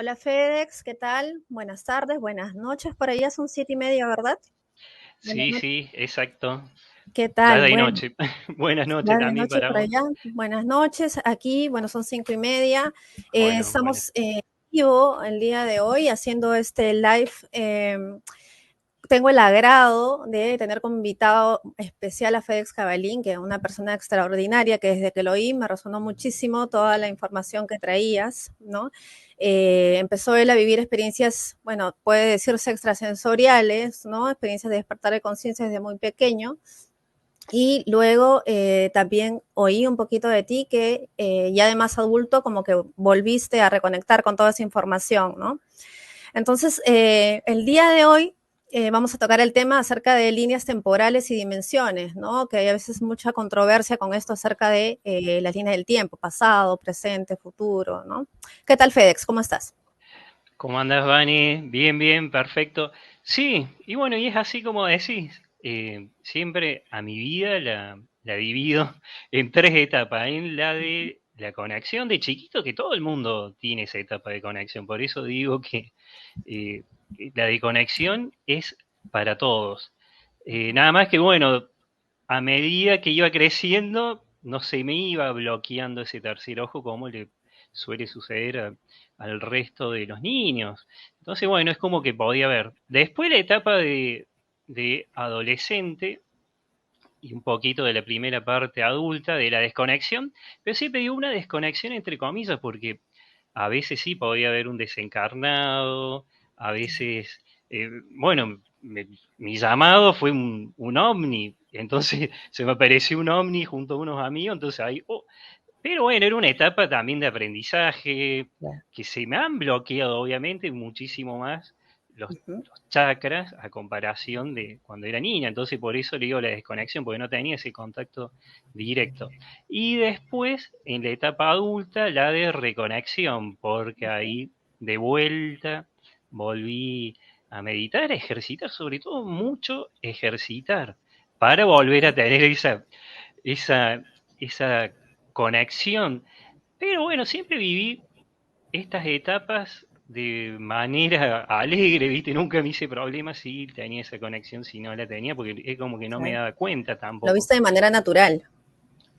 Hola Fedex, ¿qué tal? Buenas tardes, buenas noches. Por allá son 7:30, ¿verdad? Buenas Sí, noches. sí, exacto. ¿Qué Ya tal? de Bueno, noche. Buenas ya noches de también noche para por vos. allá. Buenas noches. Aquí, bueno, son 5:30. Bueno, bueno. Estamos vivo el día de hoy haciendo este live. Tengo el agrado de tener como invitado especial a Fedex Cabalín, que es una persona extraordinaria, que desde que lo oí me resonó muchísimo toda la información que traías, ¿no? Empezó él a vivir experiencias, bueno, puede decirse extrasensoriales, ¿no? Experiencias de despertar de conciencia desde muy pequeño. Y luego también oí un poquito de ti que ya de más adulto como que volviste a reconectar con toda esa información, ¿no? Entonces, el día de hoy vamos a tocar el tema acerca de líneas temporales y dimensiones, ¿no? Que hay a veces mucha controversia con esto acerca de las líneas del tiempo, pasado, presente, futuro, ¿no? ¿Qué tal, Fedex? ¿Cómo estás? ¿Cómo andás, Vani? Bien, bien, perfecto. Sí, y bueno, y es así como decís. Siempre a mi vida la divido en tres etapas. En la de la conexión de chiquito, que todo el mundo tiene esa etapa de conexión. Por eso digo que eh, la de conexión es para todos. Nada más que, bueno, a medida que iba creciendo, no se me iba bloqueando ese tercer ojo como le suele suceder al resto de los niños. Entonces, bueno, es como que podía ver. Después la etapa de adolescente y un poquito de la primera parte adulta, de la desconexión, pero siempre digo una desconexión entre comillas, porque a veces sí podía haber un desencarnado, a veces, bueno, mi llamado fue un ovni, entonces se me apareció un ovni junto a unos amigos, entonces ahí, oh, pero bueno, era una etapa también de aprendizaje, Ya. que se me han bloqueado obviamente muchísimo más Ujú. los chakras a comparación de cuando era niña, entonces por eso le digo la desconexión, porque no tenía ese contacto directo. Y después, en la etapa adulta, la de reconexión, porque ahí de vuelta volví a meditar, a ejercitar, sobre todo mucho ejercitar, para volver a tener esa, esa conexión. Pero bueno, siempre viví estas etapas de manera alegre, ¿viste? Nunca me hice problemas si tenía esa conexión, si no la tenía, porque es como que no me Claro. daba cuenta Lo tampoco. viste de manera natural.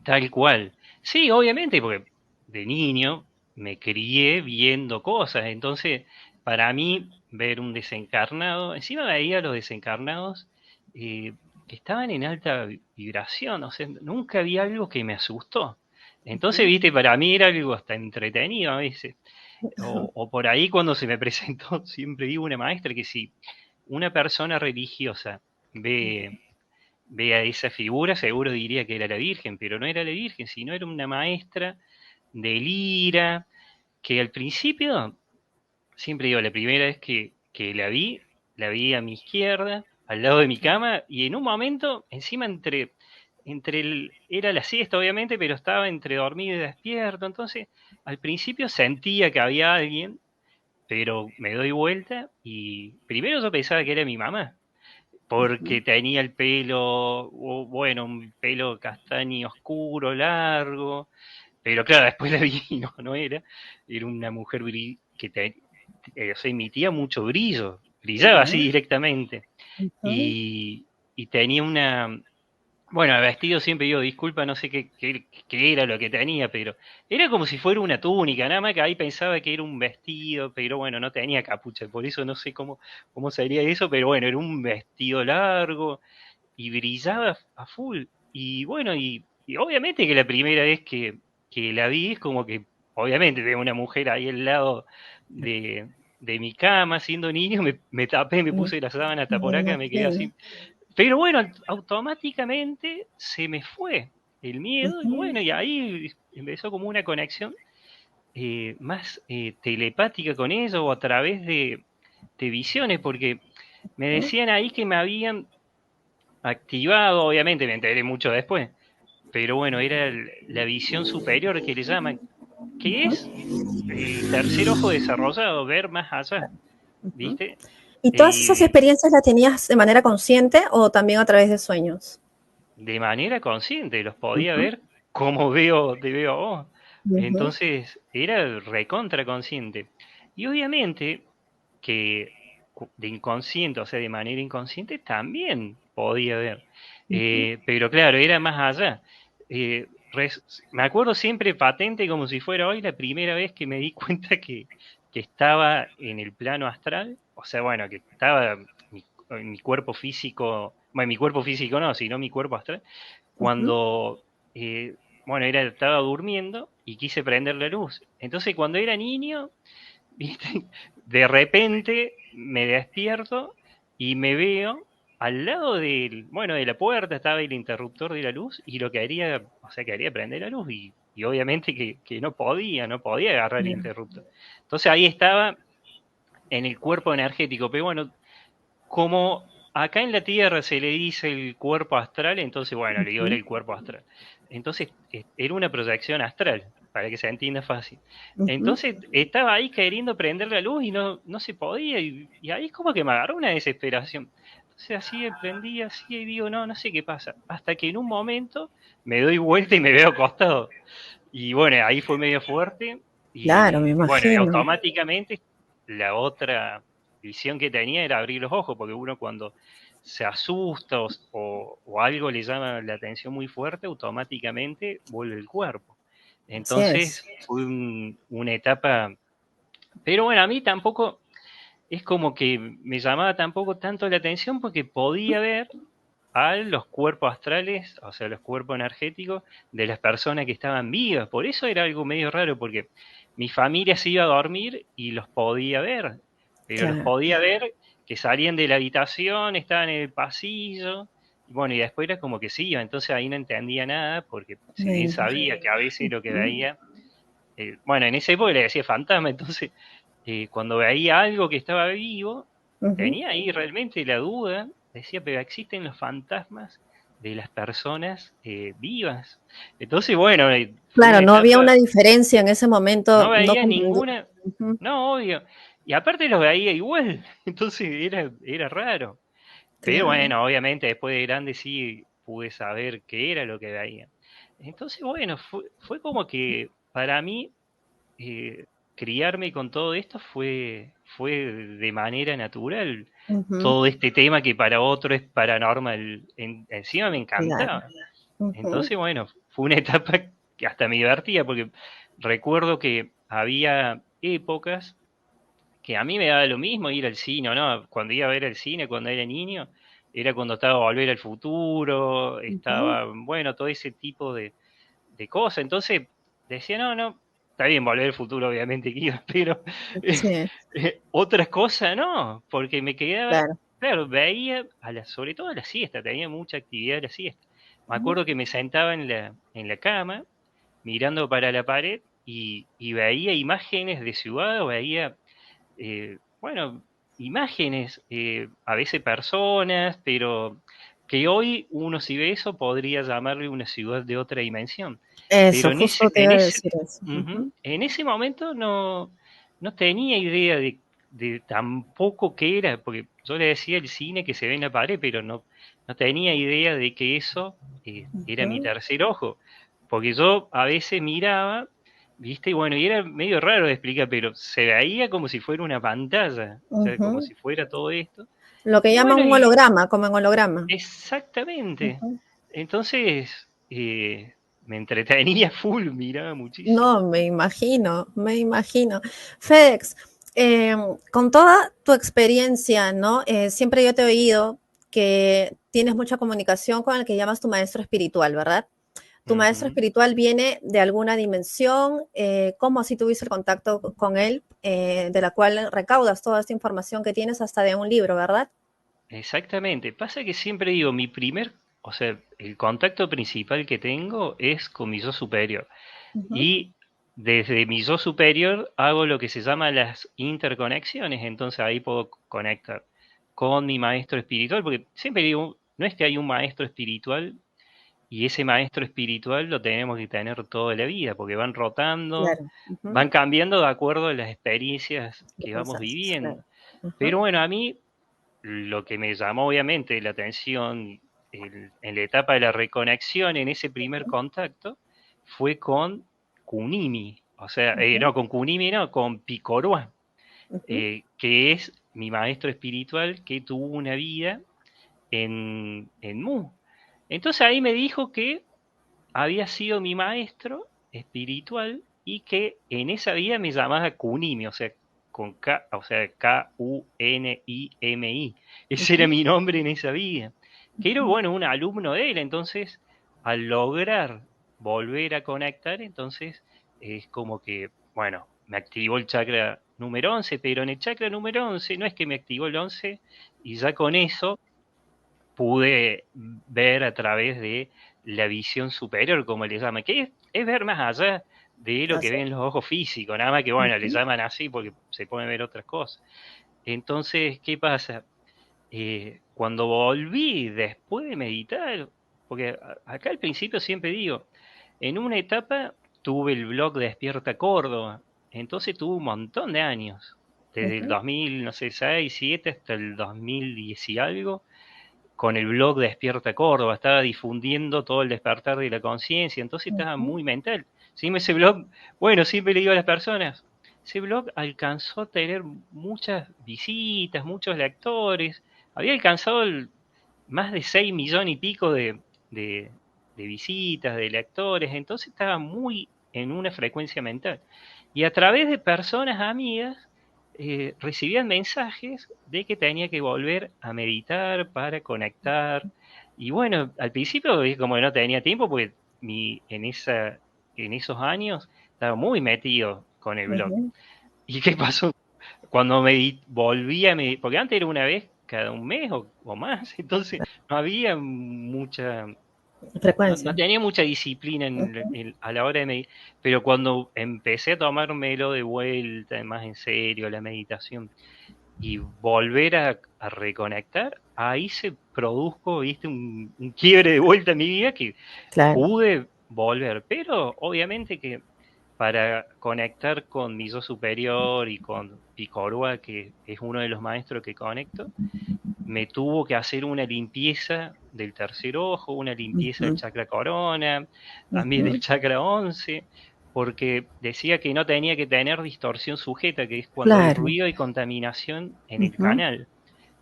Tal cual. Sí, obviamente, porque de niño me crié viendo cosas, entonces para mí ver un desencarnado, encima veía a los desencarnados que estaban en alta vibración, o sea, nunca había algo que me asustó. Entonces, Ujú. viste, para mí era algo hasta entretenido a veces. O por ahí cuando se me presentó, siempre digo una maestra que si una persona religiosa ve a esa figura, seguro diría que era la Virgen, pero no era la Virgen, sino era una maestra de lira, que al principio, siempre digo, la primera vez que la vi a mi izquierda, al lado de mi cama, y en un momento, encima era la siesta obviamente, pero estaba entre dormido y despierto, entonces al principio sentía que había alguien, pero me doy vuelta y primero yo pensaba que era mi mamá, porque Ujú. tenía el pelo, bueno, un pelo castaño oscuro, largo, pero claro, después la vi y no, no era una mujer o sea, emitía mucho brillo, brillaba así Ya. directamente, Ujú. y tenía bueno, el vestido siempre digo, disculpa, no sé qué era lo que tenía, pero era como si fuera una túnica, nada más que ahí pensaba que era un vestido, pero bueno, no tenía capucha, por eso no sé cómo sería eso, pero bueno, era un vestido largo y brillaba a full. Y bueno, y obviamente que la primera vez que la vi es como que, obviamente, veo una mujer ahí al lado de mi cama siendo niño, me tapé, me puse la sábana hasta por Me acá, me quedé imagino. así, pero bueno, automáticamente se me fue el miedo y Ujú. bueno, y ahí empezó como una conexión más telepática con ellos o a través de visiones, porque me Ujú. decían ahí que me habían activado, obviamente me enteré mucho después, pero bueno, era la visión superior que le llaman, que es el tercer ojo desarrollado, ver más allá, Ujú. ¿viste? ¿Y todas esas Eh, experiencias las tenías de manera consciente o también a través de sueños? de manera consciente, los podía Ujú. ver como te veo a vos. Ujú. Entonces era recontra consciente. Y obviamente que de inconsciente, o sea, de manera inconsciente, también podía ver. Ujú, Pero claro, era más allá. Me acuerdo siempre patente como si fuera hoy la primera vez que me di cuenta que estaba en el plano astral, o sea, bueno, que estaba mi cuerpo físico, bueno, mi cuerpo físico no, sino mi cuerpo astral, ujú, cuando, bueno, estaba durmiendo y quise prender la luz. Entonces, cuando era niño, ¿viste? De repente me despierto y me veo al lado bueno, de la puerta estaba el interruptor de la luz y lo que haría, o sea, que haría prender la luz y obviamente que no podía agarrar el ya, interruptor. Entonces ahí estaba en el cuerpo energético, pero bueno, como acá en la Tierra se le dice el cuerpo astral, entonces bueno, le digo era ujú, el cuerpo astral. Entonces era una proyección astral, para que se entienda fácil. ujú. Entonces estaba ahí queriendo prender la luz y no se podía, y ahí como que me agarró una desesperación. Entonces así prendí, así y digo, no sé qué pasa. Hasta que en un momento me doy vuelta y me veo acostado. Y bueno, ahí fue medio fuerte Claro, me y bueno, y imagino. automáticamente la otra visión que tenía era abrir los ojos, porque uno cuando se asusta o algo le llama la atención muy fuerte, automáticamente vuelve el cuerpo. Así es. Entonces fue una etapa, pero bueno, a mí tampoco es como que me llamaba tampoco tanto la atención porque podía ver a los cuerpos astrales, o sea, los cuerpos energéticos de las personas que estaban vivas. Por eso era algo medio raro, porque mi familia se iba a dormir y los podía ver, pero los Claro, podía ver que salían de la habitación, estaban en el pasillo, y bueno, y después era como que se iba, entonces ahí no entendía nada, porque si me bien sabía imagino. que a veces lo que Ujú, veía, bueno, en esa época le decía fantasma, entonces cuando veía algo que estaba vivo, ujú. tenía ahí realmente la duda, decía, pero existen los fantasmas de las personas vivas. Entonces, bueno, fue Claro, una no había una etapa, diferencia en ese no momento, no veía comprendí. ninguna, Ujú, no, obvio, y aparte los veía igual, entonces era raro. Pero claro. bueno, obviamente después de grande sí pude saber qué era lo que veía. Entonces, bueno, fue como que para mí eh, criarme con todo esto fue de manera natural. Ujú, Todo este tema que para otro es paranormal, encima me claro. encantaba. Ujú, Entonces, bueno, fue una etapa que hasta me divertía, porque recuerdo que había épocas que a mí me daba lo mismo ir al cine, ¿no? Cuando iba a ver el cine, cuando era niño, era cuando estaba Volver al Futuro, ujú. estaba, bueno, todo ese tipo de cosas. Entonces decía, no, está bien, Volver al Futuro, obviamente que iba, pero Sí, otras cosas no, porque me quedaba, claro. claro, veía, sobre todo a la siesta, tenía mucha actividad a la siesta. Me Ujú, acuerdo que me sentaba en la cama, mirando para la pared, y veía imágenes de ciudad, o veía bueno, imágenes, a veces personas, pero que hoy uno si ve eso podría llamarle una ciudad de otra dimensión. eso, Pero justo te iba a decir eso. ujú, Ujú, en ese momento no tenía idea de tampoco qué era, porque yo le decía el cine que se ve en la pared, pero no tenía idea de que eso era mi ujú, tercer ojo, porque yo a veces miraba. ¿Viste? Y bueno, y era medio raro de explicar, pero se veía como si fuera una pantalla, o sea, como ujú. si fuera todo esto. Lo que Y llaman bueno, un y holograma, como en holograma. exactamente. Ujú. Entonces, me entretenía full, miraba muchísimo. No, me imagino, me imagino. FedEx, con toda tu experiencia, ¿no? Siempre yo te he oído que tienes mucha comunicación con el que llamas tu maestro espiritual, ¿verdad? Tu maestro Ujú. espiritual viene de alguna dimensión, ¿cómo así tuviste el contacto con él, de la cual recaudas toda esta información que tienes hasta de un libro, ¿verdad? Exactamente. Pasa que siempre digo, o sea, el contacto principal que tengo es con mi yo superior. Ujú, Y desde mi yo superior hago lo que se llama las interconexiones, entonces ahí puedo conectar con mi maestro espiritual, porque siempre digo, no es que hay un maestro espiritual y ese maestro espiritual lo tenemos que tener toda la vida, porque van rotando, claro. Ujú. van cambiando de acuerdo a las experiencias Lo que vamos pensaste, viviendo. claro. Ujú, Pero bueno, a mí lo que me llamó obviamente la atención en la etapa de la reconexión, en ese primer contacto, fue con Kunimi. O sea, ujú, no, con Kunimi no, con Picorua. Ujú, que es mi maestro espiritual que tuvo una vida en Mu. Entonces ahí me dijo que había sido mi maestro espiritual y que en esa vida me llamaba Kunimi, o sea, con K, o sea, Kunimi. Ese era ujú, mi nombre en esa vida. Que era, ujú, bueno, un alumno de él. Entonces, al lograr volver a conectar, entonces es como que, bueno, me activó el chakra número 11, pero en el chakra número 11 no es que me activó el 11 y ya con eso pude ver a través de la visión superior, como le llaman, que es ver más allá de lo que así ven los ojos físicos, nada más que, bueno, le es. llaman así porque se pueden ver otras cosas. Entonces, ¿qué pasa? Cuando volví después de meditar, porque acá al principio siempre digo, en una etapa tuve el blog de Despierta Córdoba, entonces tuve un montón de años, desde el Ujú, 2000, no sé, 6, 7 hasta el 2010 y algo, con el blog Despierta Córdoba, estaba difundiendo todo el despertar de la conciencia, entonces estaba ujú, muy mental. ¿Sí? Ese blog, bueno, siempre le digo a las personas, ese blog alcanzó a tener muchas visitas, muchos lectores, había alcanzado más de 6 millones y pico de, de visitas, de lectores, entonces estaba muy en una frecuencia mental. Y a través de personas amigas, recibían mensajes de que tenía que volver a meditar para conectar. Y bueno, al principio es como que no tenía tiempo porque en esos años estaba muy metido con el blog. ujú. ¿Y qué pasó? Cuando volví a meditar, porque antes era una vez cada un mes o más, entonces no había mucha, no Frecuencia. tenía mucha disciplina Ujú, a la hora de meditar, pero cuando empecé a tomármelo de vuelta, más en serio, la meditación, y volver a reconectar, ahí se produjo, viste, un quiebre de vuelta en mi vida que claro. pude volver, pero obviamente que para conectar con mi yo superior y con Picorua, que es uno de los maestros que conecto, me tuvo que hacer una limpieza del tercer ojo, una limpieza del Ujú, chakra corona, también del ujú, chakra 11, porque decía que no tenía que tener distorsión sujeta, que es cuando hay claro. ruido y contaminación en el Ujú. canal.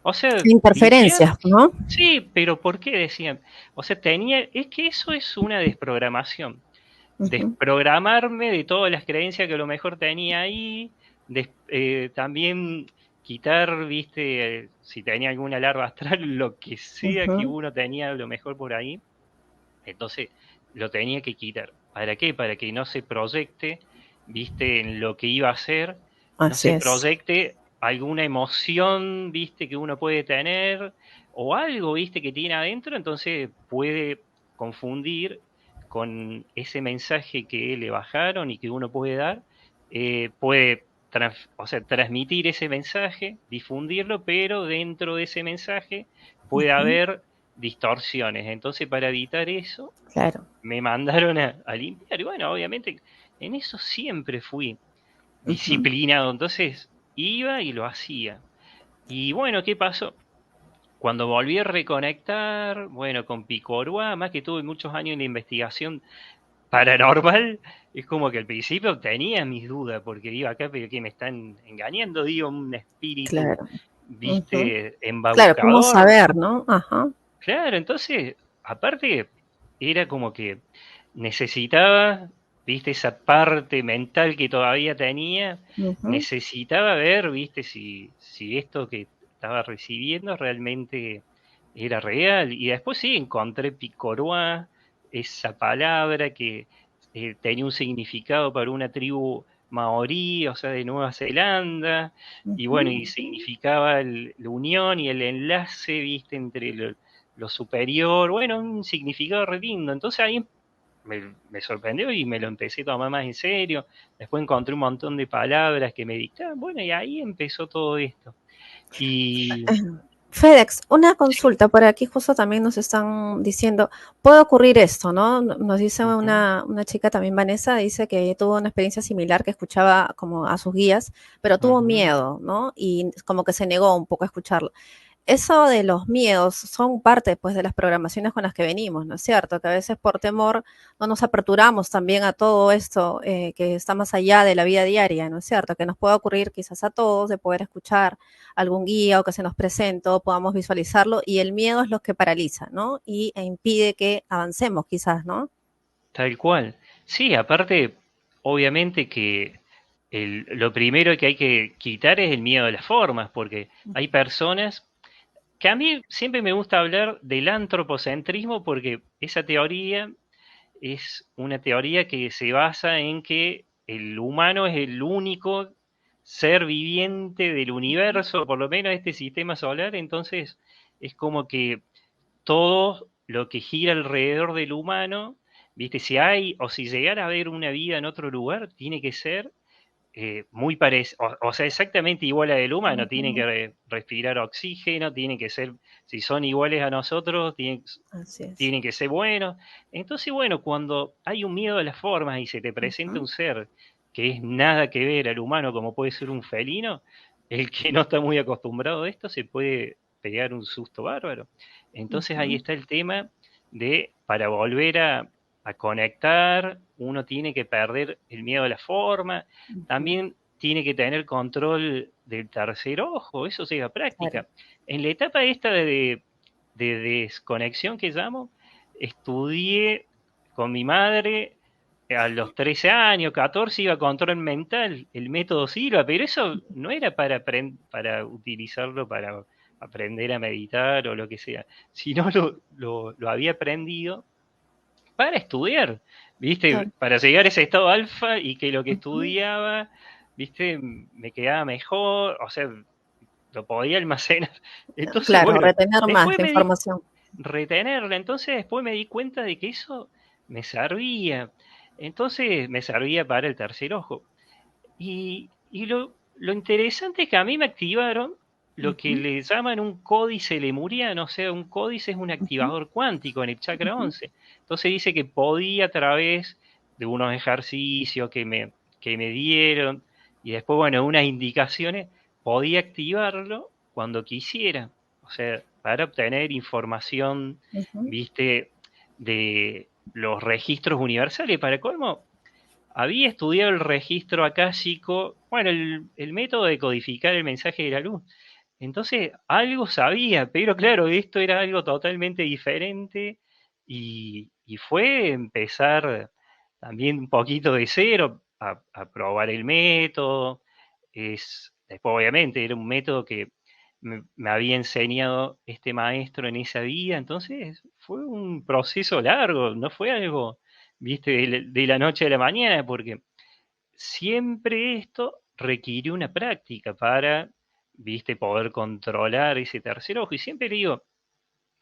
O sea, limpiar, Interferencias, ¿no? sí, pero ¿por qué decían? O sea, es que eso es una desprogramación. Ujú, Desprogramarme de todas las creencias que a lo mejor tenía ahí, también quitar, viste, si tenía alguna larva astral, lo que sea que ujú. uno tenía a lo mejor por ahí, entonces lo tenía que quitar. ¿Para qué? Para que no se proyecte, viste, en lo que iba a hacer, no Así se es. proyecte alguna emoción, viste, que uno puede tener, o algo, viste, que tiene adentro, entonces puede confundir con ese mensaje que le bajaron y que uno puede dar, puede o sea, transmitir ese mensaje, difundirlo, pero dentro de ese mensaje puede Ujú, haber distorsiones. Entonces, para evitar eso, claro. me mandaron a limpiar. Y bueno, obviamente, en eso siempre fui Ujú, disciplinado. Entonces, iba y lo hacía. Y bueno, ¿qué pasó? Cuando volví a reconectar, bueno, con Picorua, más que tuve muchos años en investigación paranormal, es como que al principio tenía mis dudas, porque digo, acá, pero que me están engañando, digo, un espíritu, claro. Ujú. viste, Claro, ¿cómo embaucador. saber, no? Ajá. Claro, entonces, aparte, era como que necesitaba, viste, esa parte mental que todavía tenía, Ujú, necesitaba ver, viste, si esto que estaba recibiendo realmente era real. Y después sí, encontré Picoruá, esa palabra que tenía un significado para una tribu maorí, o sea, de Nueva Zelanda, y bueno, ujú, y significaba la unión y el enlace, viste, entre lo superior, bueno, un significado re lindo. Entonces ahí me sorprendió y me lo empecé a tomar más en serio. Después encontré un montón de palabras que me dictaban, bueno, y ahí empezó todo esto. Y FedEx, una sí, consulta, por aquí justo también nos están diciendo, puede ocurrir esto, ¿no? Nos dice ujú, una chica también, Vanessa, dice que tuvo una experiencia similar, que escuchaba como a sus guías, pero tuvo ujú, miedo, ¿no? Y como que se negó un poco a escucharlo. eso de los miedos son parte pues de las programaciones con las que venimos, ¿no es cierto? Que a veces por temor no nos aperturamos también a todo esto que está más allá de la vida diaria, ¿no es cierto? Que nos pueda ocurrir quizás a todos de poder escuchar algún guía o que se nos presente, o podamos visualizarlo y el miedo es lo que paraliza, ¿no? E impide que avancemos quizás, ¿no? Tal cual. Sí, aparte, obviamente que lo primero que hay que quitar es el miedo a las formas, porque hay personas que a mí siempre me gusta hablar del antropocentrismo porque esa teoría es una teoría que se basa en que el humano es el único ser viviente del universo, por lo menos este sistema solar, entonces es como que todo lo que gira alrededor del humano, viste, si hay o si llegara a haber una vida en otro lugar, tiene que ser muy parecido, o sea, exactamente igual a el humano, tienen que Ujú. respirar oxígeno, tienen que ser, si son iguales a nosotros, Así es. tienen que ser buenos. Entonces, bueno, cuando hay un miedo a las formas y se te presenta Ujú, un ser que es nada que ver al humano como puede ser un felino, el que no está muy acostumbrado a esto se puede pegar un susto bárbaro. Entonces ahí ujú, está el tema de, para volver a conectar, uno tiene que perder el miedo a la forma, ujú. también tiene que tener control del tercer ojo, eso lleva Claro. práctica. En la etapa esta de desconexión que llamo, estudié con mi madre a los 13 años, 14, iba a control mental, el método Silva, pero eso no era para utilizarlo para aprender a meditar o lo que sea, sino lo había aprendido para estudiar, ¿viste? Claro. Para llegar a ese estado alfa y que lo que Ujú. estudiaba, ¿viste? Me quedaba mejor, o sea, lo podía almacenar. Entonces, Claro, bueno, retener más después la me di información. retenerla, entonces después me di cuenta de que eso me servía. Entonces me servía para el tercer ojo. Y lo interesante es que a mí me activaron lo que Ujú, le llaman un códice lemuriano, o sea, un códice es un ujú, activador cuántico en el chakra ujú, 11. Entonces dice que podía a través de unos ejercicios que me dieron y después, bueno, unas indicaciones, podía activarlo cuando quisiera. O sea, para obtener información, ujú, viste, de los registros universales. Para colmo, había estudiado el registro akáshico, bueno, el método de codificar el mensaje de la luz. Entonces, algo sabía, pero claro, esto era algo totalmente diferente y fue empezar también un poquito de cero a probar el método. Después, obviamente, era un método que me había enseñado este maestro en esa vida, entonces fue un proceso largo, no fue algo, viste, de la noche a la mañana, porque siempre esto requiere una práctica para, viste, poder controlar ese tercer ojo. Y siempre digo,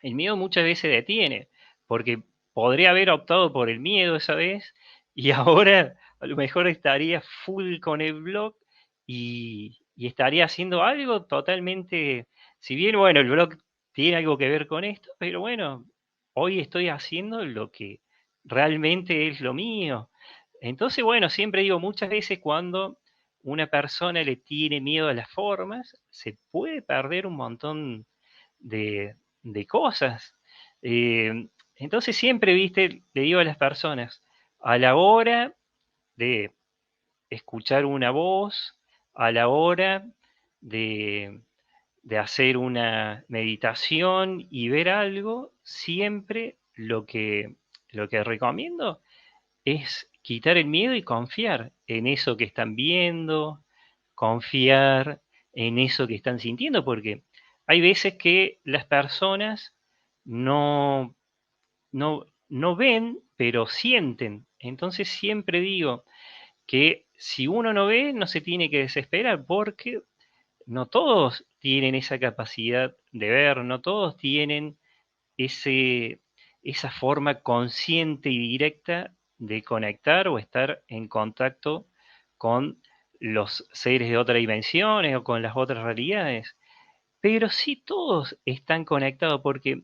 el miedo muchas veces detiene, porque podría haber optado por el miedo esa vez y ahora a lo mejor estaría full con el blog y estaría haciendo algo totalmente, si bien, bueno, el blog tiene algo que ver con esto, pero bueno, hoy estoy haciendo lo que realmente es lo mío. Entonces, bueno, siempre digo, muchas veces cuando una persona le tiene miedo a las formas, se puede perder un montón de, de cosas. Entonces siempre, viste, le digo a las personas, a la hora de escuchar una voz, a la hora de, de hacer una meditación y ver algo, siempre lo que recomiendo es quitar el miedo y confiar en eso que están viendo, confiar en eso que están sintiendo, porque hay veces que las personas no, no ven, pero sienten. Entonces siempre digo que si uno no ve, no se tiene que desesperar, porque no todos tienen esa capacidad de ver, no todos tienen ese, esa forma consciente y directa de conectar o estar en contacto con los seres de otras dimensiones o con las otras realidades. Pero sí todos están conectados porque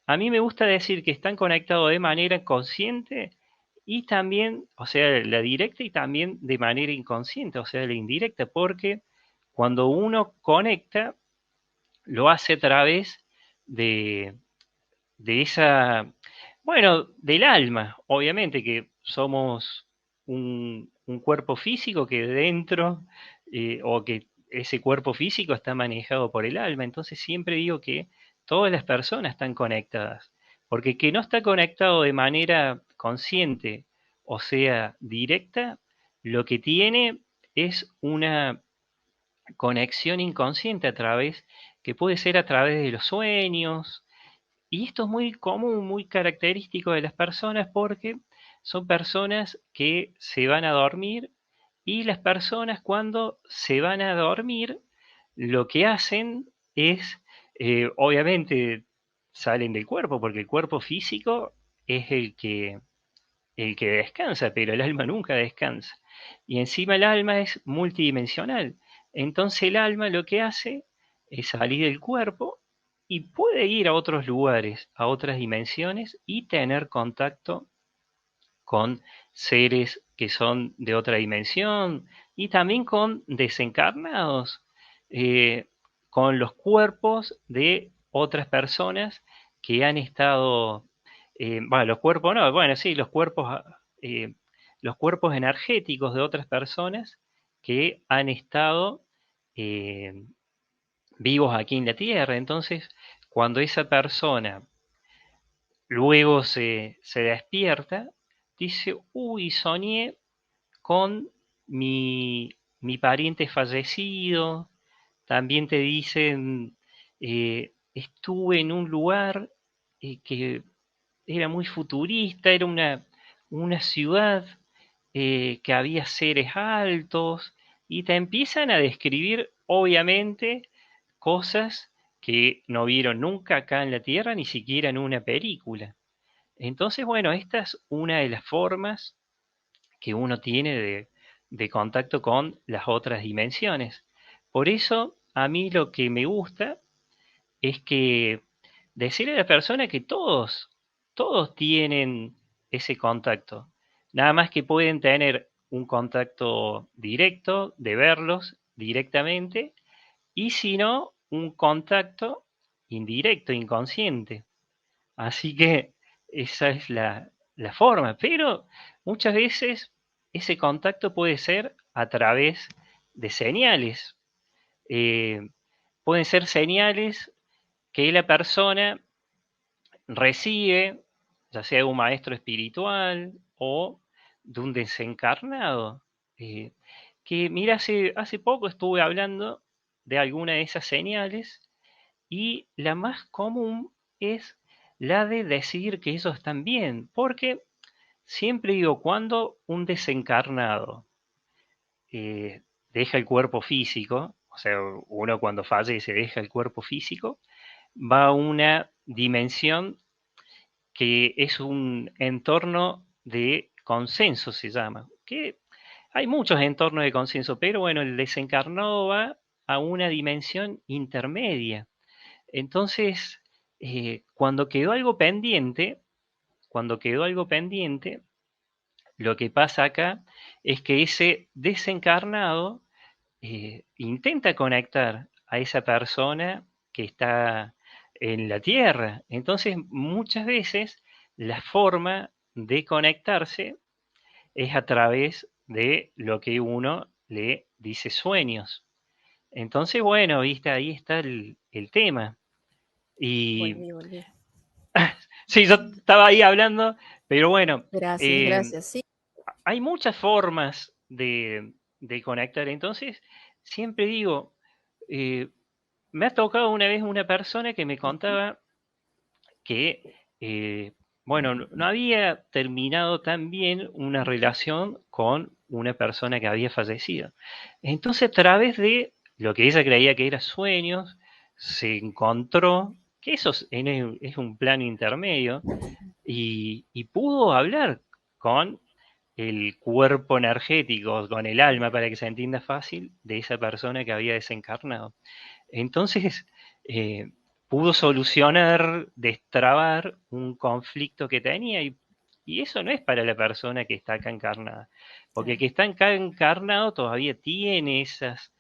a mí me gusta decir que están conectados de manera consciente y también, o sea, la directa y también de manera inconsciente, o sea, la indirecta, porque cuando uno conecta, lo hace a través de, de esa, bueno, del alma, obviamente que somos un cuerpo físico que dentro, o que ese cuerpo físico está manejado por el alma, entonces siempre digo que todas las personas están conectadas, porque que no está conectado de manera consciente, o sea, directa, lo que tiene es una conexión inconsciente a través, que puede ser a través de los sueños, y esto es muy común, muy característico de las personas porque son personas que se van a dormir, y las personas cuando se van a dormir lo que hacen es, obviamente, salen del cuerpo porque el cuerpo físico es el que descansa, pero el alma nunca descansa. Y encima el alma es multidimensional. Entonces el alma lo que hace es salir del cuerpo y puede ir a otros lugares, a otras dimensiones y tener contacto con seres que son de otra dimensión y también con desencarnados, eh, con los cuerpos de otras personas que han estado, bueno, los cuerpos no, bueno, sí, eh, los cuerpos energéticos de otras personas que han estado, eh, vivos aquí en la Tierra. Entonces, cuando esa persona luego se despierta, dice, uy, soñé con mi pariente fallecido. También te dicen, estuve en un lugar, que era muy futurista, era una ciudad, que había seres altos, y te empiezan a describir, obviamente, cosas que no vieron nunca acá en la Tierra, ni siquiera en una película. Entonces, bueno, esta es una de las formas que uno tiene de contacto con las otras dimensiones. Por eso, a mí lo que me gusta es que decirle a la persona que todos tienen ese contacto. Nada más que pueden tener un contacto directo, de verlos directamente, y si no, un contacto indirecto, inconsciente. Así que esa es la forma, pero muchas veces ese contacto puede ser a través de señales. Eh, Pueden ser señales que la persona recibe, ya sea de un maestro espiritual o de un desencarnado. Eh, que mira, hace poco estuve hablando de alguna de esas señales, y la más común es la de decir que ellos están bien, porque siempre digo, cuando un desencarnado, deja el cuerpo físico, o sea, uno cuando fallece deja el cuerpo físico, va a una dimensión que es un entorno de consenso, se llama, que hay muchos entornos de consenso, pero bueno, el desencarnado va a una dimensión intermedia. Entonces, cuando quedó algo pendiente, lo que pasa acá es que ese desencarnado, intenta conectar a esa persona que está en la Tierra. Entonces, muchas veces la forma de conectarse es a través de lo que uno le dice sueños. Entonces, bueno, viste, ahí está el tema. Y Volví, volví. sí, yo estaba ahí hablando, pero bueno, Gracias, eh, gracias. Sí. hay muchas formas de conectar. Entonces, siempre digo, eh, me ha tocado una vez una persona que me contaba que, bueno, no había terminado tan bien una relación con una persona que había fallecido. Entonces, a través de lo que ella creía que eran sueños, se encontró que eso es un plano intermedio, y pudo hablar con el cuerpo energético, con el alma, para que se entienda fácil, de esa persona que había desencarnado. Entonces, pudo solucionar, destrabar un conflicto que tenía, y eso no es para la persona que está acá encarnada, porque el Claro. que está acá encarnado todavía tiene esas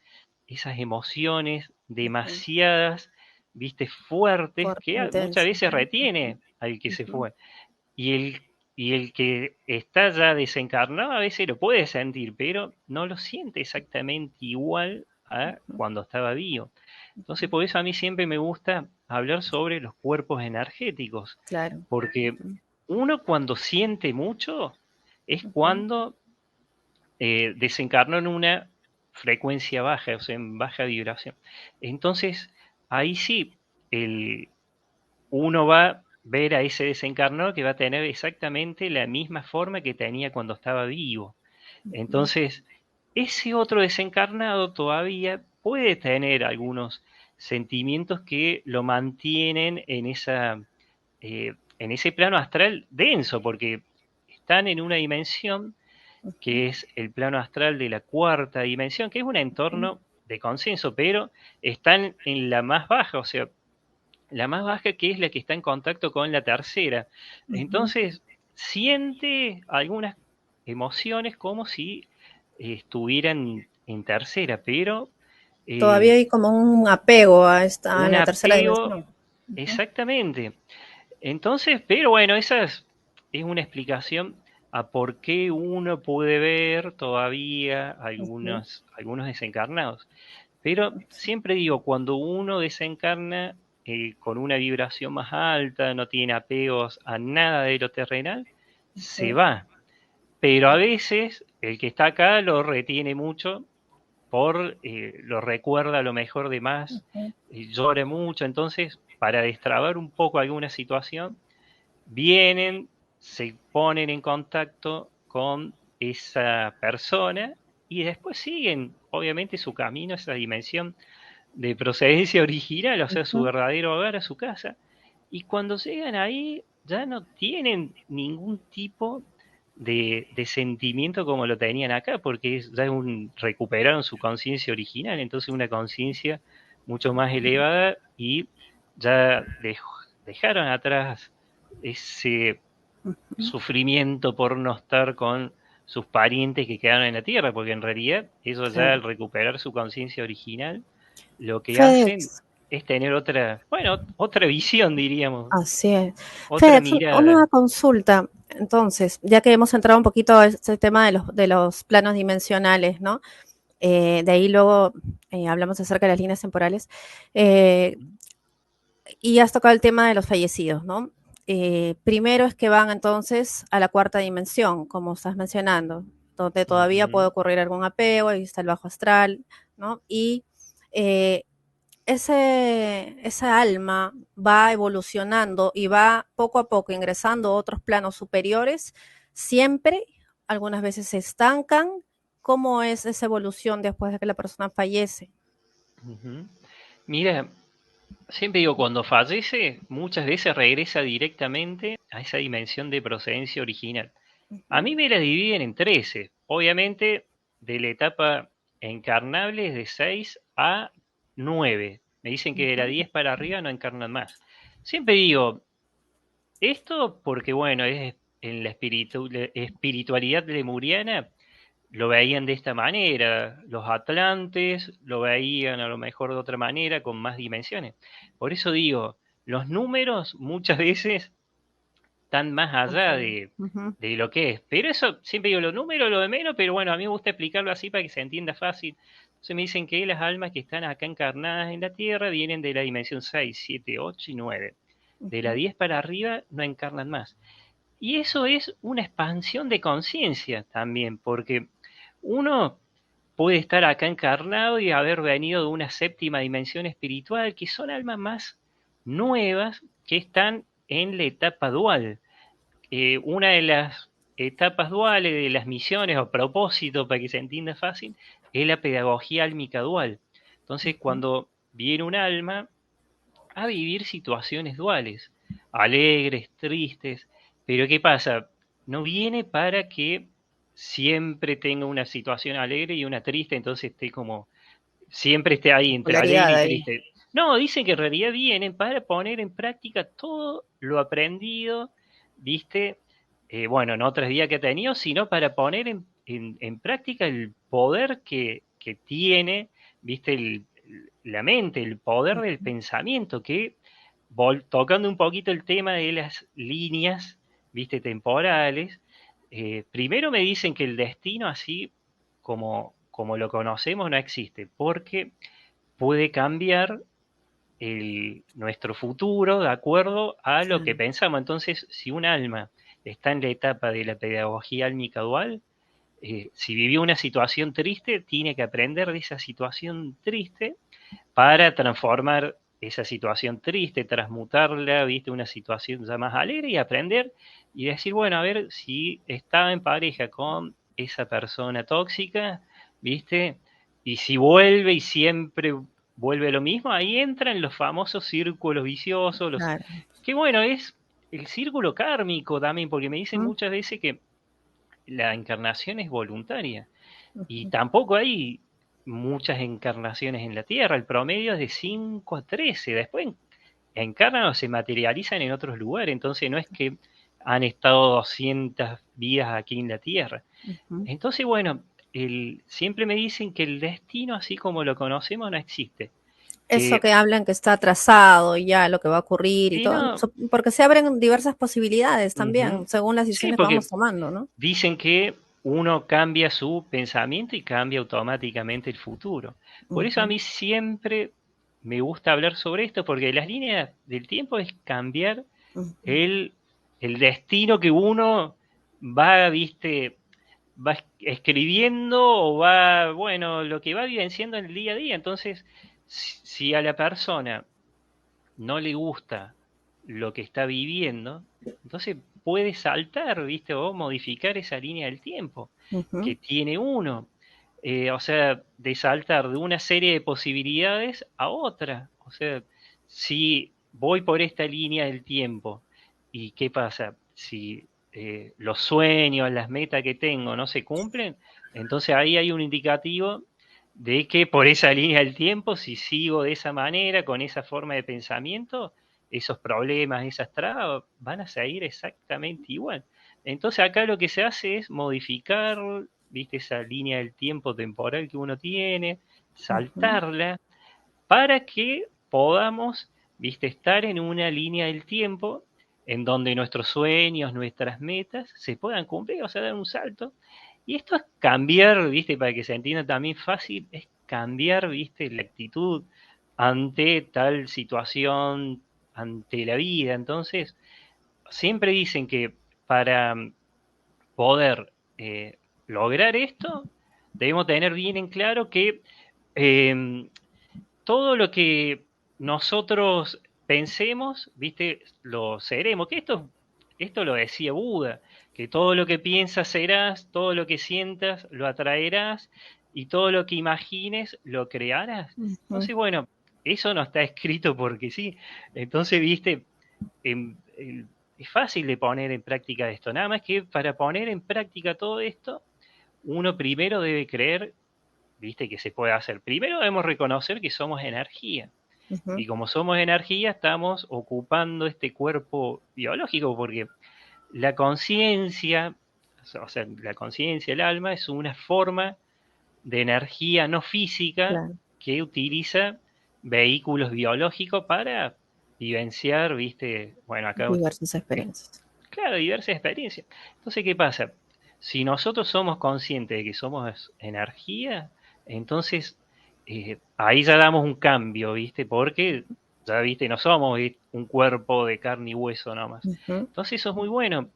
emociones Ujú. demasiadas, viste, fuertes, Fuerte, que muchas intenso. veces retiene al que se Ujú, fue. Y el que está ya desencarnado a veces lo puede sentir, pero no lo siente exactamente igual a ujú, cuando estaba vivo. Entonces, ujú. por eso a mí siempre me gusta hablar sobre los cuerpos energéticos, Claro. porque Ujú, uno cuando siente mucho es ujú, cuando desencarnó en una frecuencia baja, o sea, en baja vibración. Entonces, ahí sí, el, uno va a ver a ese desencarnado que va a tener exactamente la misma forma que tenía cuando estaba vivo. ujú, Entonces, ese otro desencarnado todavía puede tener algunos sentimientos que lo mantienen en ese plano astral denso, porque están en una dimensión ujú, que es el plano astral de la cuarta dimensión, que es un ujú, entorno de consenso, pero están en la más baja, o sea, la más baja que es la que está en contacto con la tercera. ujú. Entonces, siente algunas emociones como si estuvieran en tercera, pero Todavía eh, hay como un apego a un la tercera apego dimensión. Ujú, exactamente. Entonces, pero bueno, esa es una explicación a por qué uno puede ver todavía ujú. algunos desencarnados. Pero siempre digo, cuando uno desencarna con una vibración más alta, no tiene apegos a nada de lo terrenal, se Sí. va. Pero a veces el que está acá lo retiene mucho lo recuerda a lo mejor de más, Ujú. llora mucho, entonces para destrabar un poco alguna situación, vienen, se ponen en contacto con esa persona y después siguen, obviamente, su camino, esa dimensión de procedencia original, o sea, su Ujú. verdadero hogar, a su casa. Y cuando llegan ahí, ya no tienen ningún tipo de sentimiento como lo tenían acá, porque recuperaron su conciencia original, entonces una conciencia mucho más elevada y ya dejaron atrás ese Ujú. sufrimiento por no estar con sus parientes que quedaron en la tierra, porque en realidad ellos ya Claro. al recuperar su conciencia original, lo que hacen FedEx, es tener otra, bueno, otra visión, diríamos, así es. otra FedEx, una mirada. consulta. Entonces, ya que hemos entrado un poquito a este tema de los planos dimensionales, ¿no? De ahí luego hablamos acerca de las líneas temporales. Eh, y has tocado el tema de los fallecidos, ¿no? Primero es que van entonces a la cuarta dimensión, como estás mencionando, donde todavía puede Ujú, ocurrir algún apego, ahí está el bajo astral, ¿no? Y eh, esa alma va evolucionando y va poco a poco ingresando a otros planos superiores, siempre, algunas veces se estancan. ¿Cómo es esa evolución después de que la persona fallece? ujú. Mira, siempre digo, cuando fallece, muchas veces regresa directamente a esa dimensión de procedencia original. A Ujú, mí me la dividen en 13. Obviamente, de la etapa encarnable es de 6 a 9. Me dicen que de la ujú, 10 para arriba no encarnan más. Siempre digo, esto porque, bueno, es en la espiritualidad lemuriana lo veían de esta manera. Los atlantes lo veían a lo mejor de otra manera, con más dimensiones. Por eso digo, los números muchas veces están más allá confunde. Ujú, de lo que es. Pero eso, siempre digo, los números, lo de menos, pero bueno, a mí me gusta explicarlo así para que se entienda fácil. Entonces me dicen que las almas que están acá encarnadas en la Tierra vienen de la dimensión 6, 7, 8 y 9. De la ujú, 10 para arriba no encarnan más. Y eso es una expansión de conciencia también, porque uno puede estar acá encarnado y haber venido de una séptima dimensión espiritual, que son almas más nuevas que están en la etapa dual. Una de las etapas duales de las misiones o propósitos, para que se entienda fácil, es la pedagogía álmica dual. Entonces, ujú. cuando viene un alma a vivir situaciones duales, alegres, tristes, pero ¿qué pasa? No viene para que siempre tenga una situación alegre y una triste, entonces esté como, siempre esté ahí entre Polaridad alegre y ahí. triste. No, dicen que en realidad vienen para poner en práctica todo lo aprendido, viste, bueno, en otros días que ha tenido, sino para poner en práctica el poder que tiene, viste, la mente, el poder del pensamiento, que tocando un poquito el tema de las líneas, viste, temporales, primero me dicen que el destino así como lo conocemos no existe, porque puede cambiar nuestro futuro de acuerdo a lo que Claro, pensamos. Entonces, si un alma está en la etapa de la pedagogía álmica dual, si vivió una situación triste, tiene que aprender de esa situación triste para transformar esa situación triste, transmutarla, viste, una situación ya más alegre y aprender y decir, bueno, a ver, si estaba en pareja con esa persona tóxica, viste, y si vuelve y siempre vuelve lo mismo, ahí entran los famosos círculos viciosos, claro. que bueno, es el círculo kármico también, porque me dicen Ujú, muchas veces que la encarnación es voluntaria. Y ujú. tampoco hay muchas encarnaciones en la Tierra, el promedio es de 5 a 13. Después encarnan o se materializan en otros lugares, entonces no es que han estado 200 vidas aquí en la Tierra. Ujú. Entonces, bueno, siempre me dicen que el destino así como lo conocemos no existe, Eso que que hablan que está atrasado y ya lo que va a ocurrir y si todo, no, porque se abren diversas posibilidades también, uh-huh. según las Sí, decisiones que porque vamos tomando, ¿no? dicen que uno cambia su pensamiento y cambia automáticamente el futuro. Por eso a Ujú, mí siempre me gusta hablar sobre esto, porque las líneas del tiempo es cambiar ujú. el, el destino que uno va, viste, va escribiendo o va, bueno, lo que va vivenciando en el día a día. Entonces, si a la persona no le gusta lo que está viviendo, entonces puede saltar, ¿viste? O modificar esa línea del tiempo Ujú, que tiene uno. O sea, de saltar de una serie de posibilidades a otra. O sea, si voy por esta línea del tiempo, ¿y qué pasa? Si los sueños, las metas que tengo no se cumplen, entonces ahí hay un indicativo de que por esa línea del tiempo, si sigo de esa manera, con esa forma de pensamiento, esos problemas, esas trabas van a seguir exactamente igual. Entonces acá lo que se hace es modificar, viste, esa línea del tiempo temporal que uno tiene, ujú. saltarla, para que podamos, viste, estar en una línea del tiempo en donde nuestros sueños, nuestras metas se puedan cumplir, o sea, dar un salto. Y esto es cambiar, viste, para que se entienda también fácil, es cambiar, viste, la actitud ante tal situación, ante la vida. Entonces, siempre dicen que para poder lograr esto, debemos tener bien en claro que eh, todo lo que nosotros pensemos, viste, lo seremos. Que esto lo decía Buda, que todo lo que piensas serás, todo lo que sientas lo atraerás y todo lo que imagines lo crearás. Ujú, Entonces, bueno, eso no está escrito porque sí. Entonces, viste, es fácil de poner en práctica esto. Nada más que para poner en práctica todo esto, uno primero debe creer, viste, que se puede hacer. Primero debemos reconocer que somos energía. ujú. Y como somos energía, estamos ocupando este cuerpo biológico, porque la conciencia, o sea, la conciencia, el alma, es una forma de energía no física Claro, que utiliza vehículos biológicos para vivenciar, viste, bueno, acá, diversas experiencias. claro, diversas experiencias. Entonces, ¿qué pasa? Si nosotros somos conscientes de que somos energía, entonces ahí ya damos un cambio, ¿viste? Porque ya, ¿viste? No somos un cuerpo de carne y hueso nomás. Ujú, Entonces eso es muy bueno.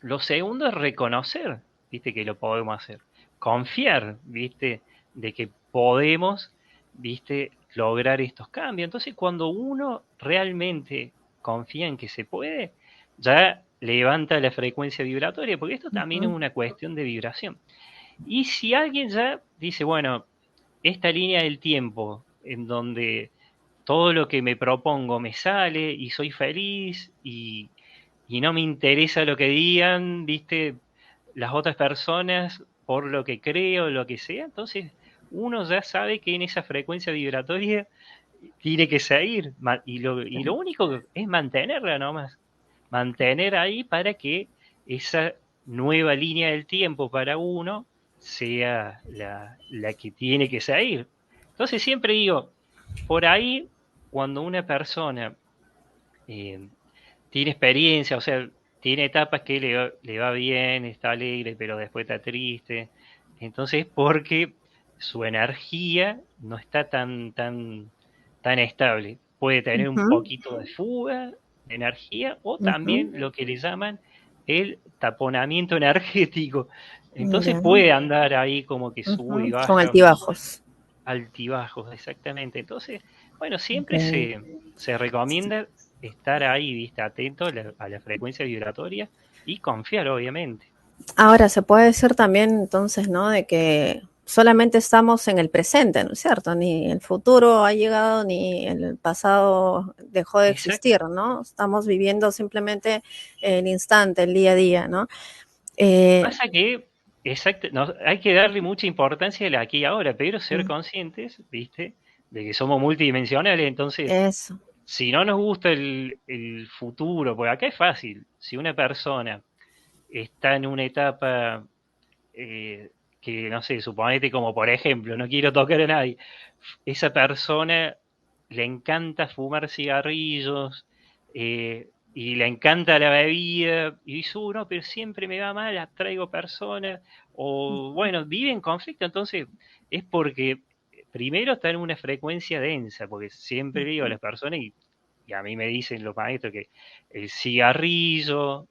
Lo segundo es reconocer, ¿viste? Que lo podemos hacer. Confiar, ¿viste? De que podemos, ¿viste? Lograr estos cambios. Entonces cuando uno realmente confía en que se puede, ya levanta la frecuencia vibratoria, porque esto también es ujú. una cuestión de vibración. Y si alguien ya dice, bueno, esta línea del tiempo en donde todo lo que me propongo me sale y soy feliz y no me interesa lo que digan, viste, las otras personas por lo que creo, lo que sea, entonces uno ya sabe que en esa frecuencia vibratoria tiene que seguir y lo único es mantenerla nomás, mantener ahí para que esa nueva línea del tiempo para uno sea la que tiene que seguir. Entonces siempre digo, por ahí, cuando una persona eh, tiene experiencia, o sea, tiene etapas que le va bien, está alegre, pero después está triste. Entonces, porque su energía no está tan estable. Puede tener un Ujú, poquito de fuga de energía o ujú, también lo que le llaman el taponamiento energético. Entonces ya, puede andar ahí como que sube y ujú, con baja, altibajos. altibajos, exactamente. Entonces, bueno, Ok. siempre se recomienda estar ahí, viste, atento a la frecuencia vibratoria y confiar, obviamente. Ahora, se puede decir también entonces, ¿no? De que solamente estamos en el presente, ¿no es cierto? Ni el futuro ha llegado, ni el pasado dejó de Exacto. existir, ¿no? Estamos viviendo simplemente el instante, el día a día, ¿no? Eh, Pasa que, exacto, no, hay que darle mucha importancia al aquí y ahora, pero ser mm, conscientes, viste, de que somos multidimensionales. Entonces, eso. si no nos gusta el futuro, pues acá es fácil, si una persona está en una etapa eh, que, no sé, suponete como por ejemplo, no quiero tocar a nadie, esa persona le encanta fumar cigarrillos y le encanta la bebida y dice, no, pero siempre me va mal, atraigo personas, o bueno, vive en conflicto, entonces es porque primero está en una frecuencia densa, porque siempre digo a las personas, y a mí me dicen los maestros que el cigarrillo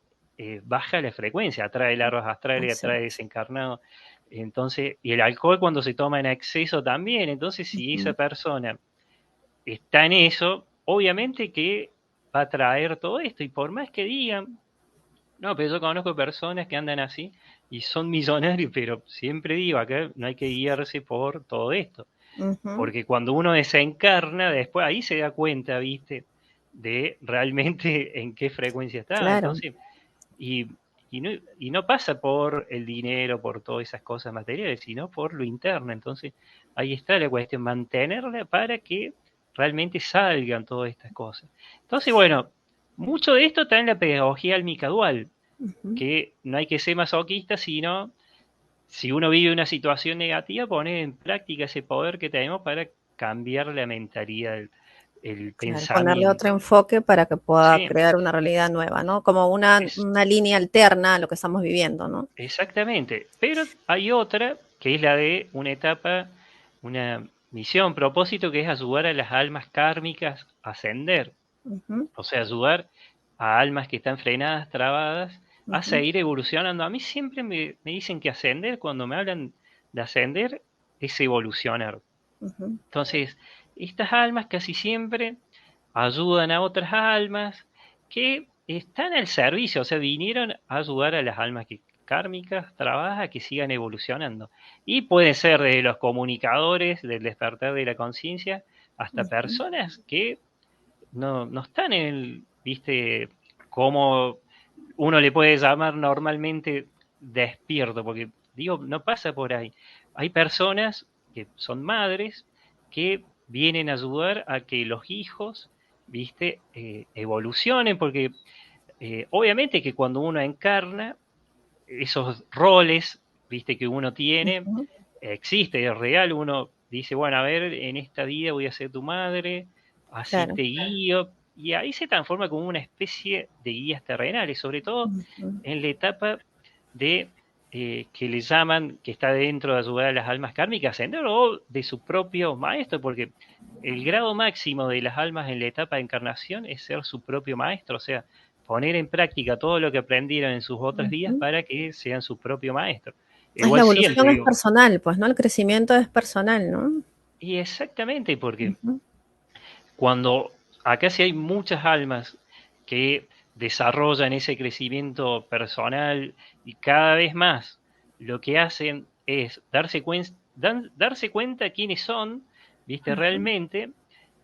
baja la frecuencia, atrae larvas astrales, Así atrae es. desencarnados. Entonces, y el alcohol cuando se toma en exceso también. Entonces, si esa Ujú, persona está en eso, obviamente que va a traer todo esto. Y por más que digan, no, pero yo conozco personas que andan así y son millonarios, pero siempre digo, acá no hay que guiarse por todo esto. ujú, Porque cuando uno desencarna, después ahí se da cuenta, ¿viste? De realmente en qué frecuencia está. claro. Entonces, y, y no pasa por el dinero, por todas esas cosas materiales, sino por lo interno. Entonces, ahí está la cuestión, mantenerla para que realmente salgan todas estas cosas. Entonces, bueno, mucho de esto está en la pedagogía álmica dual, Ujú, que no hay que ser masoquista, sino si uno vive una situación negativa, poner en práctica ese poder que tenemos para cambiar la mentalidad, el claro, ponerle otro pensamiento. enfoque para que pueda Sí, crear una realidad nueva, ¿no? Como es una línea alterna a lo que estamos viviendo, ¿no? exactamente. Pero hay otra que es la de una etapa, una misión, propósito, que es ayudar a las almas kármicas a ascender. Ujú, O sea, ayudar a almas que están frenadas, trabadas, a ujú, seguir evolucionando. A mí siempre me dicen que ascender, cuando me hablan de ascender, es evolucionar. ujú, Entonces, estas almas casi siempre ayudan a otras almas que están al servicio, o sea, vinieron a ayudar a las almas que kármicas, trabaja, que sigan evolucionando. Y puede ser de los comunicadores, del despertar de la conciencia, hasta ujú. personas que no están en el, viste, como uno le puede llamar normalmente despierto, porque digo, no pasa por ahí. Hay personas que son madres que vienen a ayudar a que los hijos, viste, evolucionen, porque obviamente que cuando uno encarna, esos roles, viste, que uno tiene, Ujú, existe, es real, uno dice, bueno, a ver, en esta vida voy a ser tu madre, así claro. te guío, y ahí se transforma como una especie de guías terrenales, sobre todo Ujú, en la etapa de que le llaman, que está dentro de ayudar a las almas kármicas a ascender o de su propio maestro, porque el grado máximo de las almas en la etapa de encarnación es ser su propio maestro, o sea, poner en práctica todo lo que aprendieron en sus otras vidas ujú. para que sean su propio maestro. Es la Igual evolución siempre es digo, personal, pues, ¿no? El crecimiento es personal, ¿no? y exactamente, porque Ujú, cuando acá sí hay muchas almas que desarrollan ese crecimiento personal y cada vez más lo que hacen es darse cuenta quiénes son, viste, ujú, realmente,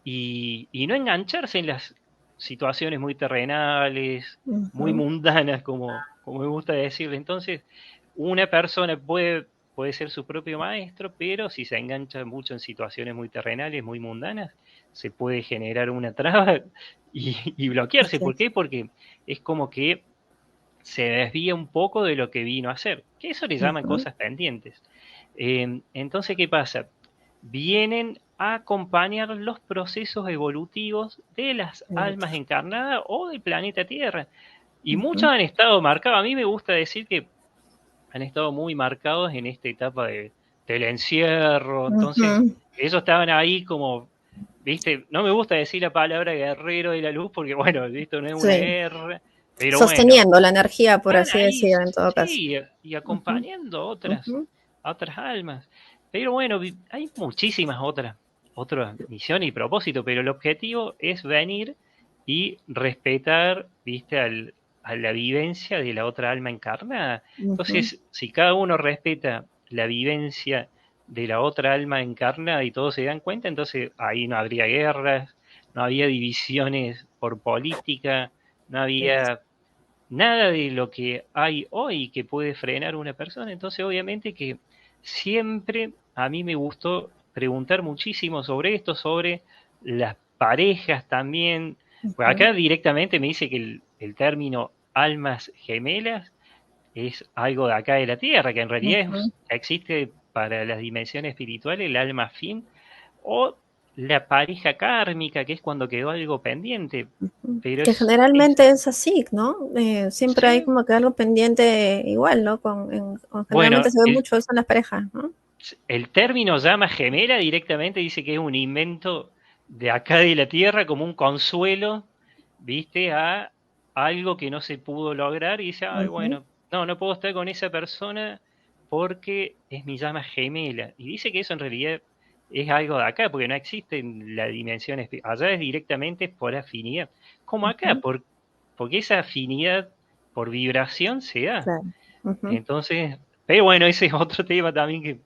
y no engancharse en las situaciones muy terrenales, muy ujú. mundanas, como me gusta decirle. Entonces, una persona puede ser su propio maestro, pero si se engancha mucho en situaciones muy terrenales, muy mundanas, se puede generar una traba y bloquearse. Así ¿Por es. qué? Porque es como que se desvía un poco de lo que vino a hacer, que eso le llaman Ujú, cosas pendientes. Entonces, ¿qué pasa? Vienen a acompañar los procesos evolutivos de las almas Exacto. encarnadas o del planeta Tierra. Y muchos Ujú, han estado marcados, a mí me gusta decir que han estado muy marcados en esta etapa del encierro, entonces ujú. ellos estaban ahí como, viste, no me gusta decir la palabra guerrero de la luz porque bueno, esto no es una Sí, guerra, pero bueno, sosteniendo la energía, por están así ahí, decir, en todo caso. sí, y Ujú, acompañando ujú, a otras almas. Pero bueno, hay muchísimas otras misiones y propósitos, pero el objetivo es venir y respetar, viste, a la vivencia de la otra alma encarnada. ujú, Entonces, si cada uno respeta la vivencia de la otra alma encarnada y todos se dan cuenta, entonces ahí no habría guerras, no había divisiones por política, no ex- había nada de lo que hay hoy que puede frenar una persona. Entonces, obviamente que siempre a mí me gustó preguntar muchísimo sobre esto, sobre las parejas también. Pues ujú, acá directamente me dice que el término almas gemelas es algo de acá de la Tierra, que en realidad ujú, existe para las dimensiones espirituales el alma afín o la pareja kármica, que es cuando quedó algo pendiente. ujú. Pero Que generalmente es así, ¿no? Siempre hay sí, como que algo pendiente igual, ¿no? Generalmente bueno, se ve mucho eso en las parejas, ¿no? el término llama gemela directamente dice que es un invento de acá de la Tierra como un consuelo, viste, a algo que no se pudo lograr y dice, ay, Ujú, bueno, no, no puedo estar con esa persona porque es mi llama gemela. Y dice que eso en realidad es algo de acá, porque no existe en la dimensión allá es directamente por afinidad, como acá, ujú, porque esa afinidad por vibración se da. claro. Ujú. Entonces, pero bueno, ese es otro tema también que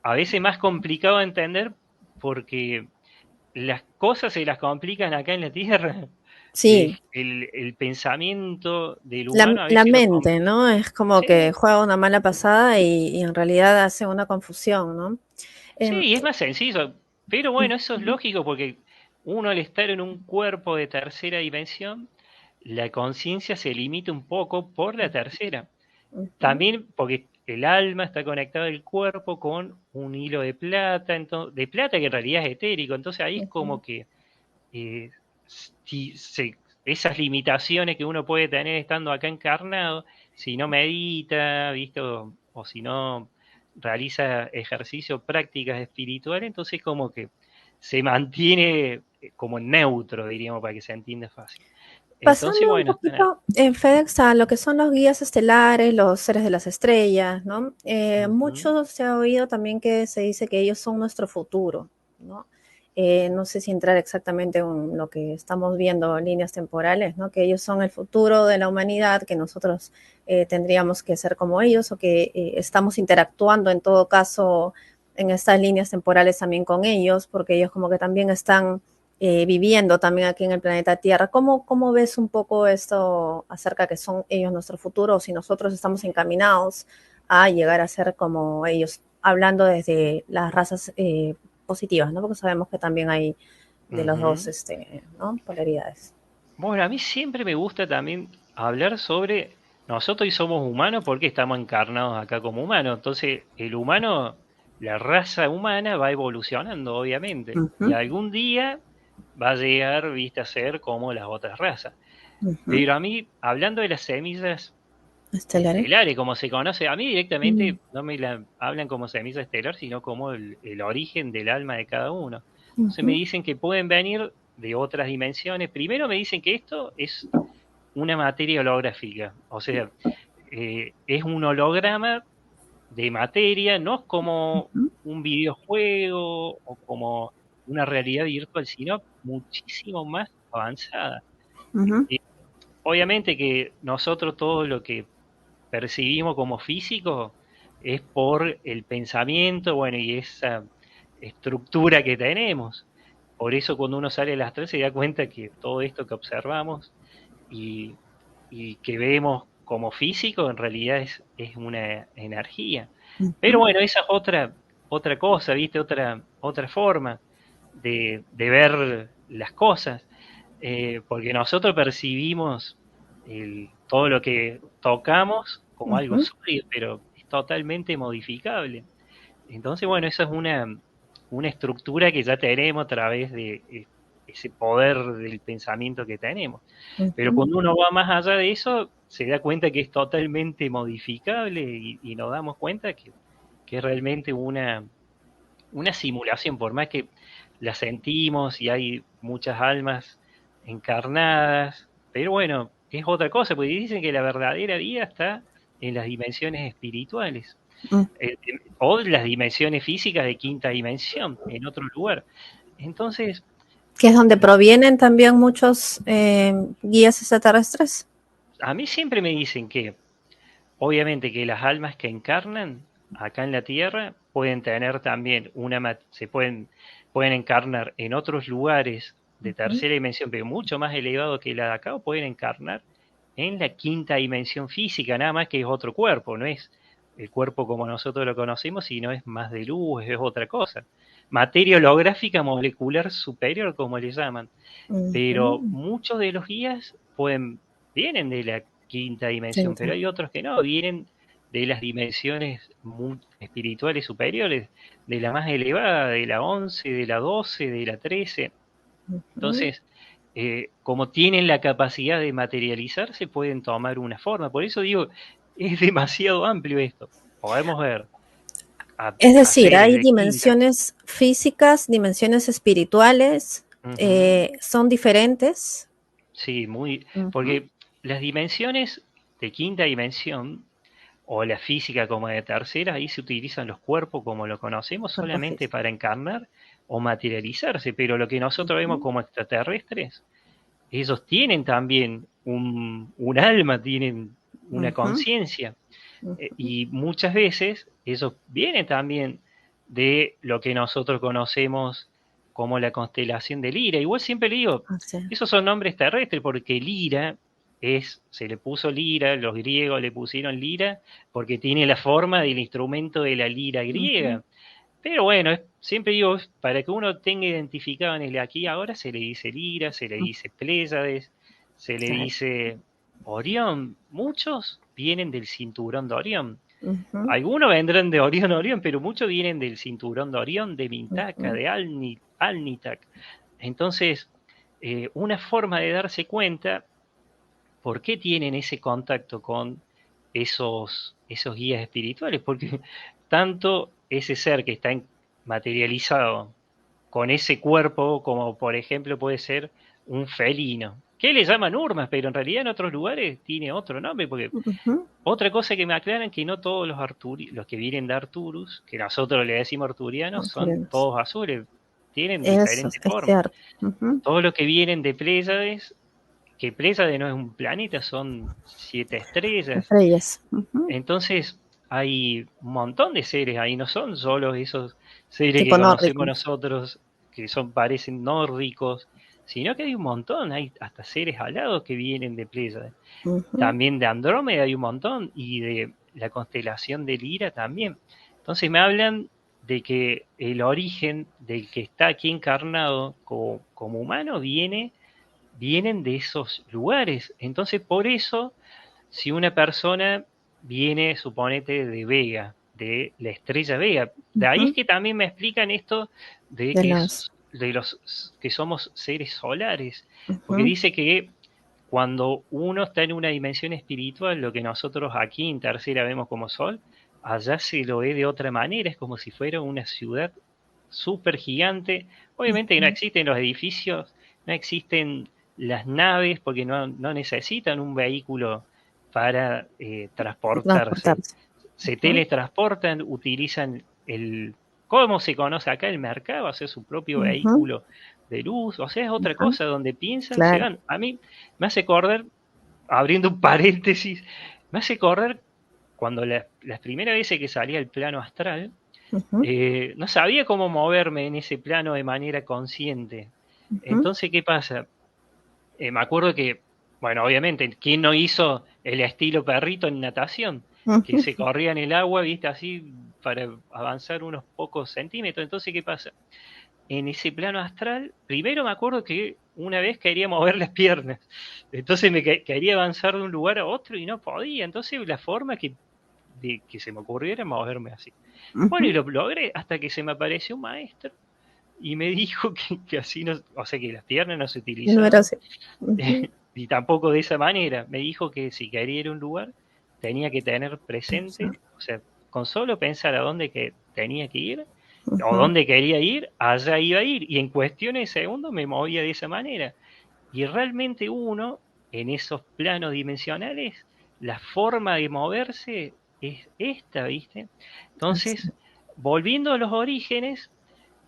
a veces más complicado de entender porque las cosas se las complican acá en la Tierra. Sí, El pensamiento del la, humano a la veces lo mente, complica. ¿no? Es como que Sí, juega una mala pasada y en realidad hace una confusión, ¿no? sí, Em, y es más sencillo. Pero bueno, eso es ujú, lógico porque uno al estar en un cuerpo de tercera dimensión, la conciencia se limita un poco por la tercera. ujú, También porque el alma está conectada al cuerpo con un hilo de plata, de plata que en realidad es etérico. Entonces ahí es ujú, como que eh, si esas limitaciones que uno puede tener estando acá encarnado, si no medita, ¿viste? O si no realiza ejercicio, prácticas espirituales, entonces como que se mantiene como neutro, diríamos, para que se entienda fácil. Entonces, Pasando un bueno, están ahí. poquito en FedEx a lo que son los guías estelares, los seres de las estrellas, ¿no? Ujú, Mucho se ha oído también que se dice que ellos son nuestro futuro, ¿no? No sé si entrar exactamente en lo que estamos viendo, líneas temporales, ¿no? Que ellos son el futuro de la humanidad, que nosotros tendríamos que ser como ellos o que estamos interactuando en todo caso en estas líneas temporales también con ellos, porque ellos como que también están viviendo también aquí en el planeta Tierra. ¿Cómo ves un poco esto acerca que son ellos nuestro futuro o si nosotros estamos encaminados a llegar a ser como ellos, hablando desde las razas positivas, ¿no? Porque sabemos que también hay de los dos ujú. ¿no? Polaridades. Bueno, a mí siempre me gusta también hablar sobre nosotros y somos humanos porque estamos encarnados acá como humanos. Entonces, el humano, la raza humana va evolucionando, obviamente, Uh y -huh, algún día va a llegar, viste, a ser como las otras razas. uh -huh. Pero a mí, hablando de las semillas Estelares. estelares, como se conoce, a mí Mm, directamente no me la hablan como semilla estelar, sino como el origen del alma de cada uno. uh Entonces me -huh, dicen que pueden venir de otras dimensiones. Primero me dicen que esto es una materia holográfica, o sea, es un holograma de materia, no es como un videojuego o como una realidad virtual, sino muchísimo más avanzada. uh -huh, Eh, Obviamente que nosotros todo lo que percibimos como físico es por el pensamiento, bueno, y esa estructura que tenemos. Por eso cuando uno sale a las 3 se da cuenta que todo esto que observamos y, y que vemos como físico en realidad es una energía. uh Pero -huh, bueno, esa es otra cosa, ¿viste? Otra forma de ver las cosas, porque nosotros percibimos todo lo que tocamos como uh algo -huh. sólido, pero es totalmente modificable. Entonces, bueno, esa es una estructura que ya tenemos a través de ese poder del pensamiento que tenemos. Pero Ujú. cuando uno va más allá de eso, se da cuenta que es totalmente modificable y nos damos cuenta que es realmente una simulación, por más que la sentimos y hay muchas almas encarnadas, pero bueno, es otra cosa, porque dicen que la verdadera vida está en las dimensiones espirituales, Mm. o en las dimensiones físicas de quinta dimensión, en otro lugar. Entonces, Que es donde eh, provienen también muchos guías extraterrestres. a mí siempre me dicen que, obviamente, que las almas que encarnan acá en la Tierra pueden tener también pueden encarnar en otros lugares de Ujú. tercera dimensión, pero mucho más elevado que la de acá, o pueden encarnar en la quinta dimensión física, nada más que es otro cuerpo, no es el cuerpo como nosotros lo conocemos, sino es más de luz, es otra cosa. Materia holográfica molecular superior, como le llaman. Pero Ujú. muchos de los guías vienen de la quinta dimensión, pero Quinta. hay otros que no, vienen de las dimensiones espirituales superiores, de la más elevada, de la 11, de la 12, de la 13. Ujú. Entonces, como tienen la capacidad de materializarse, pueden tomar una forma. Por eso digo, es demasiado amplio esto. Podemos ver Es a decir, seres hay de quinta. dimensiones físicas, dimensiones espirituales, Ujú. son diferentes. Sí, Ujú. porque las dimensiones de quinta dimensión o la física como de tercera, ahí se utilizan los cuerpos como lo conocemos Cuerpo solamente físico. para encarnar o materializarse, pero lo que nosotros vemos Ujú. como extraterrestres, ellos tienen también un alma, tienen una Ujú. conciencia, Ujú. y muchas veces ellos vienen también de lo que nosotros conocemos como la constelación de Lira. Igual siempre le digo, Así. esos son nombres terrestres porque Lira se le puso Lira, los griegos le pusieron Lira porque tiene la forma del instrumento de la lira Ujú. griega. Pero bueno, siempre digo, para que uno tenga identificado en el aquí y ahora, se le dice Lira, se le dice Pléyades, se le Claro. dice Orión. Muchos vienen del cinturón de Orión. Ujú. Algunos vendrán de Orión a Orión, pero muchos vienen del cinturón de Orión, de Mintaka, Ujú. de Alnitak. Entonces, una forma de darse cuenta por qué tienen ese contacto con esos guías espirituales, porque tanto ese ser que está materializado con ese cuerpo, como por ejemplo puede ser un felino, que le llaman urmas, pero en realidad en otros lugares tiene otro nombre, porque Ujú. otra cosa que me aclaran que no todos los que vienen de Arturus, que nosotros le decimos arturianos, son Arturianos. todos azules, tienen Eso diferentes es formas. cierto. Ujú. Todos los que vienen de Pléyades, que Pléyades no es un planeta, son 7 estrellas. Estrellas. Ujú. Entonces hay un montón de seres ahí, no son solo esos seres que Tipo conocemos nórdico. nosotros, parecen nórdicos, sino que hay un montón, hay hasta seres alados que vienen de Pléyades. Ujú. También de Andrómeda hay un montón y de la constelación de Lira también. Entonces me hablan de que el origen del que está aquí encarnado como humano vienen de esos lugares. Entonces por eso, si una persona viene, suponete, de Vega, de la estrella Vega, de ahí es Ujú. que también me explican esto de De las. de los que somos seres solares, porque Ujú. dice que cuando uno está en una dimensión espiritual, lo que nosotros aquí en tercera vemos como sol, allá se lo ve de otra manera, es como si fuera una ciudad súper gigante. Obviamente que no Ujú. existen los edificios, no existen las naves, porque no necesitan un vehículo para transportarse. Transportarse. Se Ujú. teletransportan, utilizan ¿cómo se conoce acá? El mercado, hacer su propio Ujú. vehículo de luz, o sea, es otra Ujú. cosa, donde piensan, se Claro. van. A mí me hace acordar, abriendo un paréntesis, me hace acordar cuando las primeras veces que salí al plano astral, Ujú. no sabía cómo moverme en ese plano de manera consciente. Ujú. Entonces, ¿qué pasa? Me acuerdo que, bueno, obviamente, ¿quién no hizo el estilo perrito en natación? Que se Ujú. corría en el agua, viste, así para avanzar unos pocos centímetros. Entonces, ¿qué pasa? En ese plano astral, primero me acuerdo que una vez quería mover las piernas. Entonces quería avanzar de un lugar a otro y no podía. Entonces, la forma que se me ocurrió era moverme así. Bueno, y Ujú. lo logré hasta que se me apareció un maestro y me dijo que así no, o sea, que las piernas no se No era utilizaban, así. Ujú. y tampoco de esa manera. Me dijo que si quería ir a un lugar, tenía que tener presente, Exacto. o sea, con solo pensar a dónde que tenía que ir, o Ujú. dónde quería ir, allá iba a ir, y en cuestiones de segundos me movía de esa manera. Y realmente uno, en esos planos dimensionales, la forma de moverse es esta, ¿viste? Así. Entonces, volviendo a los orígenes,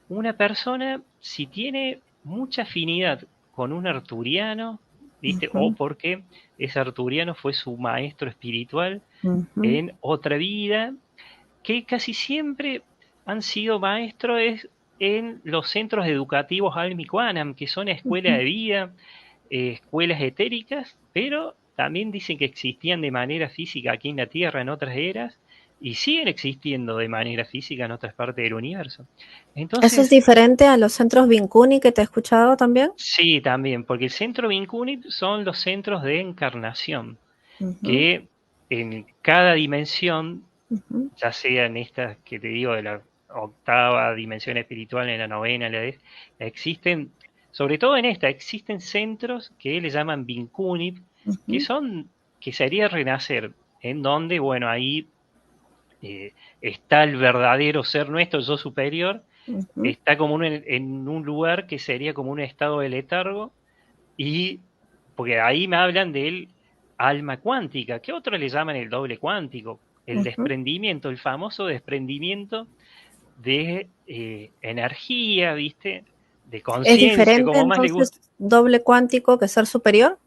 una persona, si tiene mucha afinidad con un arturiano, ¿viste? O Ujú. porque ese arturiano fue su maestro espiritual Ujú. en otra vida, que casi siempre han sido maestros en los centros educativos Almicuanam, que son escuelas Ujú. de vida, escuelas etéricas, pero también dicen que existían de manera física aquí en la Tierra en otras eras y siguen existiendo de manera física en otras partes del universo. ¿Eso es Entonces, diferente a los centros Vincuni que te he escuchado también? sí, también, porque el centro Vincunit son los centros de encarnación, Ujú. que en cada dimensión, Ujú. ya sea en estas que te digo de la octava dimensión espiritual, en la novena, en la décima, existen, sobre todo en esta, existen centros que le llaman Vincunit, que Ujú. son, que sería renacer, en donde, bueno, ahí está el verdadero ser nuestro, el yo superior, Ujú. está como en un lugar que sería como un estado de letargo, y porque ahí me hablan del alma cuántica, que otros le llaman el doble cuántico, el Ujú. desprendimiento, el famoso desprendimiento de energía, ¿viste? De ¿Es conciencia, diferente como más le entonces gusta. doble cuántico que ser superior?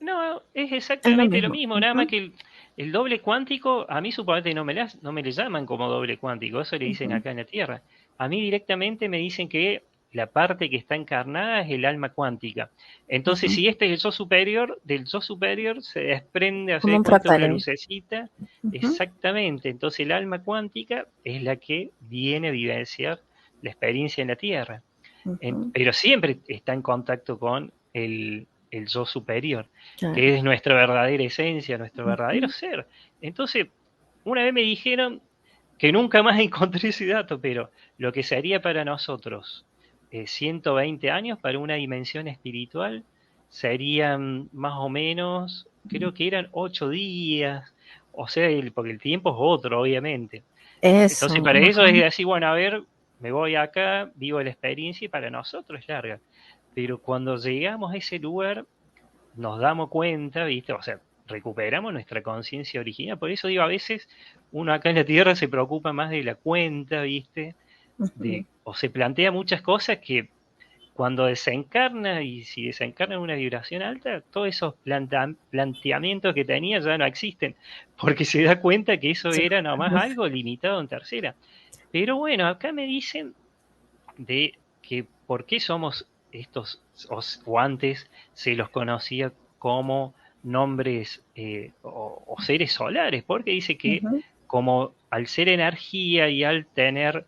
No, es Es lo exactamente lo mismo. mismo, nada más Ujú. que el doble cuántico, a mí supuestamente no me le llaman como doble cuántico, eso le dicen Ujú. acá en la Tierra. A mí directamente me dicen que la parte que está encarnada es el alma cuántica. Entonces, Ujú. si este es el yo superior, del yo superior se desprende, hace Como de un cuenta, fractal una ahí. lucecita. Ujú. Exactamente, entonces el alma cuántica es la que viene a vivenciar la experiencia en la Tierra. Ujú. Pero siempre está en contacto con el yo superior, que Claro. es nuestra verdadera esencia, nuestro verdadero Ujú. ser. Entonces, una vez me dijeron que nunca más encontré ese dato, pero lo que sería para nosotros 120 años para una dimensión espiritual serían más o menos, creo que eran 8 días, o sea, porque el tiempo es otro, obviamente. Entonces, Eso. para eso es Ujú. decir, bueno, a ver, me voy acá, vivo la experiencia y para nosotros es larga. Pero cuando llegamos a ese lugar, nos damos cuenta, ¿viste? O sea, recuperamos nuestra conciencia original. Por eso digo, a veces uno acá en la Tierra se preocupa más de la cuenta, ¿viste? Ujú. O se plantea muchas cosas que cuando desencarna, y si desencarna en una vibración alta, todos esos planteamientos que tenía ya no existen, porque se da cuenta que eso Sí. era nomás algo limitado en tercera. Pero bueno, acá me dicen de que por qué somos estos, o antes se los conocía como nombres o seres solares, porque dice que Ujú. como al ser energía y al tener,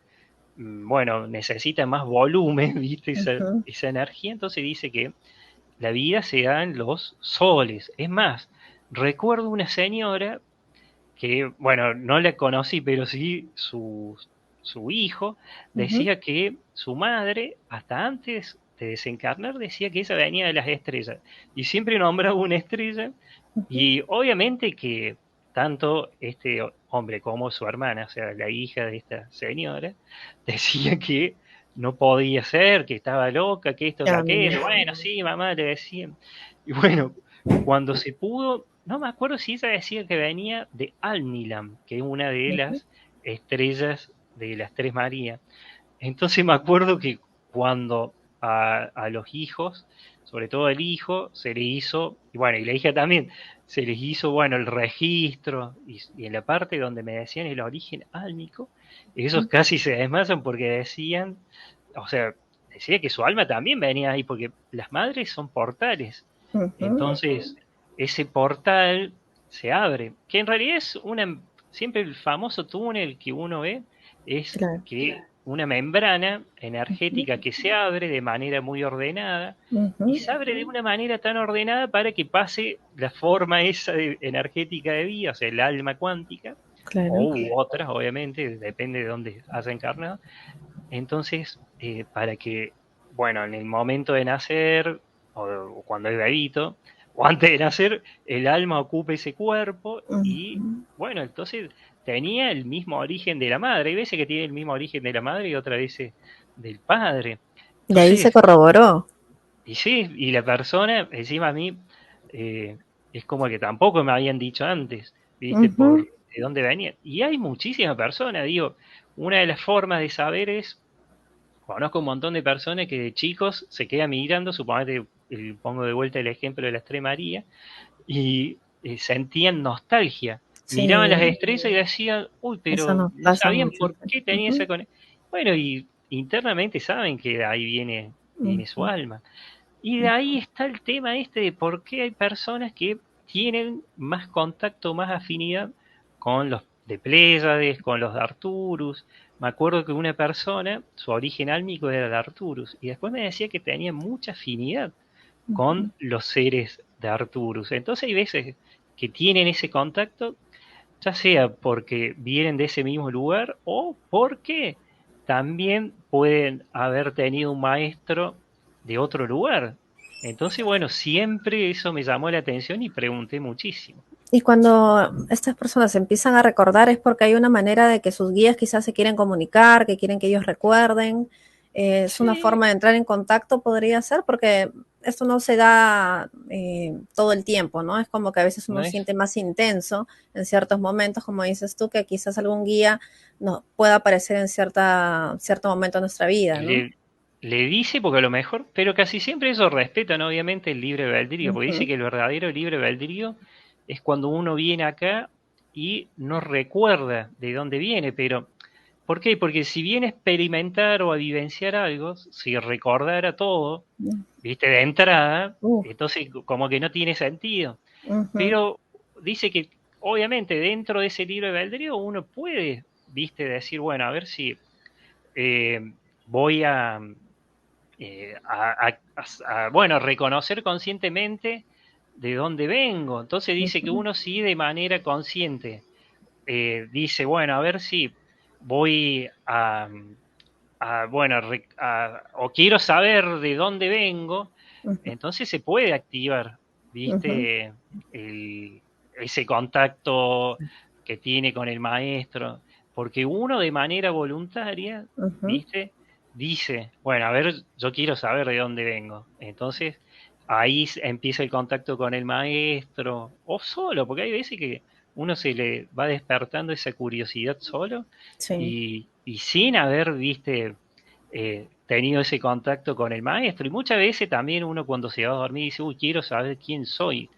bueno, necesita más volumen, ¿viste? Ujú. Esa energía, entonces dice que la vida se da en los soles. Es más, recuerdo una señora que, bueno, no la conocí, pero sí su hijo, Ujú. decía que su madre, hasta antes de desencarnar, decía que ella venía de las estrellas. Y siempre nombraba una estrella, Ujú. y obviamente que tanto este hombre como su hermana, o sea, la hija de esta señora, decía que no podía ser, que estaba loca, que esto, que Ya, mira. aquello. Bueno, sí, mamá, le decían. Y bueno, cuando se pudo, no me acuerdo si ella decía que venía de Alnilam, que es una de Ujú. las estrellas de las Tres Marías. Entonces me acuerdo que cuando a los hijos, sobre todo el hijo, se le hizo, y bueno, y la hija también, se les hizo, bueno, el registro, y en la parte donde me decían el origen álmico, esos casi se desmayan porque decían, o sea, decía que su alma también venía ahí, porque las madres son portales. Ujú. Entonces, ese portal se abre, que en realidad es siempre el famoso túnel que uno ve, es Claro. que una membrana Ujú. energética que se abre de manera muy ordenada, y Ujú. se abre de una manera tan ordenada para que pase la forma esa energética de vida, o sea, el alma cuántica, Claro. o u otras, obviamente, depende de dónde haya encarnado. Entonces, para que, bueno, en el momento de nacer, o cuando es bebito, o antes de nacer, el alma ocupe ese cuerpo y, Ujú. bueno, entonces tenía el mismo origen de la madre. Hay veces que tiene el mismo origen de la madre y otras veces del padre. De ahí se Entonces, corroboró. y sí, y la persona, encima a mí, eh, es como que tampoco me habían dicho antes, ¿viste? Por Ujú. de dónde venía. Y hay muchísimas personas, digo, una de las formas de saber es, conozco un montón de personas que de chicos se quedan mirando, suponete, pongo de vuelta el ejemplo de la Estrella María, y sentían nostalgia. Miraban las Sí, estrellas y decían, uy, eso pero nos no pasa sabían mucho. por qué tenía esa Ujú, conexión. Bueno, y internamente saben que de ahí viene su ujú, alma. Y de ahí está el tema este de por qué hay personas que tienen más contacto, más afinidad con los de Pléyades, con los de Arturus. Me acuerdo que una persona, su origen álmico era de Arturus, y después me decía que tenía mucha afinidad ujú. con los seres de Arturus. Entonces hay veces que tienen ese contacto, ya sea porque vienen de ese mismo lugar o porque también pueden haber tenido un maestro de otro lugar. Entonces, bueno, siempre eso me llamó la atención y pregunté muchísimo. Y cuando estas personas empiezan a recordar es porque hay una manera de que sus guías quizás se quieren comunicar, que quieren que ellos recuerden. Es una Sí, forma de entrar en contacto, podría ser, porque esto no se da todo el tiempo, ¿no? Es como que a veces no uno es, siente más intenso en ciertos momentos, como dices tú, que quizás algún guía no, pueda aparecer en cierto momento de nuestra vida, ¿no? le, le dice porque a lo mejor, pero casi siempre ellos respetan obviamente el libre albedrío, porque dice Ujú, que el verdadero libre albedrío es cuando uno viene acá y no recuerda de dónde viene, pero ¿por qué? Porque si viene a experimentar o a vivenciar algo, si recordara todo, viste, de entrada, uh, entonces como que no tiene sentido. ujú, Pero dice que obviamente dentro de ese libro de albedrío uno puede, viste, decir, bueno, a ver si eh, voy bueno, reconocer conscientemente de dónde vengo. Entonces dice que ujú, uno sí de manera consciente dice, bueno, a ver si voy bueno, o quiero saber de dónde vengo, ujú, entonces se puede activar, ujú, ¿viste? Ese contacto que tiene con el maestro, porque uno de manera voluntaria, ujú. ¿viste? Dice, bueno, a ver, yo quiero saber de dónde vengo. Entonces, ahí empieza el contacto con el maestro, o solo, porque hay veces que uno se le va despertando esa curiosidad solo Sí. y sin haber, viste, tenido ese contacto con el maestro. Y muchas veces también uno cuando se va a dormir dice, uy, quiero saber quién soy,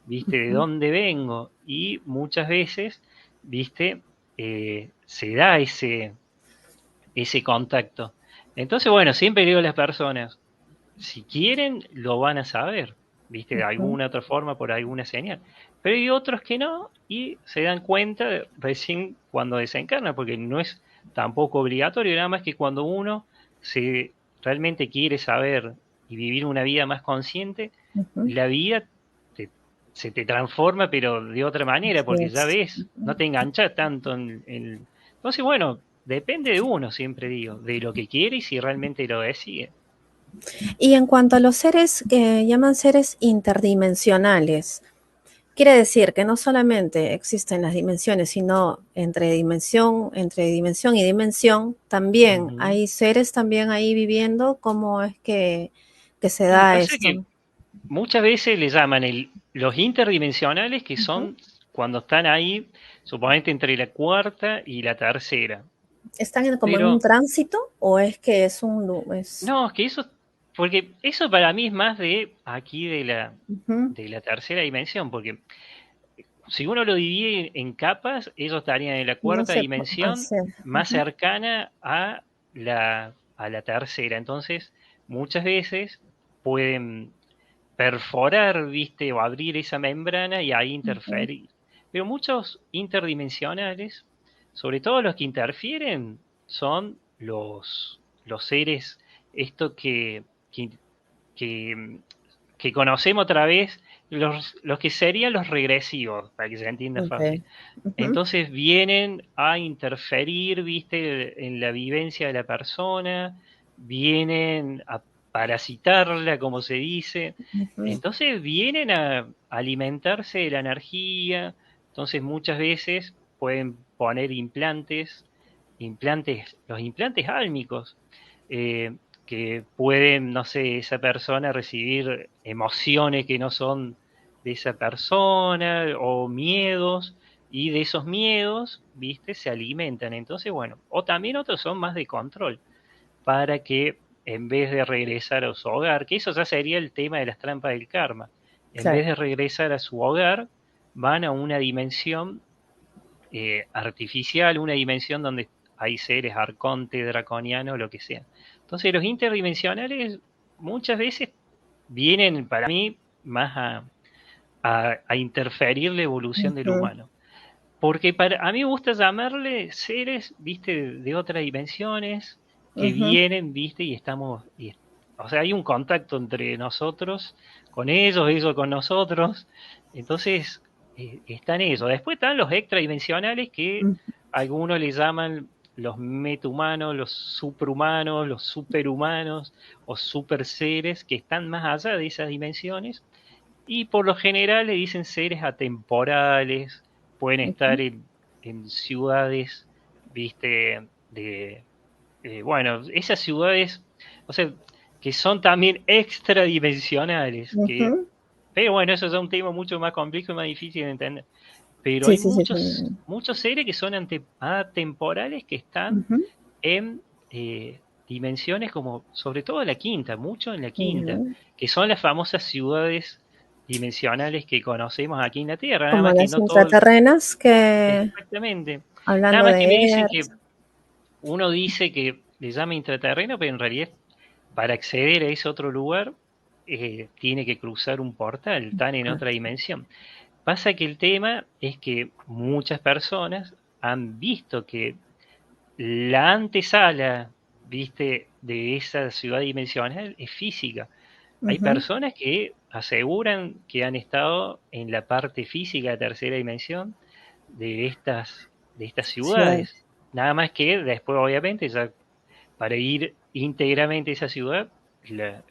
viste, de Ujú, dónde vengo. Y muchas veces, viste, se da ese contacto. Entonces, bueno, siempre digo a las personas, si quieren, lo van a saber, ¿viste? De ujú. alguna otra forma, por alguna señal. Pero hay otros que no y se dan cuenta recién cuando desencarna, porque no es tampoco obligatorio, nada más que cuando uno se realmente quiere saber y vivir una vida más consciente, Ujú, la vida te- se te transforma, pero de otra manera, así porque ya es. ves, no te enganchas tanto Entonces, bueno, depende de uno, siempre digo, de lo que quiere y si realmente lo decide. Y en cuanto a los seres que llaman seres interdimensionales, quiere decir que no solamente existen las dimensiones, sino entre dimensión y dimensión, también Ujú. hay seres también ahí viviendo. ¿Cómo es que se Y da pasa que esto? muchas veces le llaman los interdimensionales, que Ujú. son cuando están ahí, suponete entre la cuarta y la tercera. ¿Están como en un Pero tránsito o es que es no, es que eso, porque eso para mí es más de aquí ujú, de la tercera dimensión, porque si uno lo divide en capas, ellos estarían en la no cuarta se dimensión hacer? más cercana a la tercera. Entonces, muchas veces pueden perforar, viste, o abrir esa membrana y ahí Ujú, interferir. Pero muchos interdimensionales, sobre todo los que interfieren, son los seres, esto que, que conocemos otra vez los que serían los regresivos, para que se entienda Ok. fácil. Ujú, Entonces vienen a interferir, viste, en la vivencia de la persona, vienen a parasitarla, como se dice. ujú, Entonces vienen a alimentarse de la energía. Entonces muchas veces pueden poner los implantes álmicos, eh, que pueden, no sé, esa persona recibir emociones que no son de esa persona o miedos, y de esos miedos, viste, se alimentan. Entonces, bueno, o también otros son más de control, para que en vez de regresar a su hogar, que eso ya sería el tema de las trampas del karma, en vez claro. de regresar a su hogar, van a una dimensión artificial, una dimensión donde hay seres arcontes, draconianos, lo que sea. Entonces los interdimensionales muchas veces vienen para mí más a interferir la evolución del Ujú, humano. Porque a mí me gusta llamarle seres, viste, de otras dimensiones que ujú, vienen, viste, y estamos, o sea, hay un contacto entre nosotros, con ellos con nosotros. Entonces, están ellos. Después están los extradimensionales, que ujú, algunos le llaman los metahumanos, los superhumanos, los superhumanos o super seres que están más allá de esas dimensiones, y por lo general le dicen seres atemporales. Pueden estar ujú, en ciudades, viste, bueno, esas ciudades, o sea, que son también extradimensionales, ujú. pero bueno, eso es un tema mucho más complejo y más difícil de entender. Pero Sí, hay sí, sí. muchos seres que son atemporales, que están Ujú, en dimensiones como, sobre todo la quinta, mucho en la quinta, ujú. que son las famosas ciudades dimensionales que conocemos aquí en la Tierra, nada Como más que las no todo, intraterrenas que, exactamente, nada hablando más que me de dicen que ERS. uno dice que le llama intraterreno, pero en realidad para acceder a ese otro lugar tiene que cruzar un portal, están en Ah, otra dimensión. Pasa que el tema es que muchas personas han visto que la antesala, viste, de esa ciudad dimensional es física. Hay ujú, personas que aseguran que han estado en la parte física de tercera dimensión de estas ciudades. ciudades. Nada más que después, obviamente, ya para ir íntegramente a esa ciudad,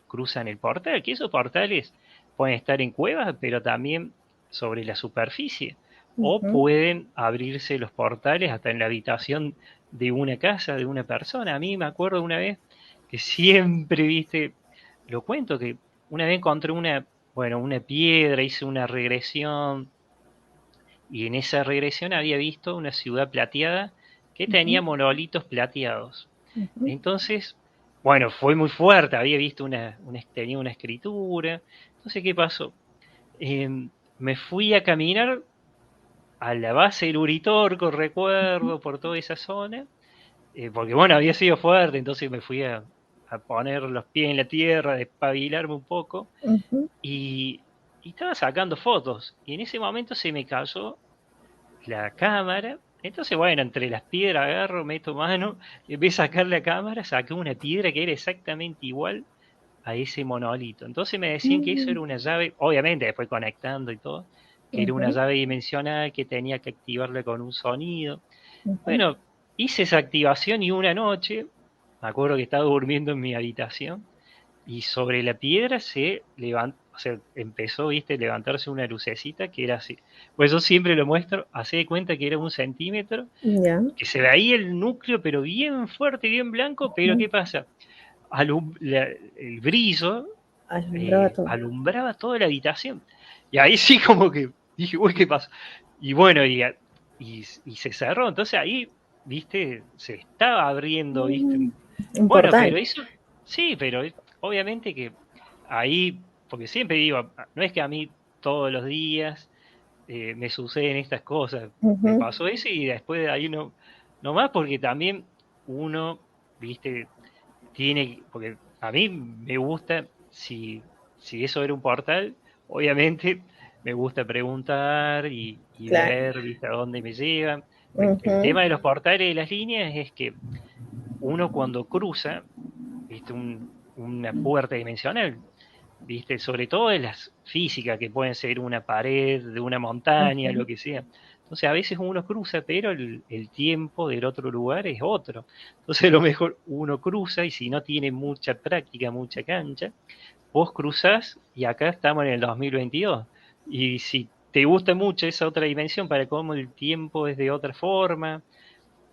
cruzan el portal, que esos portales pueden estar en cuevas, pero también sobre la superficie, o Ujú, pueden abrirse los portales hasta en la habitación de una casa, de una persona. A mí me acuerdo una vez que siempre, viste, lo cuento, que una vez encontré bueno, una piedra, hice una regresión, y en esa regresión había visto una ciudad plateada que tenía ujú, monolitos plateados. ujú, Entonces, bueno, fue muy fuerte, había visto tenía una escritura. Entonces, ¿qué pasó? Me fui a caminar a la base del Uritorco, recuerdo, por toda esa zona, porque bueno, había sido fuerte, entonces me fui a poner los pies en la tierra, a despabilarme un poco, ujú. y, y estaba sacando fotos, y en ese momento se me cayó la cámara. Entonces, bueno, entre las piedras agarro, meto mano, y empecé a sacar la cámara, saqué una piedra que era exactamente igual a ese monolito. Entonces me decían que eso Mm, era una llave, obviamente después conectando y todo, que era una ujú, llave dimensional, que tenía que activarla con un sonido. ujú, Bueno, hice esa activación, y una noche, me acuerdo que estaba durmiendo en mi habitación, y sobre la piedra se levantó, o sea, empezó, viste, a levantarse una lucecita que era así. Pues yo siempre lo muestro, hace de cuenta que era 1 centímetro, ya. que se veía el núcleo, pero bien fuerte, bien blanco. Pero Mm, ¿qué pasa? El brillo alumbraba todo. alumbraba toda la habitación. Y ahí sí, como que dije, uy, ¿qué pasa? Y bueno, y se cerró. Entonces ahí, viste, se estaba abriendo, viste. Mm, un Bueno, portal. pero eso, sí, pero obviamente que ahí, porque siempre digo, no es que a mí todos los días me suceden estas cosas. Me Ujú, pasó eso, y después de ahí no más, porque también uno, viste, porque a mí me gusta, si eso era un portal, obviamente me gusta preguntar y claro. ver, viste, a dónde me llevan. El Ujú, tema de los portales y las líneas es que uno cuando cruza, viste, una puerta dimensional, ¿viste? Sobre todo de las físicas, que pueden ser una pared, de una montaña, Ujú. lo que sea. Entonces a veces uno cruza, pero el tiempo del otro lugar es otro. Entonces a lo mejor uno cruza y si no tiene mucha práctica, mucha cancha, vos cruzás y acá estamos en el 2022. Y si te gusta mucho esa otra dimensión para cómo el tiempo es de otra forma,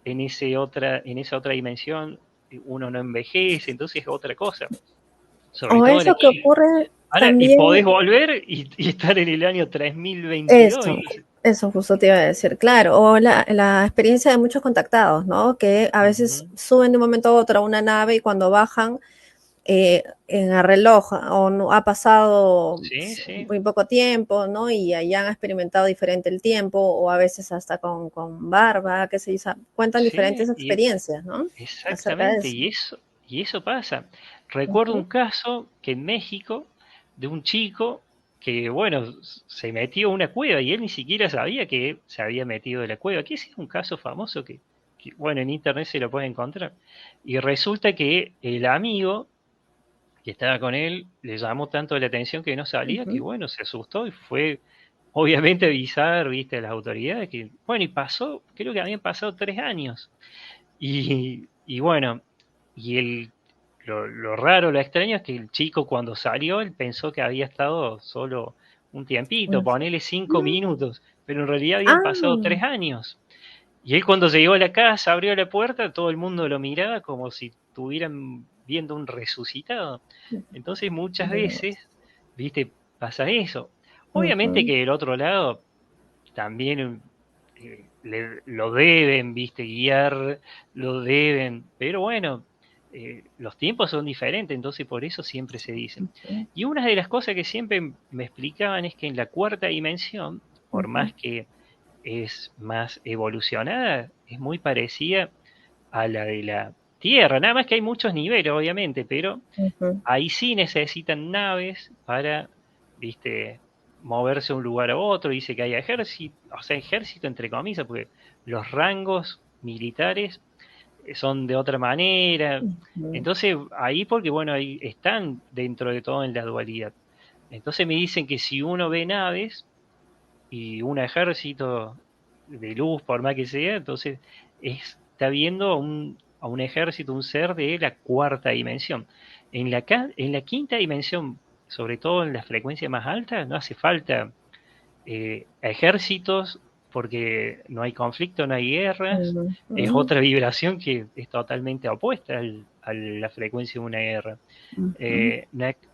en esa otra dimensión uno no envejece, entonces es otra cosa. Sobre O todo la eso que ocurre ahora, y también, podés volver y estar en el año 3022 eso, y eso justo te iba a decir, claro, o la experiencia de muchos contactados, ¿no? Que a veces ujú, suben de un momento a otro a una nave y cuando bajan en el reloj o no, ha pasado sí, sí, muy poco tiempo, ¿no? Y allá han experimentado diferente el tiempo o a veces hasta con barba, que se dice, cuentan diferentes sí, y experiencias, ¿no? Acerca de exactamente, eso. y eso pasa. Recuerdo Ujú, un caso que en México, de un chico que, bueno, se metió a una cueva y él ni siquiera sabía que se había metido en la cueva, que ese es un caso famoso que, bueno, en internet se lo puede encontrar. Y resulta que el amigo que estaba con él le llamó tanto la atención que no salía, que ujú, bueno, se asustó y fue obviamente a avisar, viste, a las autoridades, que bueno, y pasó, creo que habían pasado 3 años. Y bueno, y lo raro, lo extraño es que el chico cuando salió, él pensó que había estado solo un tiempito, ujú. ponele 5 minutos, pero en realidad habían pasado Ah, 3 años. Y él cuando llegó a la casa, abrió la puerta, todo el mundo lo miraba como si estuvieran viendo un resucitado. Entonces muchas veces, viste, pasa eso. Obviamente ujú, que del otro lado también lo deben, viste, guiar, lo deben, pero bueno, los tiempos son diferentes, entonces por eso siempre se dicen. ujú, Y una de las cosas que siempre me explicaban es que en la cuarta dimensión, por ujú, más que es más evolucionada, es muy parecida a la de la Tierra, nada más que hay muchos niveles, obviamente, pero ujú. ahí sí necesitan naves para, viste, moverse de un lugar a otro. Dice que hay ejército, o sea, ejército entre comillas, porque los rangos militares son de otra manera. Ujú, Entonces, ahí porque, bueno, ahí están dentro de todo en la dualidad. Entonces me dicen que si uno ve naves, y un ejército de luz, por más que sea, entonces está viendo a un ejército, un ser de la cuarta dimensión. En la quinta dimensión, sobre todo en las frecuencias más altas, no hace falta ejércitos porque no hay conflicto, no hay guerras, es ujú, otra vibración que es totalmente opuesta a la frecuencia de una guerra. ujú.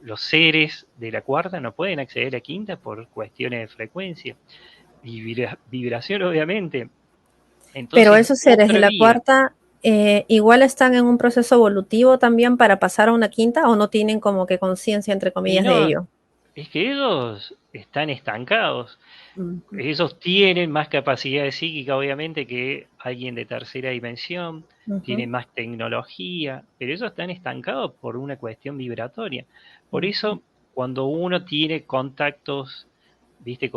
Los seres de la cuarta no pueden acceder a la quinta por cuestiones de frecuencia y vibración, obviamente. Pero Entonces, esos seres de otra la vía. cuarta igual están en un proceso evolutivo también para pasar a una quinta o no tienen como que conciencia entre Y comillas de no, ello. es que ellos están estancados. Ujú, Ellos tienen más capacidad psíquica, obviamente, que alguien de tercera dimensión, ujú, tienen más tecnología, pero ellos están estancados por una cuestión vibratoria. Por ujú, eso, cuando uno tiene contactos, viste,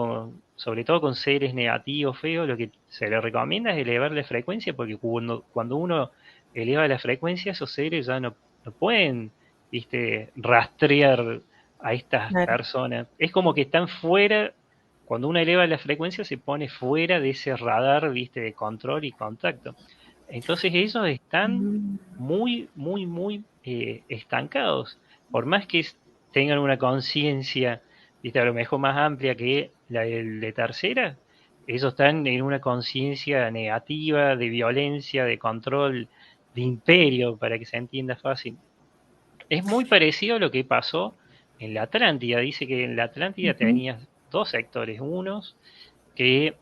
sobre todo con seres negativos, feos, lo que se le recomienda es elevar la frecuencia, porque cuando uno eleva la frecuencia, esos seres ya no pueden, viste, rastrear a estas claro. personas. Es como que están fuera, cuando uno eleva la frecuencia se pone fuera de ese radar, viste, de control y contacto. Entonces ellos están Mm, muy, muy, muy estancados. Por más que tengan una conciencia, viste, a lo mejor más amplia que la de tercera, ellos están en una conciencia negativa, de violencia, de control, de imperio, para que se entienda fácil. Es muy parecido a lo que pasó en la Atlántida. Dice que en la Atlántida ujú, tenías dos sectores, unos que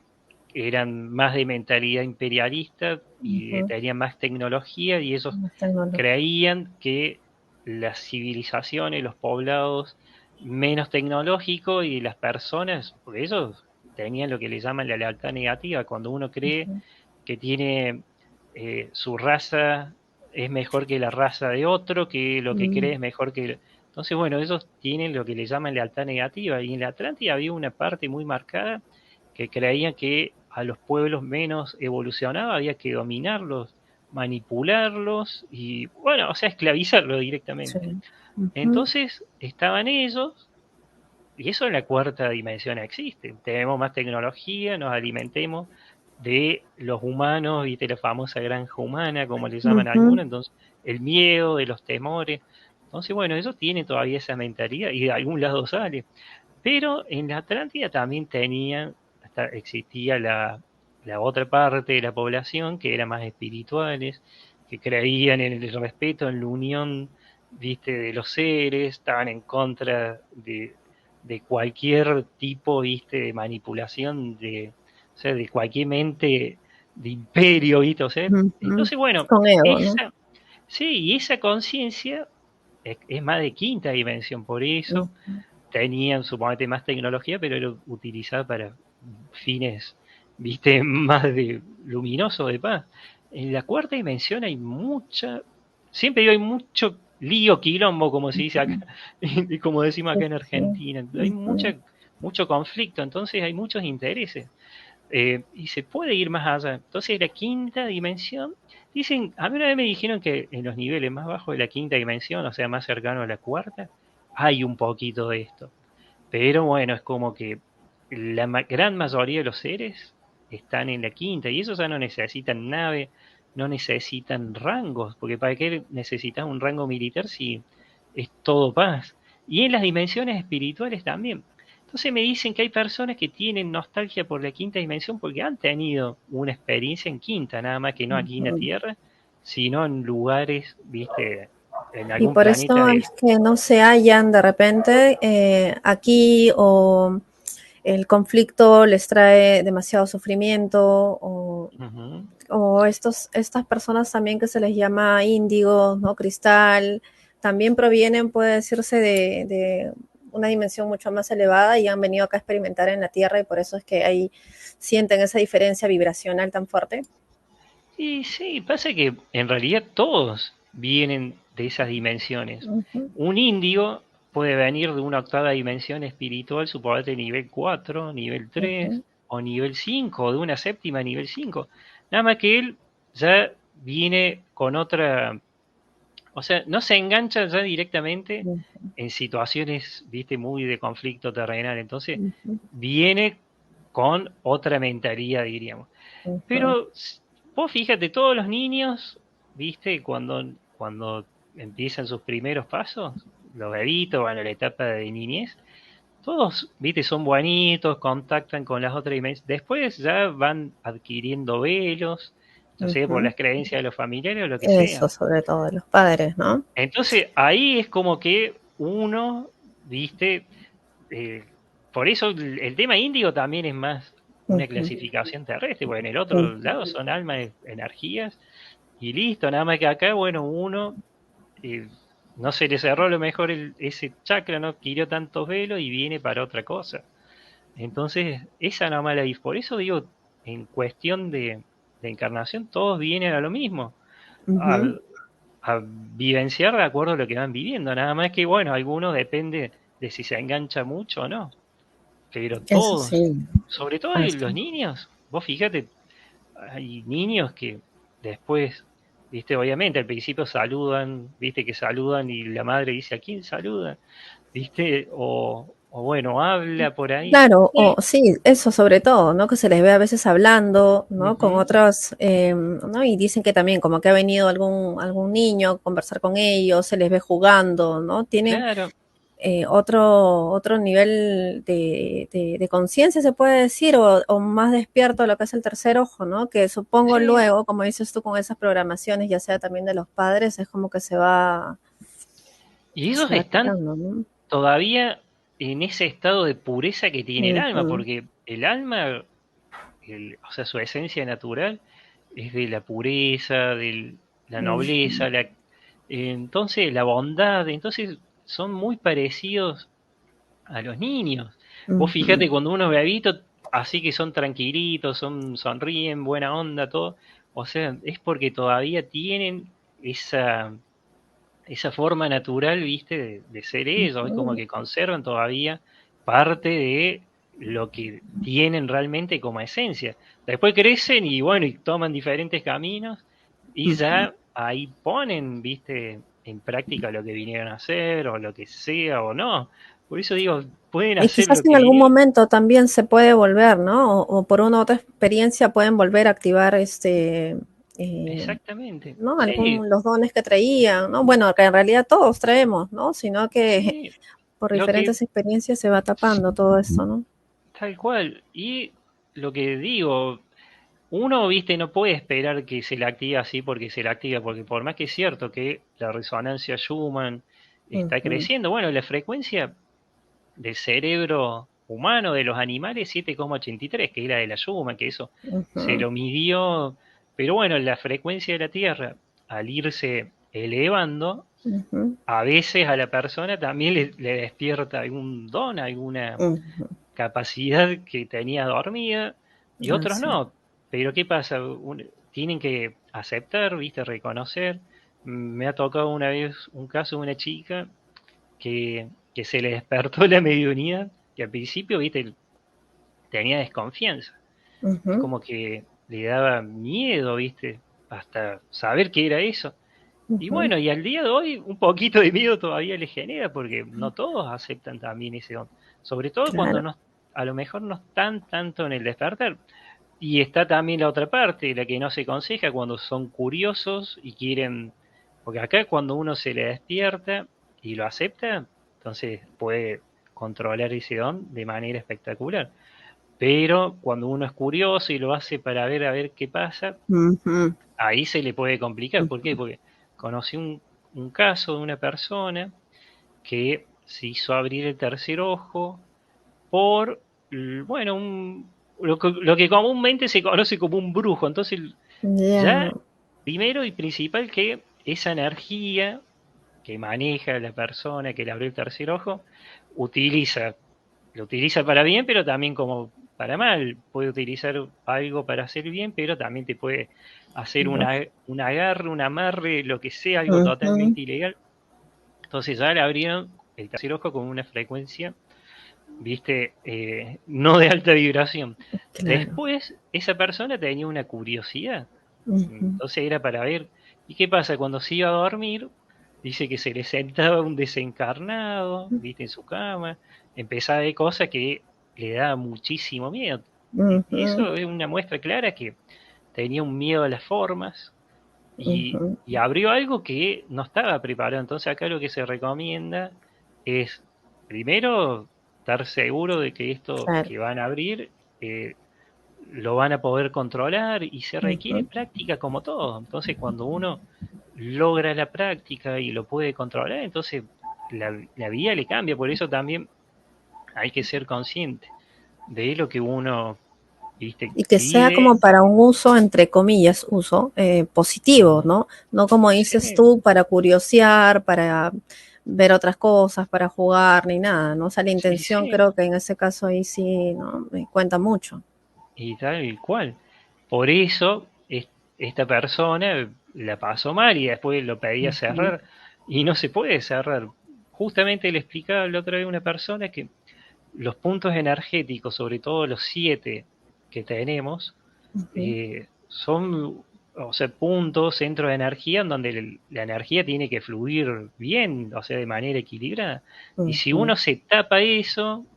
eran más de mentalidad imperialista y ujú. tenían más tecnología y ellos Más tecnología. creían que las civilizaciones, los poblados menos tecnológicos y las personas, porque ellos tenían lo que le llaman la lealtad negativa, cuando uno cree Ujú, que tiene su raza es mejor que la raza de otro, que lo que cree mm, es mejor que... Entonces, bueno, ellos tienen lo que le llaman lealtad negativa y en la Atlántida había una parte muy marcada que creían que a los pueblos menos evolucionados había que dominarlos, manipularlos y, bueno, o sea, esclavizarlos sí. directamente. Ujú, Entonces estaban ellos y eso en la cuarta dimensión existe. Tenemos más tecnología, nos alimentemos de los humanos, viste la famosa granja humana, como le llaman a Ujú, algunos, entonces el miedo, de los temores. Entonces, bueno, eso tiene todavía esa mentalidad y de algún lado sale. Pero en la Atlántida también existía la otra parte de la población que era más espirituales, que creían en el respeto, en la unión, viste, de los seres, estaban en contra de cualquier tipo, viste, de manipulación, o sea, de cualquier mente de imperio, viste, o sea, ujú. entonces, bueno, Con ego, ¿no? esa, sí, y esa conciencia es más de quinta dimensión, por eso Ujú, tenían suponete más tecnología, pero era utilizada para fines, viste, más de luminoso, de paz. En la cuarta dimensión hay siempre digo, hay mucho lío, quilombo, como se dice acá, ujú. y como decimos Sí, acá en sí. Argentina. Hay Ujú, mucho conflicto, entonces hay muchos intereses. Y se puede ir más allá. Entonces, la quinta dimensión, dicen, a mí una vez me dijeron que en los niveles más bajos de la quinta dimensión, o sea, más cercano a la cuarta, hay un poquito de esto. Pero bueno, es como que la gran mayoría de los seres están en la quinta y esos ya no necesitan nave, no necesitan rangos, porque ¿para qué necesitas un rango militar si es todo paz? Y en las dimensiones espirituales también. Entonces me dicen que hay personas que tienen nostalgia por la quinta dimensión porque han tenido una experiencia en quinta, nada más que no aquí en la ujú. Tierra, sino en lugares, viste, en Y algún por planeta eso es que no se hallan de repente aquí o el conflicto les trae demasiado sufrimiento Ujú. o estas personas también que se les llama índigo, ¿no? Cristal, también provienen, puede decirse, de una dimensión mucho más elevada y han venido acá a experimentar en la Tierra y por eso es que ahí sienten esa diferencia vibracional tan fuerte. Y sí, pasa que en realidad todos vienen de esas dimensiones. Ujú, Un índigo puede venir de una octava dimensión espiritual, suponete nivel 4, nivel 3 ujú, o nivel 5 o de una séptima nivel 5. Nada más que él ya viene con otra, o sea, no se engancha ya directamente ujú, en situaciones, viste, muy de conflicto terrenal. Entonces, ujú, viene con otra mentalidad, diríamos. ujú. Pero vos fíjate, todos los niños, viste, cuando empiezan sus primeros pasos, los bebitos, bueno, la etapa de niñez, todos, viste, son buenitos, contactan con las otras dimensiones. Después ya van adquiriendo velos, ya sea por Ujú. las creencias de los familiares o lo que sea. Eso, sobre todo de los padres, ¿no? Entonces ahí es como que uno, viste, eh, por eso el tema índigo también es más una Ujú, clasificación terrestre, porque en el otro ujú, lado son almas, energías, y listo, nada más que acá, bueno, uno eh, no se le cerró a lo mejor ese chakra, no adquirió tantos velos y viene para otra cosa. Entonces, esa no mala por eso digo, en cuestión de encarnación, todos vienen a lo mismo, a, ujú. a vivenciar de acuerdo a lo que van viviendo, nada más que, bueno, algunos depende de si se engancha mucho o no. Pero Eso todos, sí, sobre todo los así. niños, vos fíjate, hay niños que después, viste, obviamente al principio saludan, viste que saludan y la madre dice, ¿a quién saluda? Viste, o bueno, habla por ahí. Claro, Y, o sí, eso sobre todo, ¿no? Que se les ve a veces hablando, ¿no? Con ujú, otros, ¿no? Y dicen que también como que ha venido algún niño a conversar con ellos, se les ve jugando, ¿no? Tienen claro, otro nivel de conciencia, se puede decir, o más despierto a lo que es el tercer ojo, ¿no? Que supongo sí, luego, como dices tú, con esas programaciones, ya sea también de los padres, es como que y ellos se va están quitando, ¿no? todavía en ese estado de pureza que tiene el alma, Ujú, porque el alma, o sea, su esencia natural es de la pureza, de la ujú, nobleza, entonces la bondad, entonces son muy parecidos a los niños. Vos ujú, fíjate cuando uno ve bebito, así que son tranquilitos, sonríen, buena onda, todo, o sea, es porque todavía tienen esa forma natural, viste, de ser ellos, es como ujú, que conservan todavía parte de lo que tienen realmente como esencia. Después crecen y bueno, y toman diferentes caminos y ujú. ya ahí ponen, viste, en práctica lo que vinieron a hacer o lo que sea o no. Por eso digo, pueden Y hacer quizás lo en que algún vinieron. momento también se puede volver, ¿no? O por una u otra experiencia pueden volver a activar eh, Exactamente. ¿no? Sí, Los dones que traían, ¿no? Bueno, que en realidad todos traemos, ¿no? Sino que sí. por Lo que diferentes experiencias se va tapando todo esto, ¿no? tal cual. Y lo que digo, uno, viste, no puede esperar que se la active así porque se la activa, porque por más que es cierto que la resonancia Schumann está Ujú, creciendo, bueno, la frecuencia del cerebro humano de los animales 7,83, que es la de la Schumann, que eso se ujú, lo midió, pero bueno, la frecuencia de la Tierra, al irse elevando, ujú, a veces a la persona también le despierta algún don, alguna ujú. capacidad que tenía dormida y otros Así. no. Pero ¿qué pasa? Tienen que aceptar, ¿viste? Reconocer. Me ha tocado una vez un caso de una chica que se le despertó la mediunidad y al principio, ¿viste? Tenía desconfianza. Es Ujú, como que le daba miedo, ¿viste? Hasta saber qué era eso. Y ujú. bueno, y al día de hoy un poquito de miedo todavía le genera porque no todos aceptan también ese don. Sobre todo cuando Claro. no, a lo mejor no están tanto en el despertar. Y está también la otra parte, la que no se aconseja cuando son curiosos y quieren, porque acá cuando uno se le despierta y lo acepta, entonces puede controlar ese don de manera espectacular. Pero cuando uno es curioso y lo hace para ver a ver qué pasa, Ujú, ahí se le puede complicar. ¿Por qué? ujú, Porque conocí un caso de una persona que se hizo abrir el tercer ojo por, bueno, lo que comúnmente se conoce como un brujo. Entonces, ya ya. primero y principal que esa energía que maneja la persona que le abrió el tercer ojo, utiliza, lo utiliza para bien, pero también como para mal. Puede utilizar algo para hacer bien, pero también te puede hacer un agarre, un amarre, lo que sea, algo Ujú, totalmente ilegal. Entonces ya le abrieron el tercer ojo con una frecuencia, viste, no de alta vibración. claro. Después, esa persona tenía una curiosidad. Ujú, Entonces era para ver. ¿Y qué pasa? Cuando se iba a dormir, dice que se le sentaba un desencarnado, viste, en su cama, empezaba a ver cosas que le daba muchísimo miedo. Y ujú, eso es una muestra clara que tenía un miedo a las formas ujú. y abrió algo que no estaba preparado. Entonces acá lo que se recomienda es, primero, estar seguro de que esto Claro. que van a abrir eh, lo van a poder controlar y se requiere Ujú. práctica como todo. Entonces cuando uno logra la práctica y lo puede controlar, entonces la vida le cambia. Por eso también hay que ser consciente de lo que uno, viste, Y que sea pide. como para un uso, entre comillas, uso positivo, Ujú. ¿no? No como dices Sí, tú, para curiosear, para ver otras cosas, para jugar, ni nada, ¿no? O sea, la sí, intención sí, creo que en ese caso ahí sí, ¿no? Me cuenta mucho. y tal cual. Por eso esta persona la pasó mal y después lo pedía Ujú, cerrar y no se puede cerrar. Justamente le explicaba la otra vez a una persona que los puntos energéticos, sobre todo los 7 que tenemos, ujú, son, o sea, puntos, centros de energía en donde la energía tiene que fluir bien, o sea, de manera equilibrada. Y si ujú, uno se tapa eso,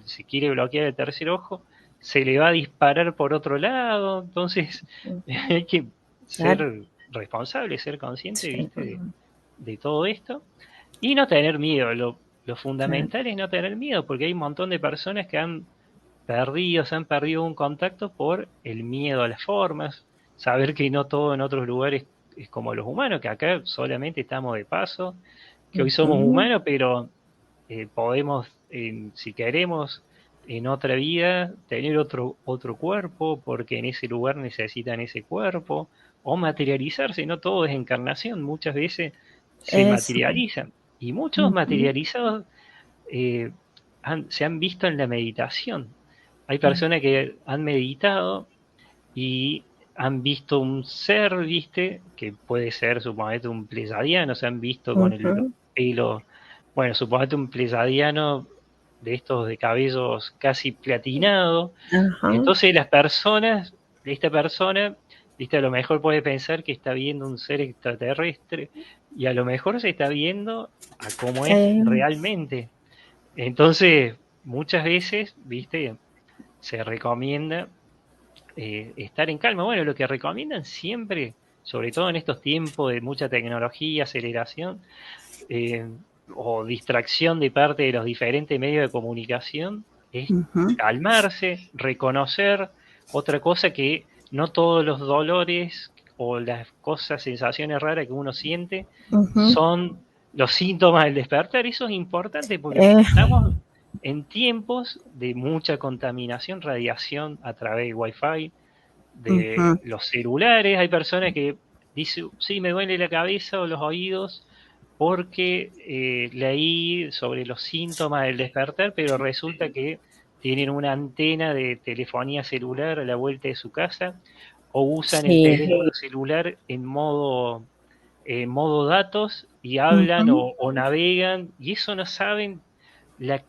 si quiere bloquear el tercer ojo, se le va a disparar por otro lado. Entonces, ujú. hay que Claro, ser responsable, ser consciente, sí, ¿viste? ujú, De todo esto y no tener miedo. Lo claro. fundamental es no tener miedo, porque hay un montón de personas que se han perdido un contacto por el miedo a las formas, saber que no todo en otros lugares es como los humanos, que acá solamente estamos de paso, que hoy somos Ujú, humanos, pero podemos, si queremos, en otra vida tener otro cuerpo, porque en ese lugar necesitan ese cuerpo, o materializarse, no todo es encarnación, muchas veces se eso. materializan. Y muchos Ujú, materializados eh, se han visto en la meditación. Hay ujú, personas que han meditado y han visto un ser, ¿viste? Que puede ser, suponete, un pleyadiano, se han visto con el ujú. pelo, bueno, suponete un pleyadiano de estos de cabellos casi platinado. Ajá. Entonces las personas, esta persona ¿viste? A lo mejor puede pensar que está viendo un ser extraterrestre y a lo mejor se está viendo a cómo es Eh, realmente. Entonces, muchas veces, ¿viste? Se recomienda estar en calma. Bueno, lo que recomiendan siempre, sobre todo en estos tiempos de mucha tecnología, aceleración eh, o distracción de parte de los diferentes medios de comunicación, es ujú, calmarse, reconocer otra cosa que no todos los dolores o las cosas, sensaciones raras que uno siente ujú. son los síntomas del despertar. Eso es importante porque Eh, estamos en tiempos de mucha contaminación, radiación a través de Wi-Fi, de ujú, los celulares. Hay personas que dicen, sí, me duele la cabeza o los oídos porque leí sobre los síntomas del despertar, pero resulta que tienen una antena de telefonía celular a la vuelta de su casa o usan el sí. teléfono celular en modo datos y hablan Ujú. o navegan y eso no saben la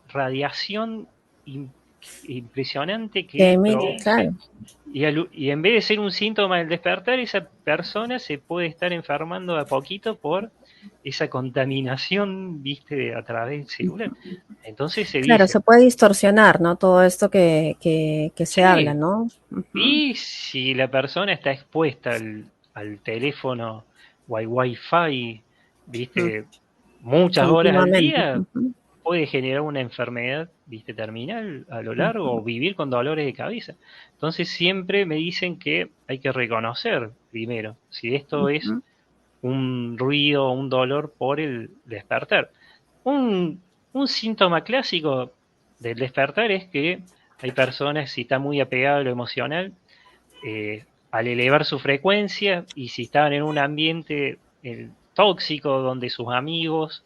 radiación im- impresionante Que que emite, produce claro. y en vez de ser un síntoma del despertar, esa persona se puede estar enfermando de a poquito por esa contaminación, viste, a través del celular. Entonces se Claro, dice, se puede distorsionar, ¿no? Todo esto que se habla, sí, ¿no? Ujú. y si la persona está expuesta al teléfono Wi-Fi, Ujú. viste, muchas horas al Continuamente. día, Ujú, puede generar una enfermedad, viste, terminal a lo largo ujú, o vivir con dolores de cabeza. Entonces siempre me dicen que hay que reconocer primero si esto es ujú, un ruido o un dolor por el despertar. Un síntoma clásico del despertar es que hay personas, si está muy apegado a lo emocional, al elevar su frecuencia y si estaban en un ambiente tóxico donde sus amigos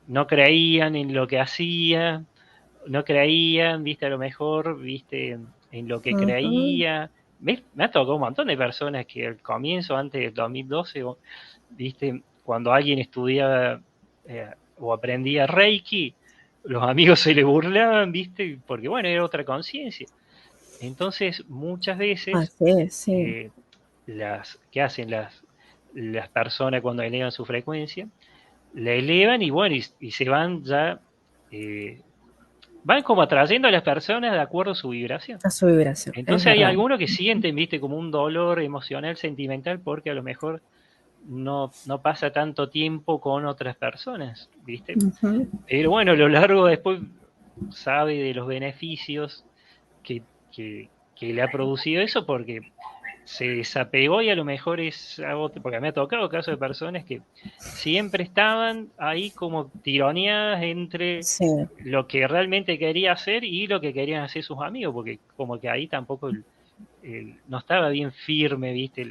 no creían en lo que hacía, no creían, viste, a lo mejor, viste, en lo que ujú. creía. Me ha tocado un montón de personas que al comienzo, antes del 2012, viste, cuando alguien estudiaba o aprendía Reiki, los amigos se le burlaban, viste, porque bueno, era otra conciencia. Entonces, muchas veces, Así es, sí. eh, ¿qué hacen las personas cuando elevan su frecuencia? La elevan y bueno, y se van ya, eh, van como atrayendo a las personas de acuerdo a su vibración. A su vibración, es Entonces hay verdad. algunos que sienten, viste, como un dolor emocional, sentimental, porque a lo mejor no pasa tanto tiempo con otras personas, viste. Ujú. Pero bueno, a lo largo después sabe de los beneficios que, que le ha producido eso porque se desapegó y a lo mejor es algo, porque me ha tocado casos de personas que siempre estaban ahí como tironeadas entre Sí. lo que realmente quería hacer y lo que querían hacer sus amigos, porque como que ahí tampoco no estaba bien firme, viste,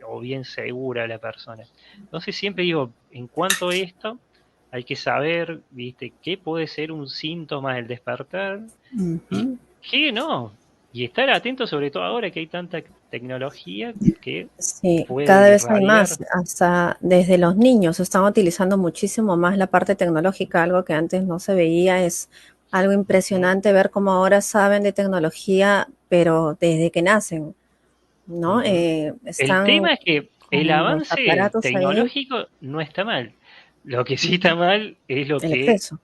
o bien segura la persona. Entonces siempre digo, en cuanto a esto, hay que saber, viste, qué puede ser un síntoma del despertar y Ujú. qué no. Y estar atento sobre todo ahora que hay tanta tecnología que Sí, puede cada vez hay más, irradiar. hasta desde los niños están utilizando muchísimo más la parte tecnológica, algo que antes no se veía, es algo Mm, impresionante ver cómo ahora saben de tecnología, pero desde que nacen, ¿no? ujú. El Están tema es que el con los avance aparatos ahí, tecnológico no está mal. Lo que sí ujú, está mal es lo el que, exceso.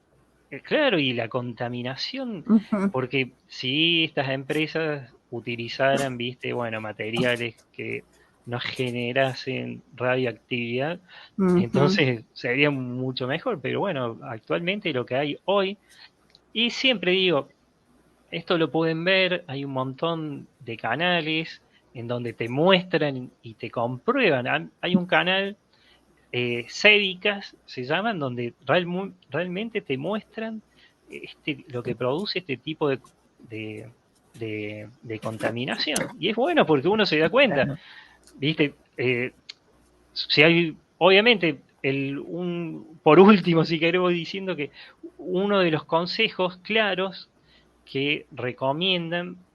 claro, y la contaminación, Ujú, porque si estas empresas utilizaran, viste, bueno, materiales que no generasen radioactividad, ujú, entonces sería mucho mejor. Pero bueno, actualmente lo que hay hoy, y siempre digo, esto lo pueden ver, hay un montón de canales en donde te muestran y te comprueban. Hay un canal, Cédicas se llaman, donde realmente te muestran lo que produce este tipo de, de contaminación. Y es bueno porque uno se da cuenta, claro. ¿viste? Si hay, obviamente, por último, si queremos diciendo que uno de los consejos claros que recomiendan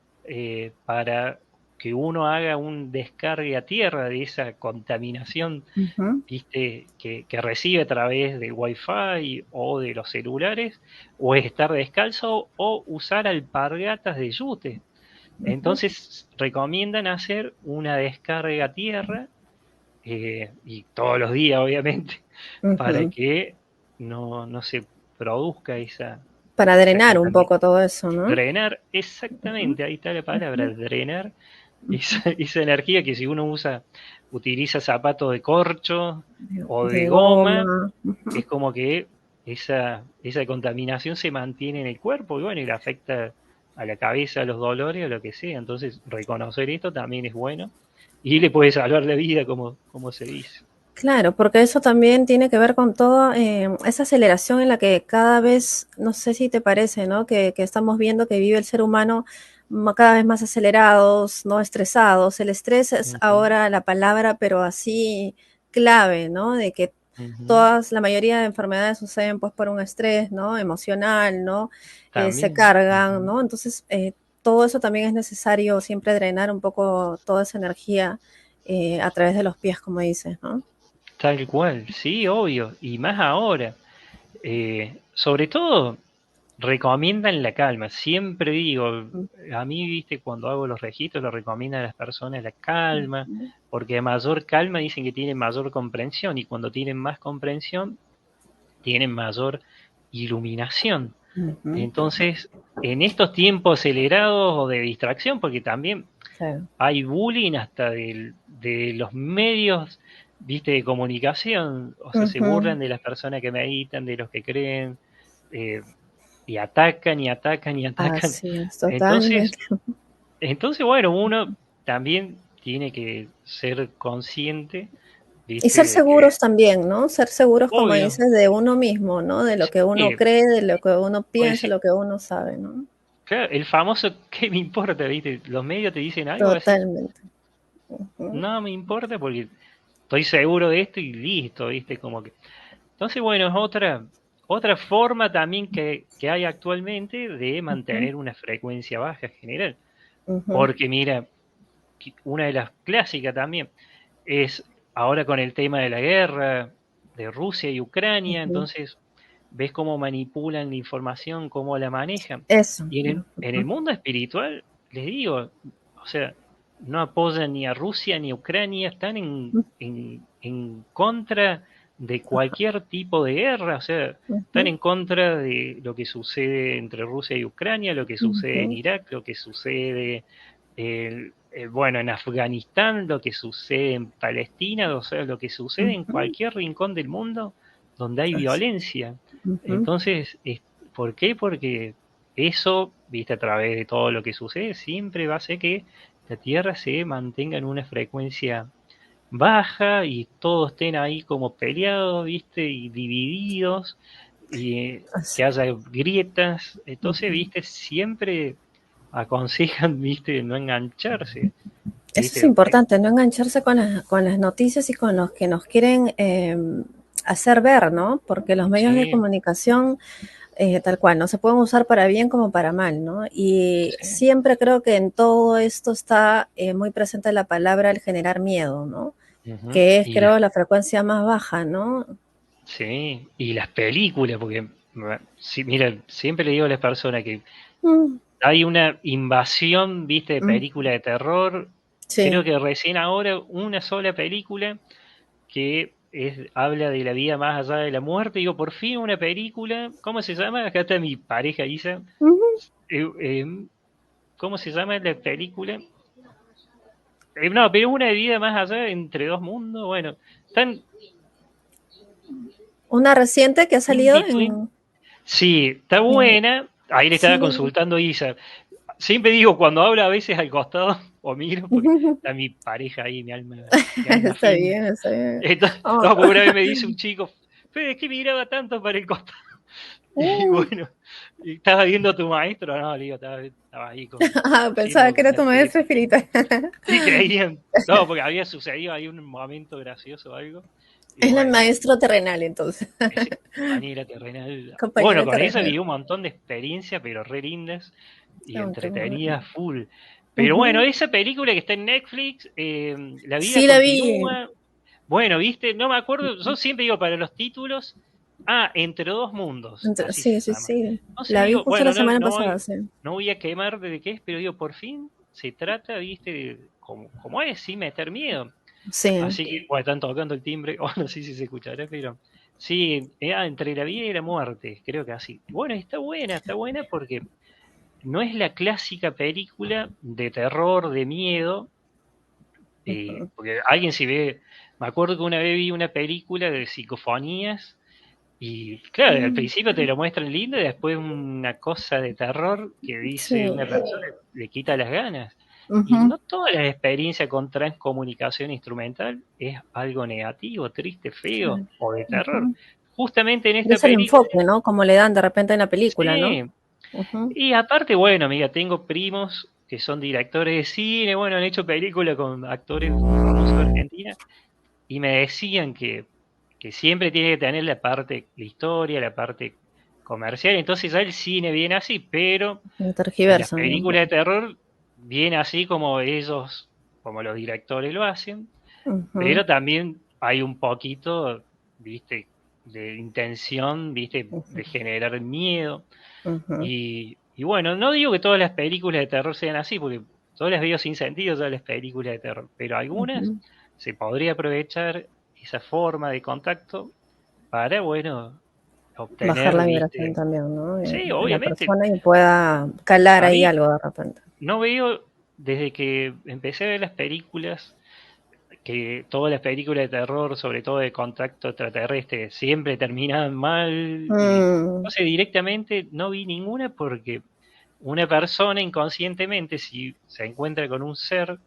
para que uno haga un descargue a tierra de esa contaminación, Ujú, viste, que recibe a través del Wi-Fi o de los celulares, o es estar descalzo o usar alpargatas de yute. Entonces recomiendan hacer una descarga a tierra, y todos los días obviamente, para Ujú. que no se produzca Para esa drenar un contaminación. poco todo eso, ¿no? Drenar, Ujú, exactamente, ahí está la palabra, ujú, drenar ujú. esa energía que si uno utiliza zapatos de corcho o de De goma, goma. es Ujú. como que esa contaminación se mantiene en el cuerpo y bueno, y le afecta a la cabeza, a los dolores, a lo que sea. Entonces, reconocer esto también es bueno y le puede salvar la vida, como se dice. Claro, porque eso también tiene que ver con toda esa aceleración en la que cada vez, no sé si te parece, ¿no? Que estamos viendo que vive el ser humano cada vez más acelerados, no estresados. El estrés es Ujú, ahora la palabra, pero así clave, ¿no? De que ujú. la mayoría de enfermedades suceden pues por un estrés, ¿no? Emocional, ¿no? Se También. cargan, Ujú. ¿no? Entonces, todo eso también es necesario siempre drenar un poco toda esa energía a través de los pies, como dices, ¿no? Tal cual, sí, obvio. Y más ahora. Sobre todo, recomiendan la calma. Siempre digo, a mí, viste, cuando hago los registros, lo recomiendan a las personas la calma, Ujú, porque a mayor calma dicen que tienen mayor comprensión, y cuando tienen más comprensión, tienen mayor iluminación. ujú, Entonces, en estos tiempos acelerados o de distracción, porque también claro. hay bullying hasta de los medios, viste, de comunicación, o sea, se Ujú, burlan de las personas que meditan, de los que creen, eh, y atacan y atacan y atacan. así es, Entonces, totalmente. entonces, bueno, uno también tiene que ser consciente, Y viste, ser de que, seguros también, ¿no? Ser seguros, como obvio, dices, de uno mismo, ¿no? De lo que uno sí, cree, de lo que uno puede piensa, decir, lo que uno sabe, ¿no? claro, el famoso ¿qué me importa? ¿Viste? Los medios te dicen algo así, Totalmente. Ujú, no me importa porque estoy seguro de esto y listo, ¿viste? Como que entonces, bueno, es otra forma también que hay actualmente de ujú, mantener una frecuencia baja general. ujú, Porque mira, una de las clásicas también es ahora con el tema de la guerra de Rusia y Ucrania, ujú. entonces ves cómo manipulan la información, cómo la manejan. Eso. Y en el mundo espiritual, les digo, o sea, no apoyan ni a Rusia ni a Ucrania, están Ujú, en contra de cualquier tipo de guerra, o sea, están ujú, en contra de lo que sucede entre Rusia y Ucrania, lo que sucede en ujú, Irak, lo que sucede, bueno, en Afganistán, lo que sucede en Palestina, o sea, lo que sucede en ujú. cualquier rincón del mundo donde hay Así. violencia. Ujú. Entonces, ¿por qué? Porque eso, viste, a través de todo lo que sucede, siempre va a hacer que la Tierra se mantenga en una frecuencia baja y todos estén ahí como peleados, viste, y divididos, y Así. que haya grietas. Entonces, Ujú. viste, siempre aconsejan, viste, no engancharse, Eso es viste. importante, no engancharse con las noticias y con los que nos quieren hacer ver, ¿no? Porque los medios de Sí, comunicación, tal cual, no se pueden usar para bien como para mal, ¿no? Y sí, siempre creo que en todo esto está muy presente la palabra el generar miedo, ¿no? ujú. Que es, creo, la frecuencia más baja, ¿no? Sí, y las películas, porque sí, mira, siempre le digo a las personas que Mm, hay una invasión, viste, de mm, películas de terror. Creo sí. que recién ahora una sola película que habla de la vida más allá de la muerte. Digo, por fin una película. ¿Cómo se llama? Acá está mi pareja Isa. Ujú. Eh, eh, ¿Cómo se llama la película? No, pero una de vida más allá entre dos mundos. Bueno, están Una reciente que ha in salido between. en... Sí, está eh, buena. Ahí le sí, estaba consultando a Isa. Siempre digo, cuando habla a veces al costado, o miro, porque está mi pareja ahí, mi alma está fina. bien, está bien. Entonces, Oh, no, porque una vez me dice un chico, Fede, es que miraba tanto para el costado. Y bueno, y estaba viendo a tu maestro, no, le digo, estaba ahí pensaba haciendo que era una tu maestro teta. espiritual. Sí, creían, no, porque había sucedido ahí un momento gracioso o algo. Y Es el bueno, maestro terrenal, entonces. ese compañera terrenal. Bueno, Compañero con ella terrenal. viví un montón de experiencias, pero re lindas y Oh, qué bueno. entretenidas full. Pero bueno, Ujú. esa película que está en Netflix, La vida Sí, la vi. continúa. Bueno, viste, no me acuerdo, yo siempre digo para los títulos, Entre dos mundos, así se Sí, sí, llama. sí. Entonces La vi digo, justo la bueno, no, semana no pasada, voy, sí. no voy a quemar de qué es, pero digo, por fin se trata, viste, como es, sin meter miedo. Sí. Así que, bueno, están tocando el timbre, o no sé si se escuchará, pero sí, entre la vida y la muerte, creo que así. Bueno, está buena porque no es la clásica película de terror, de miedo, Ujú. porque alguien si ve, me acuerdo que una vez vi una película de psicofonías y claro, al Mm, principio te lo muestran lindo y después una cosa de terror que dice sí. una persona le quita las ganas. Y Ujú. no toda la experiencia con transcomunicación instrumental es algo negativo, triste, feo Claro. o de terror. Ujú. Justamente en Pero esta es el película, enfoque, ¿no? Como le dan de repente en la película, ¿no? sí. Ujú. Y aparte, bueno, amiga, tengo primos que son directores de cine, bueno, han hecho películas con actores famosos de Argentina y me decían que siempre tiene que tener la parte, la historia, la parte comercial, entonces ya el cine viene así, pero en las Tergiversan un películas de poco. terror viene así como ellos, como los directores lo hacen, Ujú, pero también hay un poquito, viste, de intención, viste, ujú, de generar miedo. ujú, Y bueno, no digo que todas las películas de terror sean así, porque todas las veo sin sentido, todas las películas de terror, pero algunas ujú. se podría aprovechar esa forma de contacto para, bueno, Bajar obtener, la vibración viste. también, ¿no? Sí, De la obviamente, persona y pueda calar a ahí mí algo de repente. no veo, desde que empecé a ver las películas, que todas las películas de terror, sobre todo de contacto extraterrestre, siempre terminaban mal y no Mm, sé, directamente no vi ninguna porque una persona inconscientemente, si se encuentra con un ser,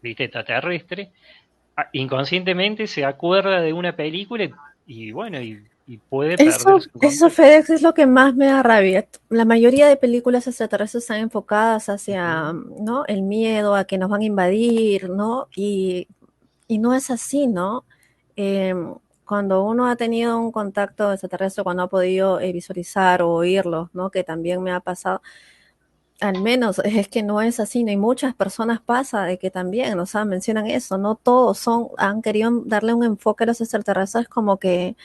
viste, extraterrestre, inconscientemente se acuerda de una película y bueno, y puede perder su eso, contacto. FedEx, es lo que más me da rabia. La mayoría de películas extraterrestres están enfocadas hacia, Ujú. ¿no? El miedo a que nos van a invadir, ¿no? Y no es así, ¿no? Eh, Cuando uno ha tenido un contacto extraterrestre, cuando ha podido visualizar o oírlos, ¿no? Que también me ha pasado, al menos es que no es así, ¿no? Y muchas personas pasa de que también, o sea, mencionan eso, no todos han querido darle un enfoque a los extraterrestres como que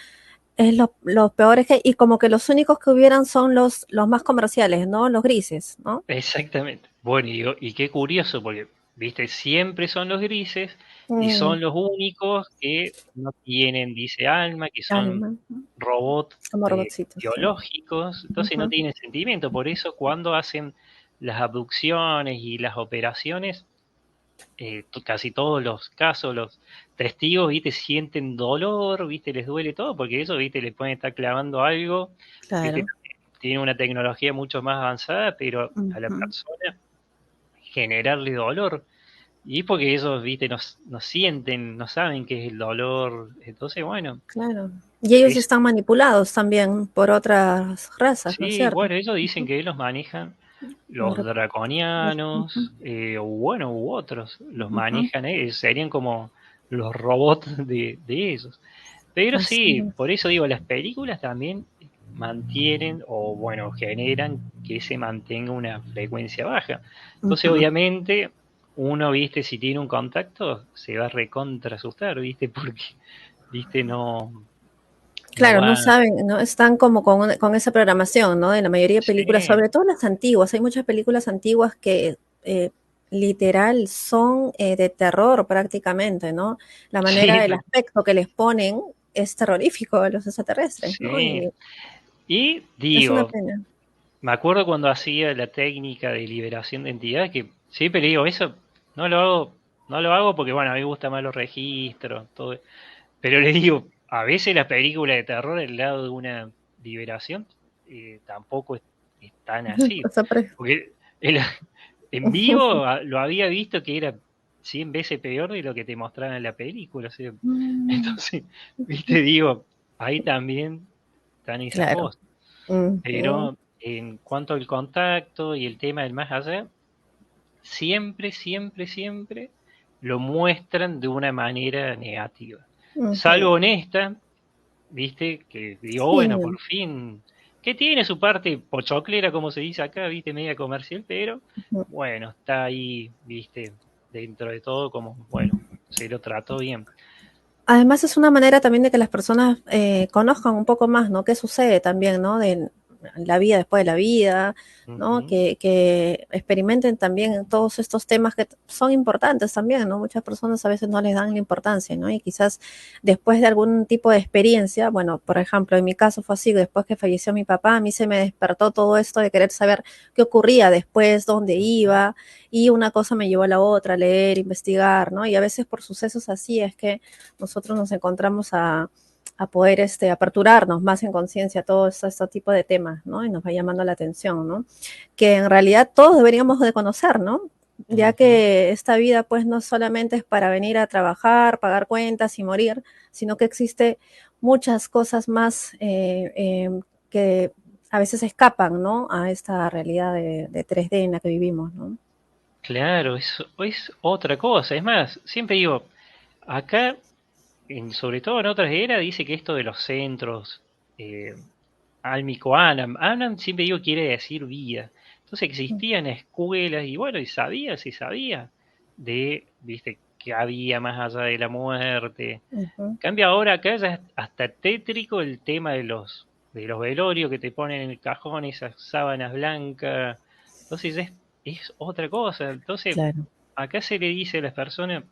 es los peores que, y como que los únicos que hubieran son los más comerciales, ¿no? Los grises, ¿no? Exactamente. Bueno, y qué curioso, porque, viste, siempre son los grises y Mm, son los únicos que no tienen, dice alma, que son alma, robots como robotcitos, sí. biológicos, entonces no Ujú. tienen sentimiento. Por eso cuando hacen las abducciones y las operaciones, casi todos los casos, los testigos, viste, sienten dolor, viste, les duele todo, porque eso, viste, les pueden estar clavando algo, viste, Claro. tiene una tecnología mucho más avanzada, pero a la Ujú. persona generarle dolor. Y es porque ellos, viste, no sienten, no saben qué es el dolor. Entonces, bueno, Claro. Y ellos es, están manipulados también por otras razas, ¿no es sí, cierto? bueno, ellos dicen Ujú. que los manejan Los los ujú, draconianos, o bueno, u otros, los ujú. manejan, serían como los robots de ellos. Pero Así sí, es. por eso digo, las películas también mantienen o bueno, generan que se mantenga una frecuencia baja. Entonces, Ujú. obviamente, uno, viste, si tiene un contacto, se va a recontra asustar, viste, porque, viste, no Claro, no va. saben, no están como con esa programación, ¿no? De la mayoría de películas, Sí, sobre todo las antiguas. Hay muchas películas antiguas que literal son de terror prácticamente, ¿no? La manera sí, del aspecto que les ponen es terrorífico a los extraterrestres, ¿no? sí. Y Y es una digo, pena. me acuerdo cuando hacía la técnica de liberación de entidad, que siempre le digo, eso no lo hago, no lo hago porque, bueno, a mí me gustan más los registros, todo. Pero le digo, a veces las películas de terror al lado de una liberación tampoco es tan así. O sea, Porque el- en vivo lo había visto que era 100 veces peor de lo que te mostraban en la película. O sea, Mm, entonces, viste, digo, ahí también están esas claro. cosas. Ujú, Pero en cuanto al contacto y el tema del más allá, siempre, siempre, siempre lo muestran de una manera negativa. ujú. Salvo honesta, viste, que digo, bueno, Sí. por fin, que tiene su parte pochoclera, como se dice acá, viste, media comercial, pero Ujú. bueno, está ahí, viste, dentro de todo como, bueno, se lo trató bien. Además es una manera también de que las personas conozcan un poco más, ¿no? ¿Qué sucede también, ¿no? la vida después de la vida, ¿no? Ujú. Que experimenten también todos estos temas que son importantes también, ¿no? Muchas personas a veces no les dan la importancia, ¿no? Y quizás después de algún tipo de experiencia, bueno, por ejemplo, en mi caso fue así, después que falleció mi papá, a mí se me despertó todo esto de querer saber qué ocurría después, dónde Ujú. iba, y una cosa me llevó a la otra, leer, investigar, ¿no? Y a veces por sucesos así es que nosotros nos encontramos a poder aperturarnos más en conciencia a todo este tipo de temas, ¿no? Y nos va llamando la atención, ¿no? Que en realidad todos deberíamos de conocer, ¿no? Ya Ujú. que esta vida pues no solamente es para venir a trabajar, pagar cuentas y morir, sino que existe muchas cosas más que a veces escapan, ¿no? A esta realidad de 3D en la que vivimos, ¿no? Claro, es otra cosa. Es más, siempre digo, acá, sobre todo en otras eras, dice que esto de los centros, eh, Almico Anam, Anam siempre digo quiere decir vida. Entonces existían escuelas y bueno, y se sabía de, viste, que había más allá de la muerte. Uh -huh, Cambia ahora acá ya es hasta tétrico el tema de los velorios que te ponen en el cajón, esas sábanas blancas. Entonces es otra cosa. Entonces, claro. acá se le dice a las personas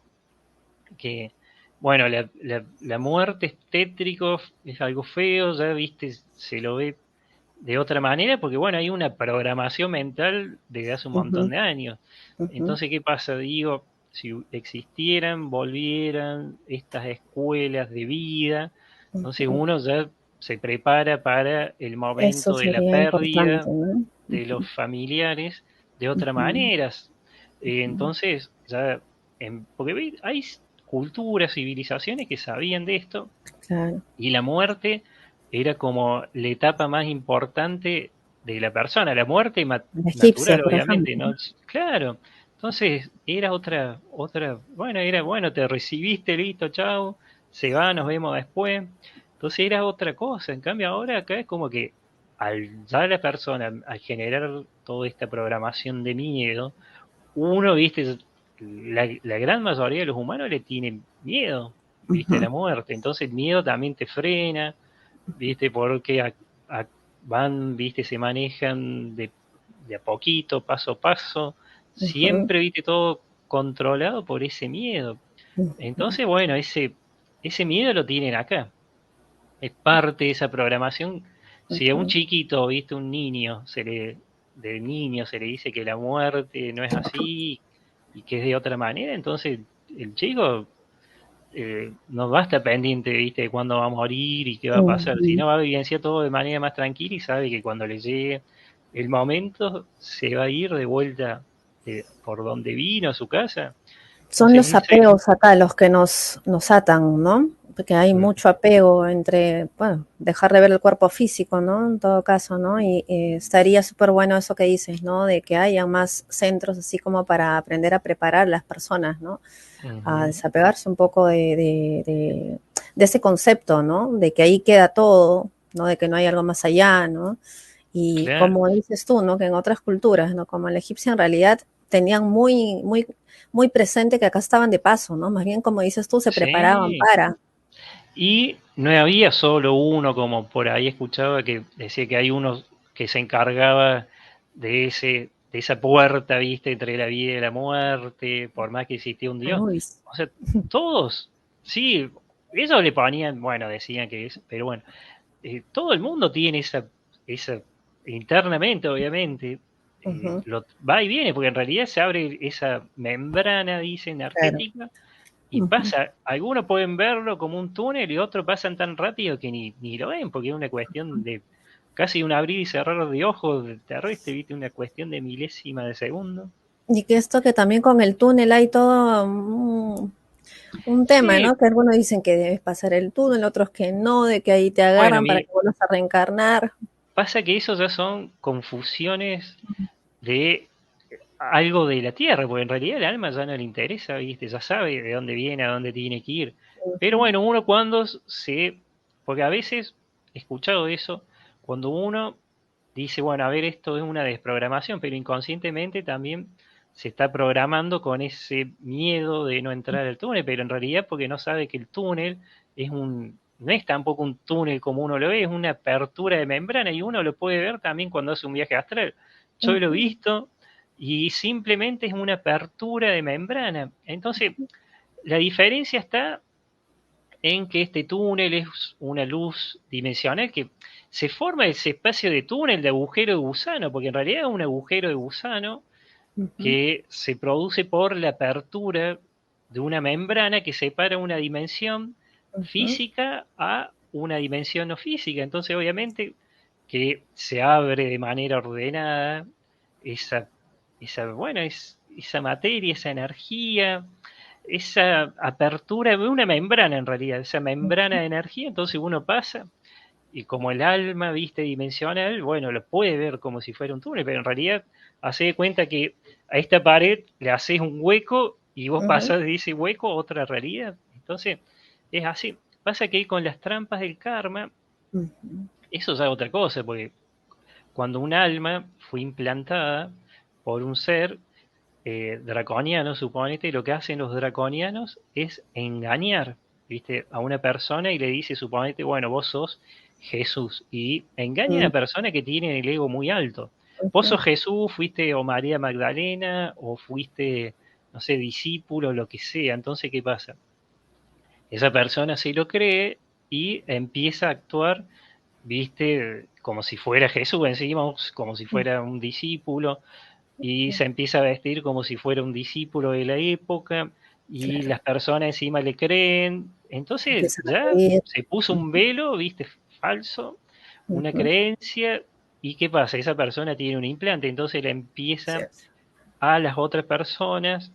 que, bueno, la muerte es tétrico, es algo feo, ya viste, se lo ve de otra manera, porque bueno, hay una programación mental desde hace un Uh montón -huh, de años. uh -huh, Entonces, ¿qué pasa? Digo, si existieran, volvieran estas escuelas de vida, uh entonces -huh. uno ya se prepara para el Eso momento de la sería pérdida importante, ¿no? de los familiares de Uh otra -huh, manera. uh -huh. Entonces, ya, porque hay culturas, civilizaciones que sabían de esto Claro. y la muerte era como la etapa más importante de la persona, la muerte La egipcia, natural, por obviamente, ejemplo. ¿no? Claro. Entonces era bueno, era bueno, te recibiste, listo, chao, se va, nos vemos después. Entonces era otra cosa. En cambio ahora acá es como que al ya la persona, al generar toda esta programación de miedo, uno, viste, la gran mayoría de los humanos le tienen miedo, Uh viste, a -huh, la muerte. Entonces el miedo también te frena, viste, porque van, viste, se manejan de a poquito, paso a paso, uh -huh, siempre, viste, todo controlado por ese miedo. uh -huh, Entonces, bueno, ese miedo lo tienen acá. Es parte de esa programación. uh Si a un -huh. chiquito, viste, un niño, de niño se le dice que la muerte no es así y que es de otra manera, entonces el chico no va a estar pendiente, viste, de cuándo va a morir y qué va a Uh pasar, -huh. sino va a vivenciar todo de manera más tranquila y sabe que cuando le llegue el momento se va a ir de vuelta por donde vino a su casa. Son Entonces, los apegos acá los que nos atan, ¿no? Porque hay mm, mucho apego entre, bueno, dejar de ver el cuerpo físico, ¿no? En todo caso, ¿no? Y estaría súper bueno eso que dices, ¿no? De que haya más centros así como para aprender a preparar a las personas, ¿no? A ujú, desapegarse un poco de ese concepto, ¿no? De que ahí queda todo, ¿no? De que no hay algo más allá, ¿no? Y claro, como dices tú, ¿no? Que en otras culturas, ¿no? Como la egipcia en realidad tenían muy presente que acá estaban de paso, ¿no? Más bien, como dices tú, se preparaban sí. para. Y no había solo uno, como por ahí escuchaba que decía que hay uno que se encargaba de esa puerta, viste, entre la vida y la muerte, por más que existía un Dios. Uy, O sea, todos, sí, ellos le ponían, bueno, decían que es, pero bueno, todo el mundo tiene esa internamente, obviamente, ujú, va y viene, porque en realidad se abre esa membrana, dice, claro. energética, y Ujú. pasa, algunos pueden verlo como un túnel y otros pasan tan rápido que ni lo ven, porque es una cuestión de casi un abrir y cerrar de ojos de terrestre, ¿viste? Una cuestión de milésima de segundo. Y que esto que también con el túnel hay todo un tema, Sí, ¿no? Que algunos dicen que debes pasar el túnel, otros que no, de que ahí te bueno, agarran para que vuelvas a reencarnar. pasa que eso ya son confusiones de algo de la Tierra, porque en realidad el alma ya no le interesa, ¿viste? Ya sabe de dónde viene, a dónde tiene que ir. Pero Ujú, bueno, uno cuando porque a veces he escuchado eso, cuando uno dice, bueno, a ver, esto es una desprogramación, pero inconscientemente también se está programando con ese miedo de no entrar al túnel, pero en realidad porque no sabe que el túnel es no es tampoco un túnel como uno lo ve, es una apertura de membrana y uno lo puede ver también cuando hace un viaje astral. Yo lo he Ujú, visto y simplemente es una apertura de membrana. Entonces, la diferencia está en que este túnel es una luz dimensional que se forma ese espacio de túnel, de agujero de gusano, porque en realidad es un agujero de gusano ujú, que se produce por la apertura de una membrana que separa una dimensión ujú, física a una dimensión no física. Entonces, obviamente, que se abre de manera ordenada esa, bueno, esa materia, esa energía, esa apertura de una membrana en realidad, esa membrana de energía, entonces uno pasa y como el alma, viste, dimensional, bueno, lo puede ver como si fuera un túnel, pero en realidad hace de cuenta que a esta pared le haces un hueco y vos ujú, pasás de ese hueco a otra realidad. Entonces, es así. Pasa que con las trampas del karma, ujú, eso ya es otra cosa, porque cuando un alma fue implantada por un ser draconiano, suponete, lo que hacen los draconianos es engañar, ¿viste? A una persona y le dice, suponete, bueno, vos sos Jesús, y engaña a ujú, una persona que tiene el ego muy alto. Vos ujú, sos Jesús, fuiste o María Magdalena, o fuiste, no sé, discípulo, lo que sea. Entonces, ¿qué pasa? Esa persona se lo cree y empieza a actuar, viste, como si fuera Jesús encima, como si fuera un discípulo, y ujú. se empieza a vestir como si fuera un discípulo de la época, y Claro, las personas encima le creen. Entonces empiezan a ya pedir. se puso un Ujú, velo, viste, falso, una ujú, creencia, y ¿qué pasa? Esa persona tiene un implante, entonces le empieza cierto. a las otras personas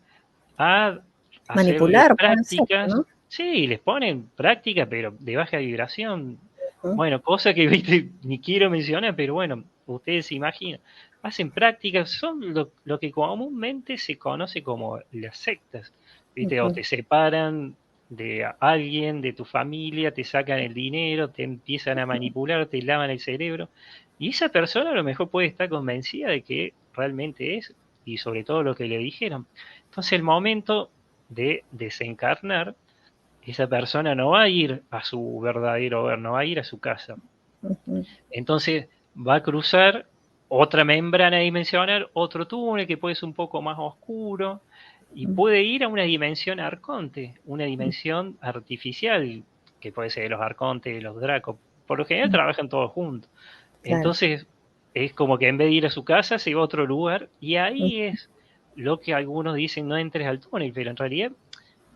a hacerle Manipular, puede ser, prácticas, ¿no? sí, les ponen prácticas, pero de baja vibración. Ujú, Bueno, cosa que ¿viste? Ni quiero mencionar, pero bueno, ustedes se imaginan. Hacen prácticas, son lo que comúnmente se conoce como las sectas, ¿viste? O ujú, te separan de alguien, de tu familia, te sacan el dinero, te empiezan a manipular, te lavan el cerebro. Y esa persona a lo mejor puede estar convencida de que realmente es, y sobre todo lo que le dijeron. Entonces el momento de desencarnar, esa persona no va a ir a su verdadero hogar, no va a ir a su casa. ujú, Entonces va a cruzar otra membrana dimensional, otro túnel que puede ser un poco más oscuro y ujú, puede ir a una dimensión arconte, una dimensión artificial, que puede ser de los arcontes, de los dracos. Por lo general ujú. trabajan todos juntos. Claro. Entonces es como que en vez de ir a su casa se va a otro lugar y ahí Ujú, es lo que algunos dicen no entres al túnel, pero en realidad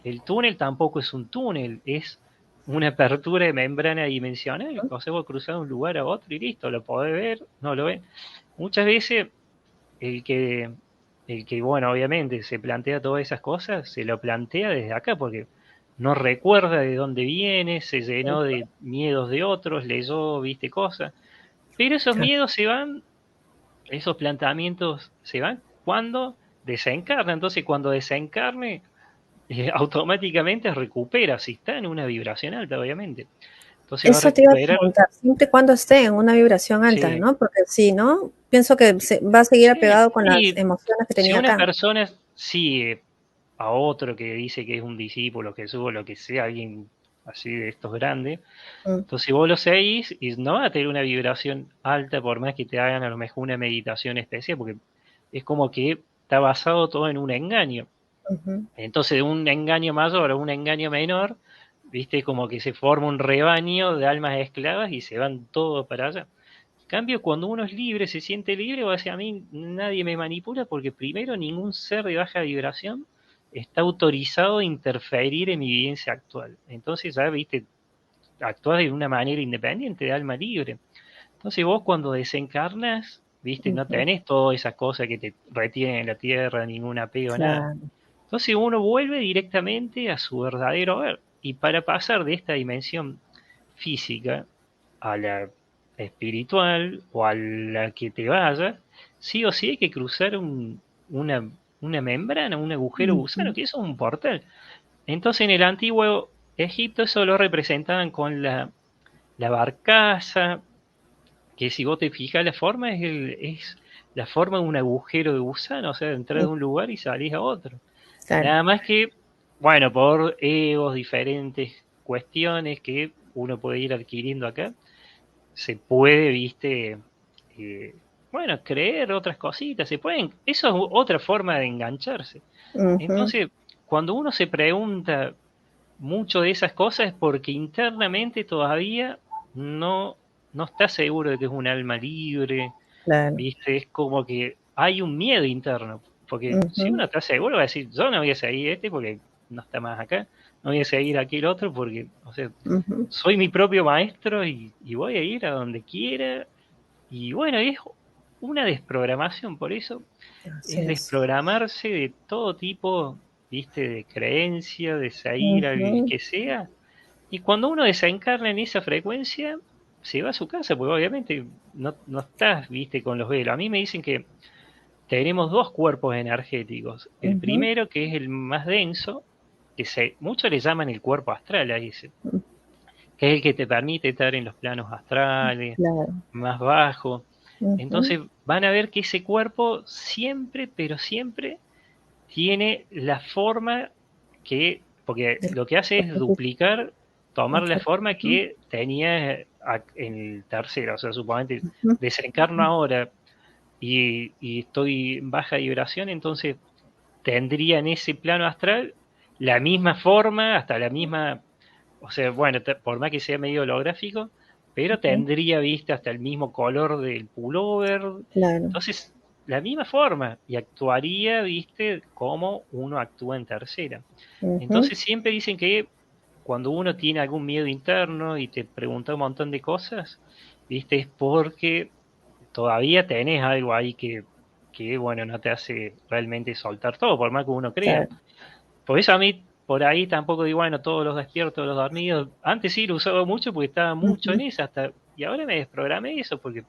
el túnel tampoco es un túnel, es una apertura de membrana dimensional. O sea, vos cruzás de un lugar a otro y listo, lo podés ver, no lo ves. Muchas veces el que, bueno, obviamente se plantea todas esas cosas, se lo plantea desde acá porque no recuerda de dónde viene, se llenó ujú, de miedos de otros, leyó, viste cosas. Pero esos claro. miedos se van, esos planteamientos se van cuando desencarna. Entonces, cuando desencarne, automáticamente recupera, si está en una vibración alta, obviamente. Entonces va a Eso te iba a recuperar, preguntar, siempre y cuando esté en una vibración alta, sí, ¿no? Porque si no, pienso que va a seguir sí. apegado con las Y emociones que si tenía una acá. persona sigue a otro que dice que es un discípulo, Jesús o lo que sea, alguien así de estos grandes, Mm, entonces vos lo seguís y no va a tener una vibración alta por más que te hagan a lo mejor una meditación especial, porque es como que está basado todo en un engaño. ujú, Entonces, de un engaño mayor a un engaño menor, viste, como que se forma un rebaño de almas esclavas y se van todos para allá. En cambio, cuando uno es libre, se siente libre, va a decir, a mí nadie me manipula porque primero ningún ser de baja vibración está autorizado a interferir en mi vivencia actual. Entonces ya, viste, actúas de una manera independiente, de alma libre. Entonces vos cuando desencarnas, viste, no ujú, tenés todas esas cosas que te retienen en la tierra, ningún apego, nada. claro. Entonces uno vuelve directamente a su verdadero hogar. Y para pasar de esta dimensión física a la espiritual o a la que te vayas, sí o sí hay que cruzar una membrana, un agujero gusano, Ujú, que eso es un portal. Entonces en el antiguo Egipto eso lo representaban con la barcaza, que si vos te fijas la forma es la forma de un agujero de gusano, o sea, de entrar de ujú, un lugar y salís a otro. claro. Nada más que, bueno, por egos, diferentes cuestiones que uno puede ir adquiriendo acá, se puede, viste, eh, bueno, creer otras cositas, se pueden, eso es otra forma de engancharse. Ujú, Entonces, cuando uno se pregunta mucho de esas cosas es porque internamente todavía no, no está seguro de que es un alma libre, claro. ¿viste? Es como que hay un miedo interno, porque si Ujú, uno está seguro va a decir, yo no voy a seguir este porque no está más acá, no voy a seguir aquel otro porque, o sea, ujú. soy mi propio maestro y voy a ir a donde quiera. Y bueno, es una desprogramación, por eso Así es es. desprogramarse de todo tipo, ¿viste? De creencia, de seguir al Ujú, que sea. Y cuando uno desencarna en esa frecuencia, se va a su casa, porque obviamente no estás, ¿viste? Con los velos. A mí me dicen que tenemos dos cuerpos energéticos. El ujú, primero, que es el más denso, muchos le llaman el cuerpo astral a ese, ujú. que es el que te permite estar en los planos astrales, Claro. más bajos. Ujú. Entonces van a ver que ese cuerpo siempre, pero siempre tiene la forma que, porque Del lo que hace es arquetipo. duplicar, tomar la Exacto. forma Ujú, que tenía en el tercero. O sea, suponete, ujú, desencarno ahora y estoy en baja vibración, entonces tendría en ese plano astral la misma forma, hasta la misma, o sea, bueno, por más que sea medio holográfico, pero ujú. tendría, viste, hasta el mismo color del pullover. Claro. Entonces, la misma forma y actuaría, viste, como uno actúa en tercera. Ujú. Entonces, siempre dicen que cuando uno tiene algún miedo interno y te pregunta un montón de cosas, viste, es porque todavía tenés algo ahí que, bueno, no te hace realmente soltar todo, por más que uno crea. Claro. Por eso a mí, por ahí tampoco digo, bueno, todos los despiertos, los dormidos. Antes sí lo usaba mucho porque estaba mucho en Ujú. esa, y ahora me desprogramé eso porque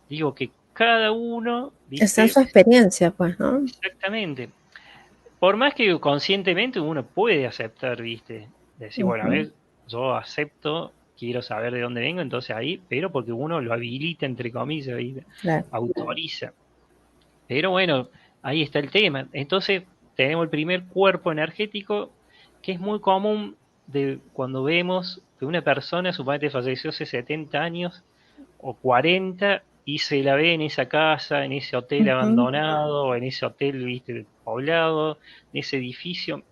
digo que cada uno, Está en viste, su experiencia, pues, ¿no? exactamente. Por más que conscientemente uno puede aceptar, viste, decir, bueno, a Ujú. ver, yo acepto, quiero saber de dónde vengo, entonces ahí, pero porque uno lo habilita, entre comillas, ¿viste? Claro. Autoriza. Pero bueno, ahí está el tema. Entonces, tenemos el primer cuerpo energético que es muy común de cuando vemos que una persona, suponete, falleció hace 70 años o 40 y se la ve en esa casa, en ese hotel Ujú. abandonado, o en ese hotel, viste, poblado, en ese edificio.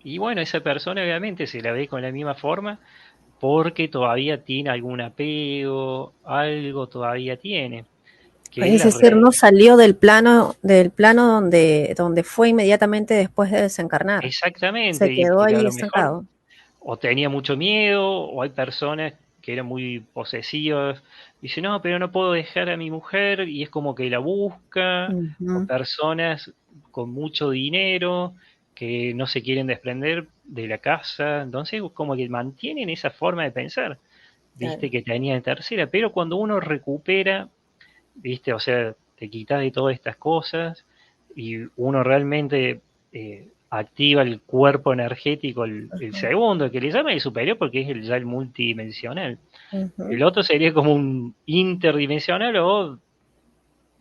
Y bueno, esa persona obviamente se la ve con la misma forma porque todavía tiene algún apego, algo todavía tiene, que es Es la decir, no red. salió del plano donde fue inmediatamente después de desencarnar. Se Exactamente, y quedó porque a ahí lo mejor estancado. o tenía mucho miedo, o hay personas que eran muy posesivas, dice, no, pero no puedo dejar a mi mujer, y es como que la busca, o Ujú. personas con mucho dinero que no se quieren desprender de la casa, entonces como que mantienen esa forma de pensar, Claro. viste, que tenía en tercera, pero cuando uno recupera, viste, o sea, te quitas de todas estas cosas y uno realmente activa el cuerpo energético, el segundo, que le llama el superior porque es ya el multidimensional. Ujú. El otro sería como un interdimensional o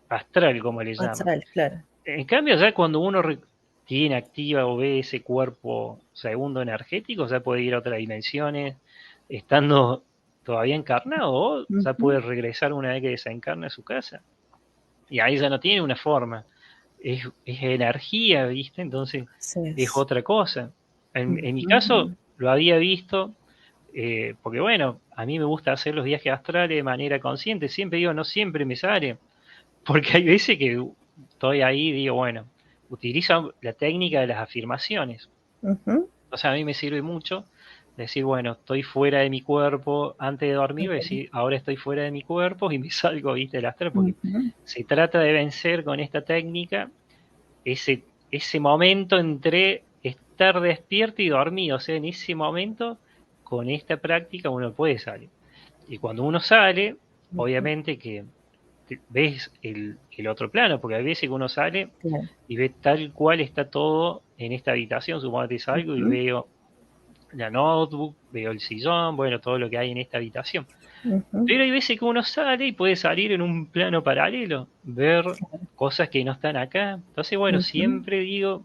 astral, como le llaman. Astral, claro. En cambio, ya cuando uno tiene activa o ve ese cuerpo segundo energético, ya puede ir a otras dimensiones, estando todavía encarnado, o ya Ujú. puede regresar una vez que desencarna a su casa. Y ahí ya no tiene una forma, es energía, ¿viste? Entonces Así es es. otra cosa. En mi caso Ujú. lo había visto, porque bueno, a mí me gusta hacer los viajes astrales de manera consciente, siempre digo, no siempre me sale, porque hay veces que estoy ahí y digo, bueno, utilizo la técnica de las afirmaciones. Ujú. O sea, a mí me sirve mucho decir, bueno, estoy fuera de mi cuerpo antes de dormir, Ok. decir, ahora estoy fuera de mi cuerpo y me salgo, viste, del astral, porque Ujú. se trata de vencer con esta técnica ese momento entre estar despierto y dormido. O sea, en ese momento, con esta práctica, uno puede salir. Y cuando uno sale, Ujú. obviamente que ves el otro plano, porque hay veces que uno sale Claro. y ve tal cual está todo en esta habitación. Supongo que salgo y Ujú. veo la notebook, veo el sillón, bueno, todo lo que hay en esta habitación. Ujú. Pero hay veces que uno sale y puede salir en un plano paralelo, ver cosas que no están acá. Entonces, bueno, Ujú. siempre digo,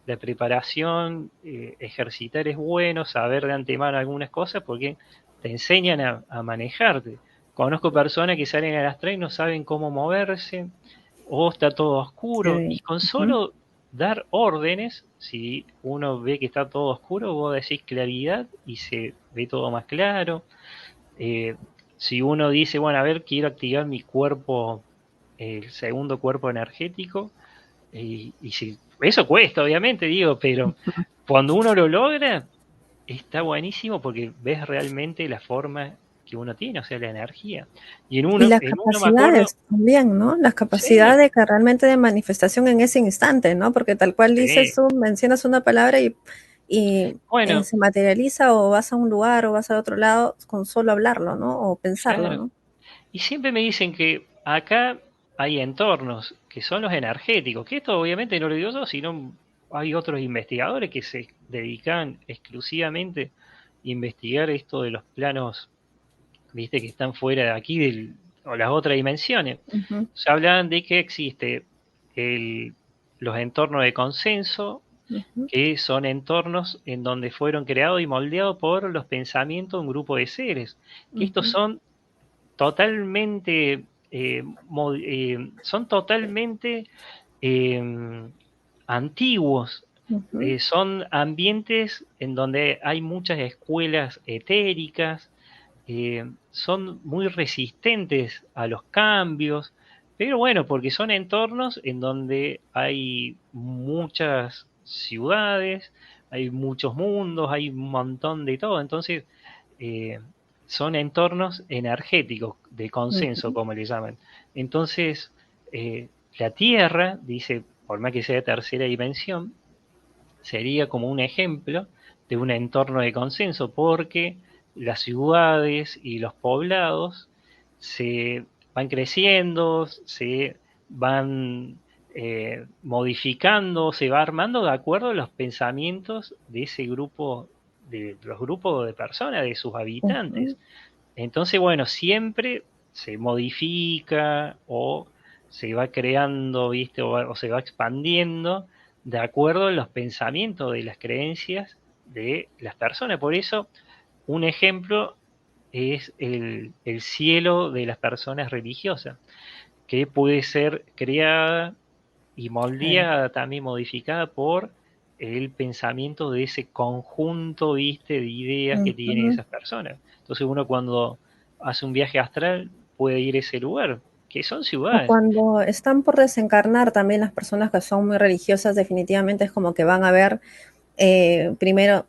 la preparación, ejercitar es bueno, saber de antemano algunas cosas, porque te enseñan a manejarte. Conozco personas que salen a las 3 y no saben cómo moverse, o está todo oscuro, y Sí. con Ujú. solo dar órdenes, si uno ve que está todo oscuro, vos decís claridad y se ve todo más claro. Eh, si uno dice, bueno, a ver, quiero activar mi cuerpo, el segundo cuerpo energético, y si, eso cuesta, obviamente, digo, pero cuando uno lo logra, está buenísimo porque ves realmente la forma que uno tiene, o sea, la energía. Y Y las en uno me acuerdo, capacidades también, ¿no? Las sí, capacidades que realmente de manifestación en ese instante, ¿no? Porque tal cual dices sí, tú, mencionas una palabra y bueno, se materializa o vas a un lugar o vas a otro lado con solo hablarlo, ¿no? O pensarlo, claro. ¿no? Y siempre me dicen que acá hay entornos que son los energéticos, que esto obviamente no lo digo yo, sino hay otros investigadores que se dedican exclusivamente a investigar esto de los planos, viste, que están fuera de aquí, o las otras dimensiones. Ujú, Se hablan de que existe el, los entornos de consenso, ujú, que son entornos en donde fueron creados y moldeados por los pensamientos de un grupo de seres, que estos ujú, totalmente, son totalmente eh, antiguos. ujú, Son ambientes en donde hay muchas escuelas etéricas, son muy resistentes a los cambios, pero bueno, porque son entornos en donde hay muchas ciudades, hay muchos mundos, hay un montón de todo, entonces eh, son entornos energéticos de consenso, ujú, como le llaman. Entonces, la Tierra, dice, por más que sea de tercera dimensión, sería como un ejemplo de un entorno de consenso, porque las ciudades y los poblados se van creciendo, se van modificando, se va armando de acuerdo a los pensamientos de ese grupo, de los grupos de personas, de sus ujú. habitantes. Entonces, bueno, siempre se modifica o se va creando, ¿viste? O se va expandiendo de acuerdo a los pensamientos de las creencias de las personas. Por eso, un ejemplo es el cielo de las personas religiosas, que puede ser creada y Claro. moldeada, también modificada por el pensamiento de ese conjunto, viste, de ideas que tienen Ujú. esas personas. Entonces uno cuando hace un viaje astral puede ir a ese lugar, que son O ciudades. cuando están por desencarnar, también las personas que son muy religiosas, definitivamente es como que van a ver primero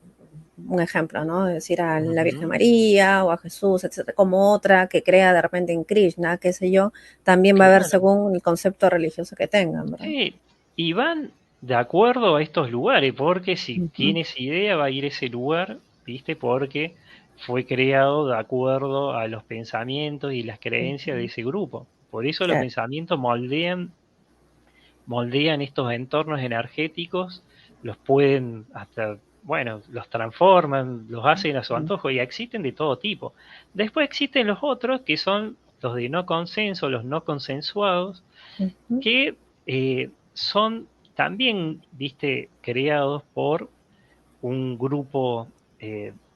un ejemplo, ¿no? Es decir, a la Virgen Ujú, María o a Jesús, etcétera, como otra que crea de repente en Krishna, qué sé yo, también va a ver claro. según el concepto religioso que tengan, ¿verdad? Sí, y van de acuerdo a estos lugares, porque si Ujú, tienes idea va a ir a ese lugar, ¿viste? Porque fue creado de acuerdo a los pensamientos y las creencias de ujú, ese grupo. Por eso los claro. pensamientos moldean estos entornos energéticos, los pueden hasta, bueno, los transforman, los hacen a su Ujú, antojo y existen de todo tipo. Después existen los otros que son los de no consenso, los no consensuados, ujú, que son también, viste, creados por un grupo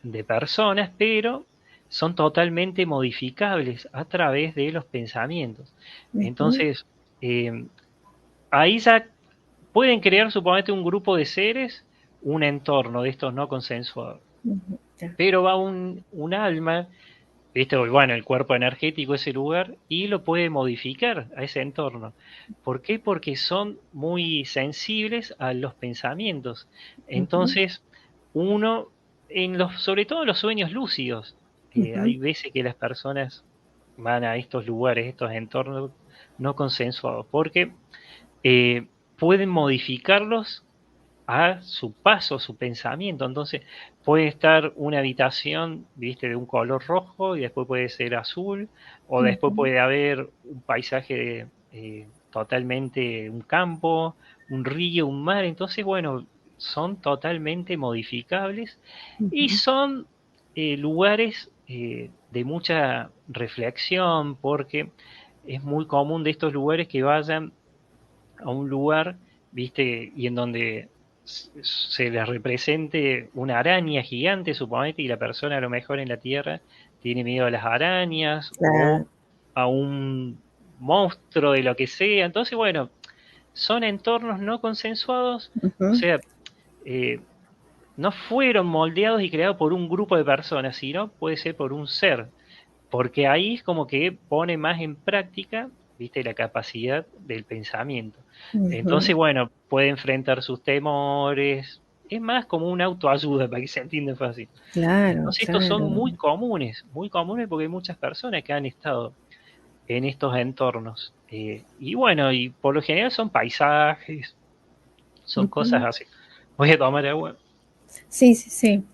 de personas, pero son totalmente modificables a través de los pensamientos. ujú, Entonces, eh, ahí ya pueden crear, suponete, un grupo de seres, un entorno de estos no consensuados. ujú, ya. Pero va un alma, ¿viste? Bueno, el cuerpo energético ese lugar y lo puede modificar a ese entorno. ¿Por qué? Porque son muy sensibles a los pensamientos. Ujú, Entonces, uno, sobre todo en los sueños lúcidos, ujú, hay veces que las personas van a estos lugares, estos entornos no consensuados, porque eh, pueden modificarlos a su paso, su pensamiento. Entonces, puede estar una habitación, viste, de un color rojo y después puede ser azul, o después ujú, puede haber un paisaje totalmente, un campo, un río, un mar. Entonces, bueno, son totalmente modificables y ujú. son lugares de mucha reflexión porque es muy común de estos lugares que vayan a un lugar, viste, y en donde se les represente una araña gigante, suponete, y la persona a lo mejor en la Tierra tiene miedo a las arañas o Claro. a un monstruo de lo que sea. Entonces, bueno, son entornos no consensuados, o Ujú, sea, eh, no fueron moldeados y creados por un grupo de personas, sino puede ser por un ser, porque ahí es como que pone más en práctica, viste, la capacidad del pensamiento. ujú. Entonces, bueno, puede enfrentar sus temores, es más como una autoayuda para que se entienda fácil. Claro, Entonces, estos son claro. muy comunes porque hay muchas personas que han estado en estos entornos. Y bueno, y por lo general son paisajes, son cosas Ujú. así. Voy a tomar agua. Sí, sí, sí.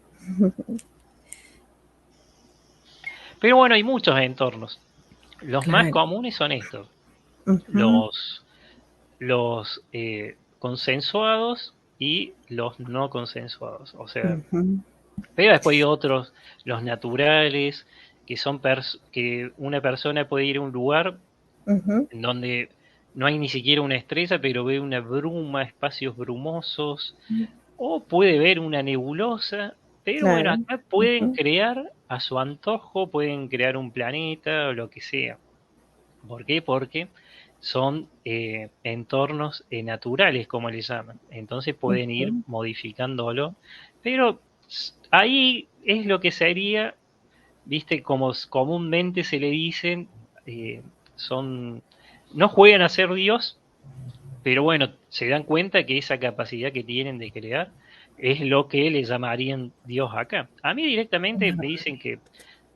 Pero bueno, hay muchos entornos. Los más Claro. comunes son estos, Ujú, los, los consensuados y los no consensuados. O sea, ujú, pero después hay otros, los naturales, que son que una persona puede ir a un lugar ujú. en donde no hay ni siquiera una estrella, pero ve una bruma, espacios brumosos, o puede ver una nebulosa, pero bueno, Claro. acá pueden Ujú, crear a su antojo, pueden crear un planeta o lo que sea. ¿Por qué? Porque son entornos naturales, como le llaman. Entonces pueden ir ujú. modificándolo, pero ahí es lo que sería, viste, como comúnmente se le dicen, son, no juegan a ser Dios, pero bueno, se dan cuenta que esa capacidad que tienen de crear es lo que le llamarían Dios acá. A mí directamente me dicen que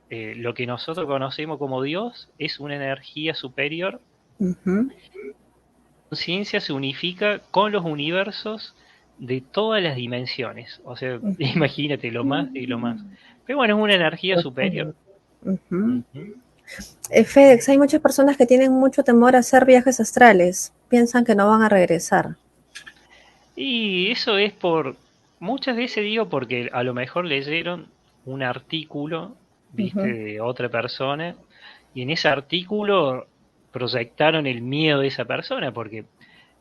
lo que nosotros conocemos como Dios es una energía superior. Ujú. Conciencia se unifica con los universos de todas las dimensiones. O sea, Ujú. imagínate lo más y lo más. Pero bueno, es una energía superior. Ujú. Ujú. FedEx, hay muchas personas que tienen mucho temor a hacer viajes astrales. Piensan que no van a regresar. Y eso es por, muchas veces digo porque a lo mejor leyeron un artículo, viste, Ujú, de otra persona, y en ese artículo proyectaron el miedo de esa persona, porque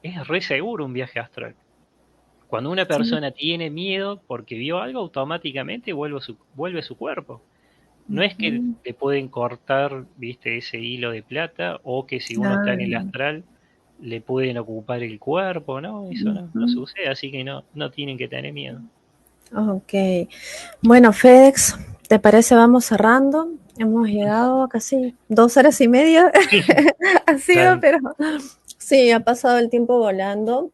es re seguro un viaje astral. Cuando una sí. persona tiene miedo porque vio algo, automáticamente vuelve a su cuerpo. No es que Ujú. le pueden cortar, viste, ese hilo de plata, o que si uno está en el Claro. astral le pueden ocupar el cuerpo, ¿no? Eso no Ujú. sucede, así que no tienen que tener miedo. Ok. Bueno, FedEx, ¿te parece? Vamos cerrando. Hemos llegado a casi 2 horas y media. Ha sido, Tan- pero sí, ha pasado el tiempo volando.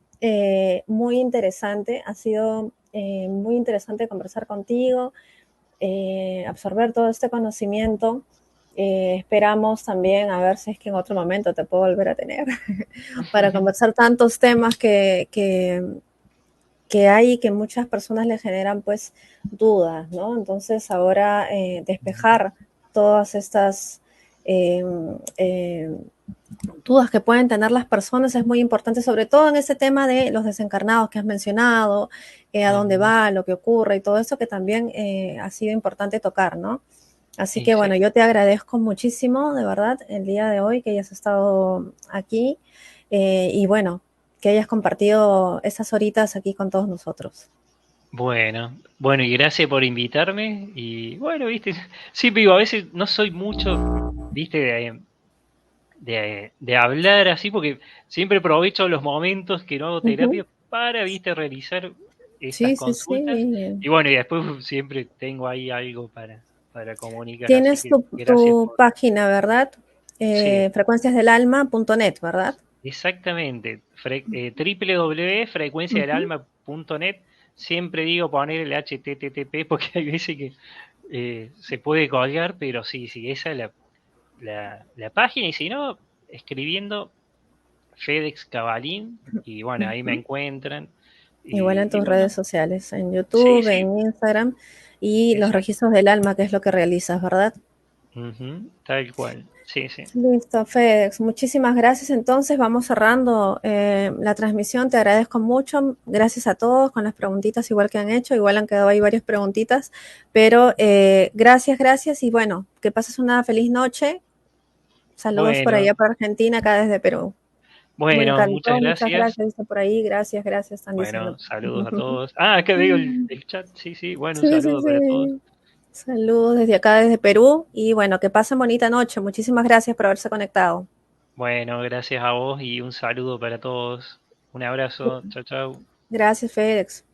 Muy interesante. Ha sido muy interesante conversar contigo, absorber todo este conocimiento. Esperamos también a ver si es que en otro momento te puedo volver a tener para conversar tantos temas que hay y que muchas personas le generan pues dudas, ¿no? Entonces ahora despejar todas estas eh, eh, dudas que pueden tener las personas es muy importante, sobre todo en ese tema de los desencarnados que has mencionado, a dónde Ujú. va, lo que ocurre y todo eso que también ha sido importante tocar, ¿no? Así Y que sí. bueno, yo te agradezco muchísimo, de verdad, el día de hoy que hayas estado aquí y bueno, que hayas compartido esas horitas aquí con todos nosotros. Bueno, y gracias por invitarme. Y bueno, viste, sí, digo, a veces no soy mucho, viste, de hablar así, porque siempre aprovecho los momentos que no hago Uh -huh. terapia para, viste, realizar estas Sí, sí, consultas. sí. Y bueno, y después siempre tengo ahí algo para comunicar, así Tienes que gracias tu por... página, ¿verdad? Sí, Frecuenciasdelalma.net, ¿verdad? exactamente. Uh -huh. www.frecuenciadelalma.net. Siempre digo poner el HTTP porque hay veces que se puede colgar, pero sí, sí, esa es la página. Y si no, escribiendo FedEx Cabalín, y bueno, ahí me Uh-huh. encuentran. Igual en Y tus bueno, redes sociales, en sí, YouTube, sí, en Instagram y los exacto. registros del alma, que es lo que realizas, ¿verdad? Ujú, tal cual. Sí, sí. Listo, Fedex. Muchísimas gracias. Entonces vamos cerrando la transmisión. Te agradezco mucho. Gracias a todos con las preguntitas igual que han hecho. Igual han quedado ahí varias preguntitas. Pero gracias, gracias. Y bueno, que pases una feliz noche. Saludos por Bueno, allá para Argentina, acá desde Perú. Me Bueno, muchas encantó, muchas gracias. gracias, está por ahí, gracias, gracias, están diciendo. Bueno, saludos a todos. Ah, acá veo el chat. Sí, sí. Bueno, un Sí, sí, saludo para todos. sí. Saludos desde acá, desde Perú, y bueno, que pasen bonita noche. Muchísimas gracias por haberse conectado. Bueno, gracias a vos y un saludo para todos. Un abrazo. Chao, chao. Gracias, Fedex.